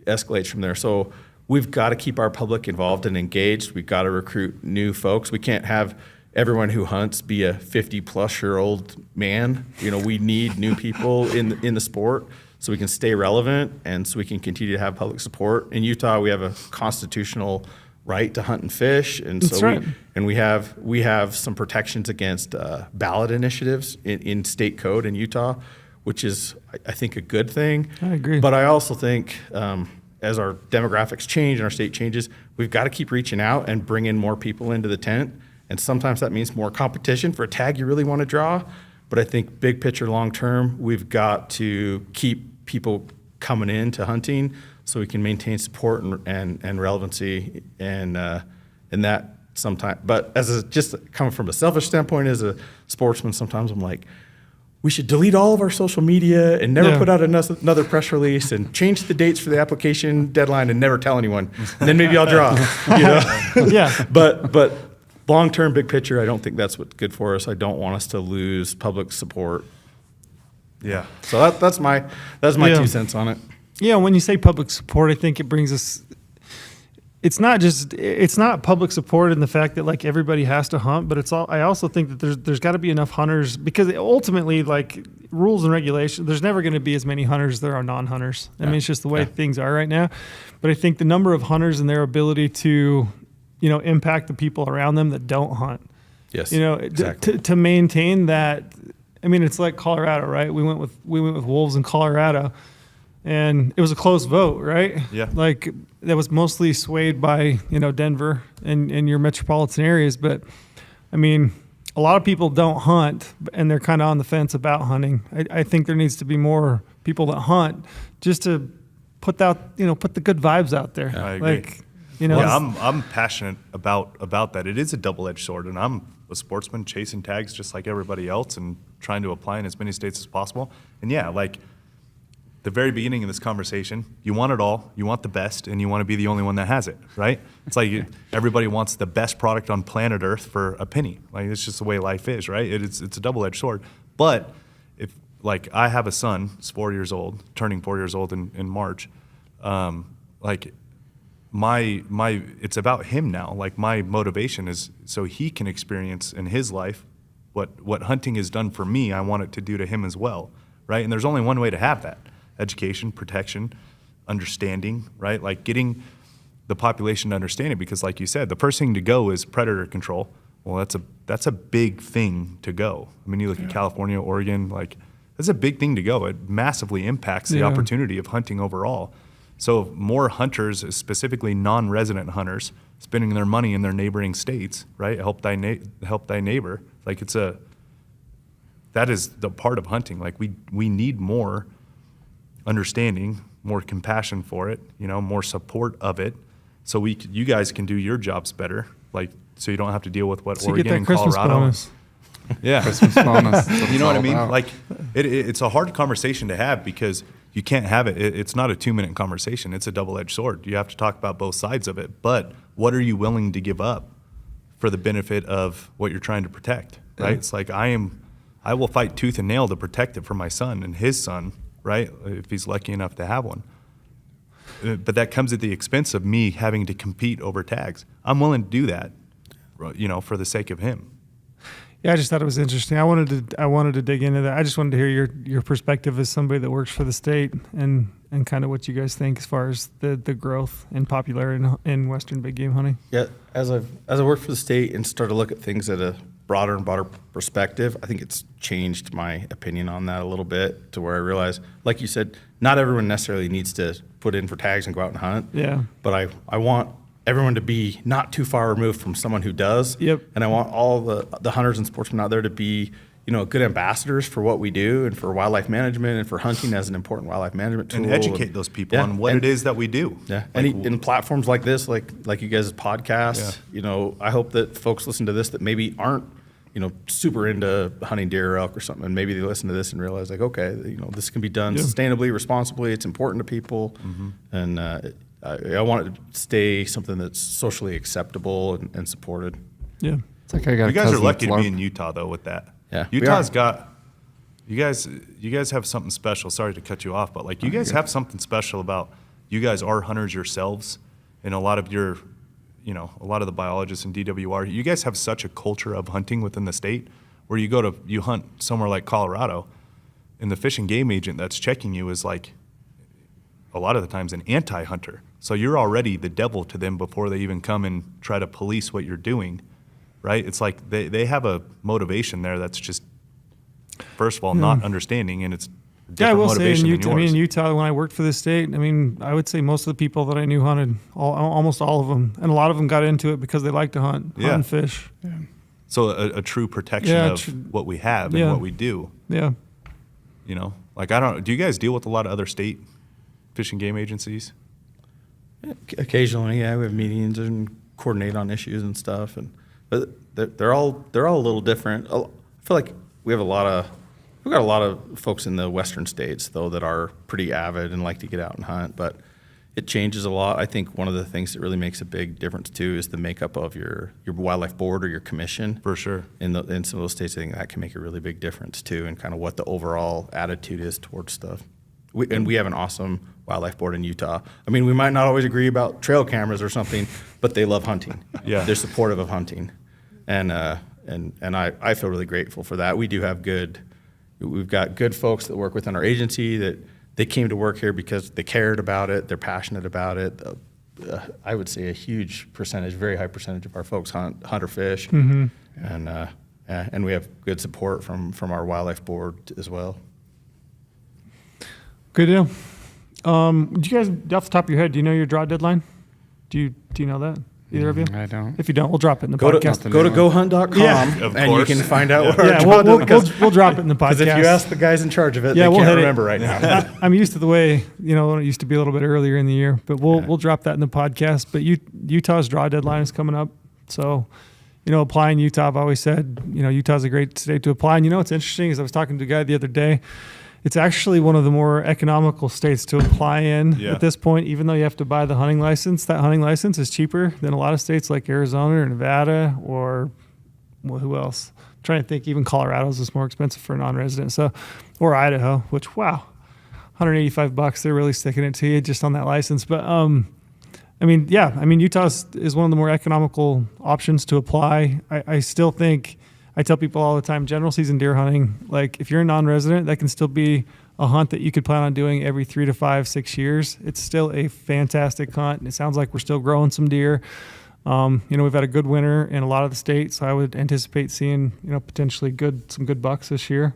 escalates from there. So we've got to keep our public involved and engaged. We've got to recruit new folks. We can't have everyone who hunts be a 50-plus-year-old man. We need new people in the sport so we can stay relevant and so we can continue to have public support. In Utah, we have a constitutional right to hunt and fish, and That's right. we have some protections against ballot initiatives in state code in Utah, which is I think a good thing. I agree. But I also think as our demographics change and our state changes, we've got to keep reaching out and bring in more people into the tent. And sometimes that means more competition for a tag you really want to draw. But I think big picture, long term, we've got to keep people coming into hunting so we can maintain support and relevancy and that sometimes. But just coming from a selfish standpoint as a sportsman, sometimes I'm like, we should delete all of our social media and never put out another press release and change the dates for the application deadline and never tell anyone. And then maybe I'll draw. Yeah. But long-term, big picture, I don't think that's what's good for us. I don't want us to lose public support. Yeah. So that's my Yeah. 2 cents on it. Yeah, when you say public support, I think it brings us. It's not public support in the fact that like everybody has to hunt, but I also think that there's got to be enough hunters because ultimately like rules and regulations. There's never going to be as many hunters as there are non-hunters. I mean, it's just the way things are right now. But I think the number of hunters and their ability to, impact the people around them that don't hunt. Yes. Exactly. To maintain that. I mean, it's like Colorado, right? We went with wolves in Colorado, and it was a close vote, right? Yeah. Like that was mostly swayed by Denver and your metropolitan areas, but I mean, a lot of people don't hunt, and they're kind of on the fence about hunting. I think there needs to be more people that hunt, just to put the good vibes out there. I agree. Like, I'm passionate about that. It is a double-edged sword, and I'm a sportsman chasing tags just like everybody else and trying to apply in as many states as possible. And yeah, like the very beginning of this conversation, you want it all, you want the best, and you want to be the only one that has it, right? It's like everybody wants the best product on planet Earth for a penny. Like it's just the way life is, right? It's a double-edged sword. But if like I have a son, he's 4 years old, turning 4 years old in March, like it's about him now. Like my motivation is so he can experience in his life what hunting has done for me. I want it to do to him as well, right? And there's only one way to have that: education, protection, understanding, right? Like getting the population to understand it. Because like you said, the first thing to go is predator control. Well, that's a big thing to go. I mean, you look at California, Oregon, like that's a big thing to go. It massively impacts the opportunity of hunting overall. So more hunters, specifically non-resident hunters, spending their money in their neighboring states, right? Help thy neighbor. Like that is the part of hunting. Like we need more understanding, more compassion for it, more support of it, so you guys can do your jobs better. Like so you don't have to deal with what so Oregon you get that and Christmas Colorado. bonus. Yeah, Christmas bonus. That's you know what I all mean? about. Like it's a hard conversation to have because you can't have it. It's not a 2-minute conversation. It's a double-edged sword. You have to talk about both sides of it. But what are you willing to give up for the benefit of what you're trying to protect, right? It's like I will fight tooth and nail to protect it for my son and his son, right? If he's lucky enough to have one. But that comes at the expense of me having to compete over tags. I'm willing to do that, for the sake of him. Yeah, I just thought it was interesting. I wanted to dig into that. I just wanted to hear your perspective as somebody that works for the state and kind of what you guys think as far as the growth and popularity in Western big game hunting. Yeah, as I worked for the state and started to look at things at a broader and broader perspective, I think it's changed my opinion on that a little bit to where I realize, like you said, not everyone necessarily needs to put in for tags and go out and hunt. Yeah. But I want everyone to be not too far removed from someone who does. Yep. And I want all the hunters and sportsmen out there to be, good ambassadors for what we do and for wildlife management and for hunting as an important wildlife management tool. And educate those people Yeah, on what it is that we do. Yeah, Like, and in platforms like this, like you guys' podcast, I hope that folks listen to this that maybe aren't, super into hunting deer or elk or something, and maybe they listen to this and realize like, okay, this can be done sustainably, responsibly. It's important to people, and I want it to stay something that's socially acceptable and supported. Yeah. It's like I got you a guys are cousin lucky that's to be in Utah though with that. Yeah, we Utah's are. got you guys have something special. Sorry to cut you off, but like you guys have something special about you guys are hunters yourselves, and a lot of your a lot of the biologists in DWR, you guys have such a culture of hunting within the state where you hunt somewhere like Colorado, and the fish and game agent that's checking you is like a lot of the times an anti-hunter. So you're already the devil to them before they even come and try to police what you're doing, right? It's like they have a motivation there that's just, first of all, not understanding, and it's a Yeah, I different will say in motivation Utah, than yours. in Utah, when I worked for the state, I would say most of the people that I knew hunted, almost all of them, and a lot of them got into it because they like to hunt and fish. So a true protection of what we have and what we do. Yeah. Like do you guys deal with a lot of other state fish and game agencies? Occasionally, we have meetings and coordinate on issues and stuff, but they're all a little different. I feel like we've got a lot of folks in the western states though that are pretty avid and like to get out and hunt, but it changes a lot. I think one of the things that really makes a big difference too is the makeup of your wildlife board or your commission. For sure. In some of those states, I think that can make a really big difference too, and kind of what the overall attitude is towards stuff. We have an awesome wildlife board in Utah. We might not always agree about trail cameras or something, but they love hunting. Yeah. They're supportive of hunting, and I feel really grateful for that. We've got good folks that work within our agency that they came to work here because they cared about it. They're passionate about it. I would say a huge percentage, very high percentage of our folks hunt or fish, and we have good support from our wildlife board as well. Good deal. Do you guys, off the top of your head, do you know your draw deadline? Do you know that? Either of you? I don't. If you don't, we'll drop it in the Go to podcast. GoHunt.com Yeah. Of and you course. can find out where Yeah, our draw we'll drop it in the podcast. Because if you ask the guys in charge of it, Yeah, they we'll can't hit it. remember right now. I'm used to the way, when it used to be a little bit earlier in the year, but we'll drop that in the podcast. But Utah's draw deadline is coming up. So, apply in Utah, I've always said, Utah's a great state to apply. And what's interesting is I was talking to a guy the other day. It's actually one of the more economical states to apply in at this point, even though you have to buy the hunting license. That hunting license is cheaper than a lot of states like Arizona or Nevada or who else? I'm trying to think, even Colorado's is more expensive for a non-resident. So, or Idaho, which, wow, $185, they're really sticking it to you just on that license. But, Utah is one of the more economical options to apply. I still think, I tell people all the time, general season deer hunting, like if you're a non-resident, that can still be a hunt that you could plan on doing every 3 to 5, 6 years. It's still a fantastic hunt. And it sounds like we're still growing some deer. We've had a good winter in a lot of the states. So I would anticipate seeing, potentially some good bucks this year.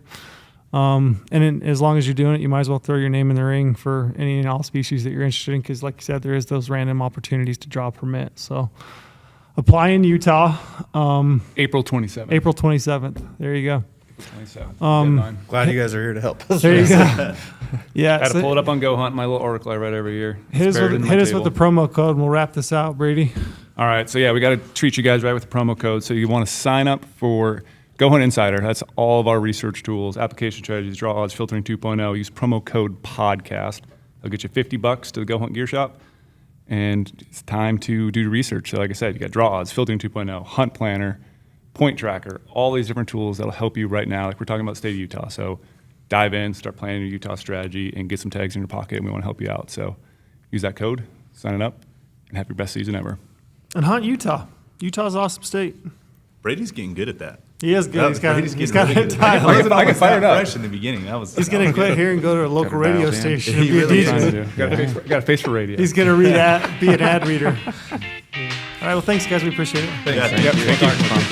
As long as you're doing it, you might as well throw your name in the ring for any and all species that you're interested in. Cause like you said, there is those random opportunities to draw a permit. So apply in Utah. April 27th. April 27th. There you go. 27th. Deadline. Glad you guys are here to help us. There you go. Yeah. Had to pull it up on GoHunt, my little article I read every year. Hit It's buried in my us with the table. promo code and we'll wrap this out, Brady. All right, so we got to treat you guys right with the promo code. So you want to sign up for GoHunt Insider. That's all of our research tools, application strategies, draw odds, filtering 2.0. Use promo code podcast. They'll get you $50 to the GoHunt Gear Shop. And it's time to do the research. So like I said, you got draw odds, filtering 2.0, hunt planner, point tracker, all these different tools that'll help you right now. Like we're talking about the state of Utah. So dive in, start planning your Utah strategy, and get some tags in your pocket, and we want to help you out. So use that code, sign it up, and have your best season ever. And hunt Utah. Utah's an awesome state. Brady's getting good at that. He is good. Brady's He's getting got really it good at that. timed. I can fire it up. Fresh in the beginning. He's going to quit here and go to a local Got it radio dialed in. station He and be a really DJ. is. Got a face for radio. He's going to be an ad reader. All right. Well, thanks, guys. We appreciate it. Yeah, thank you.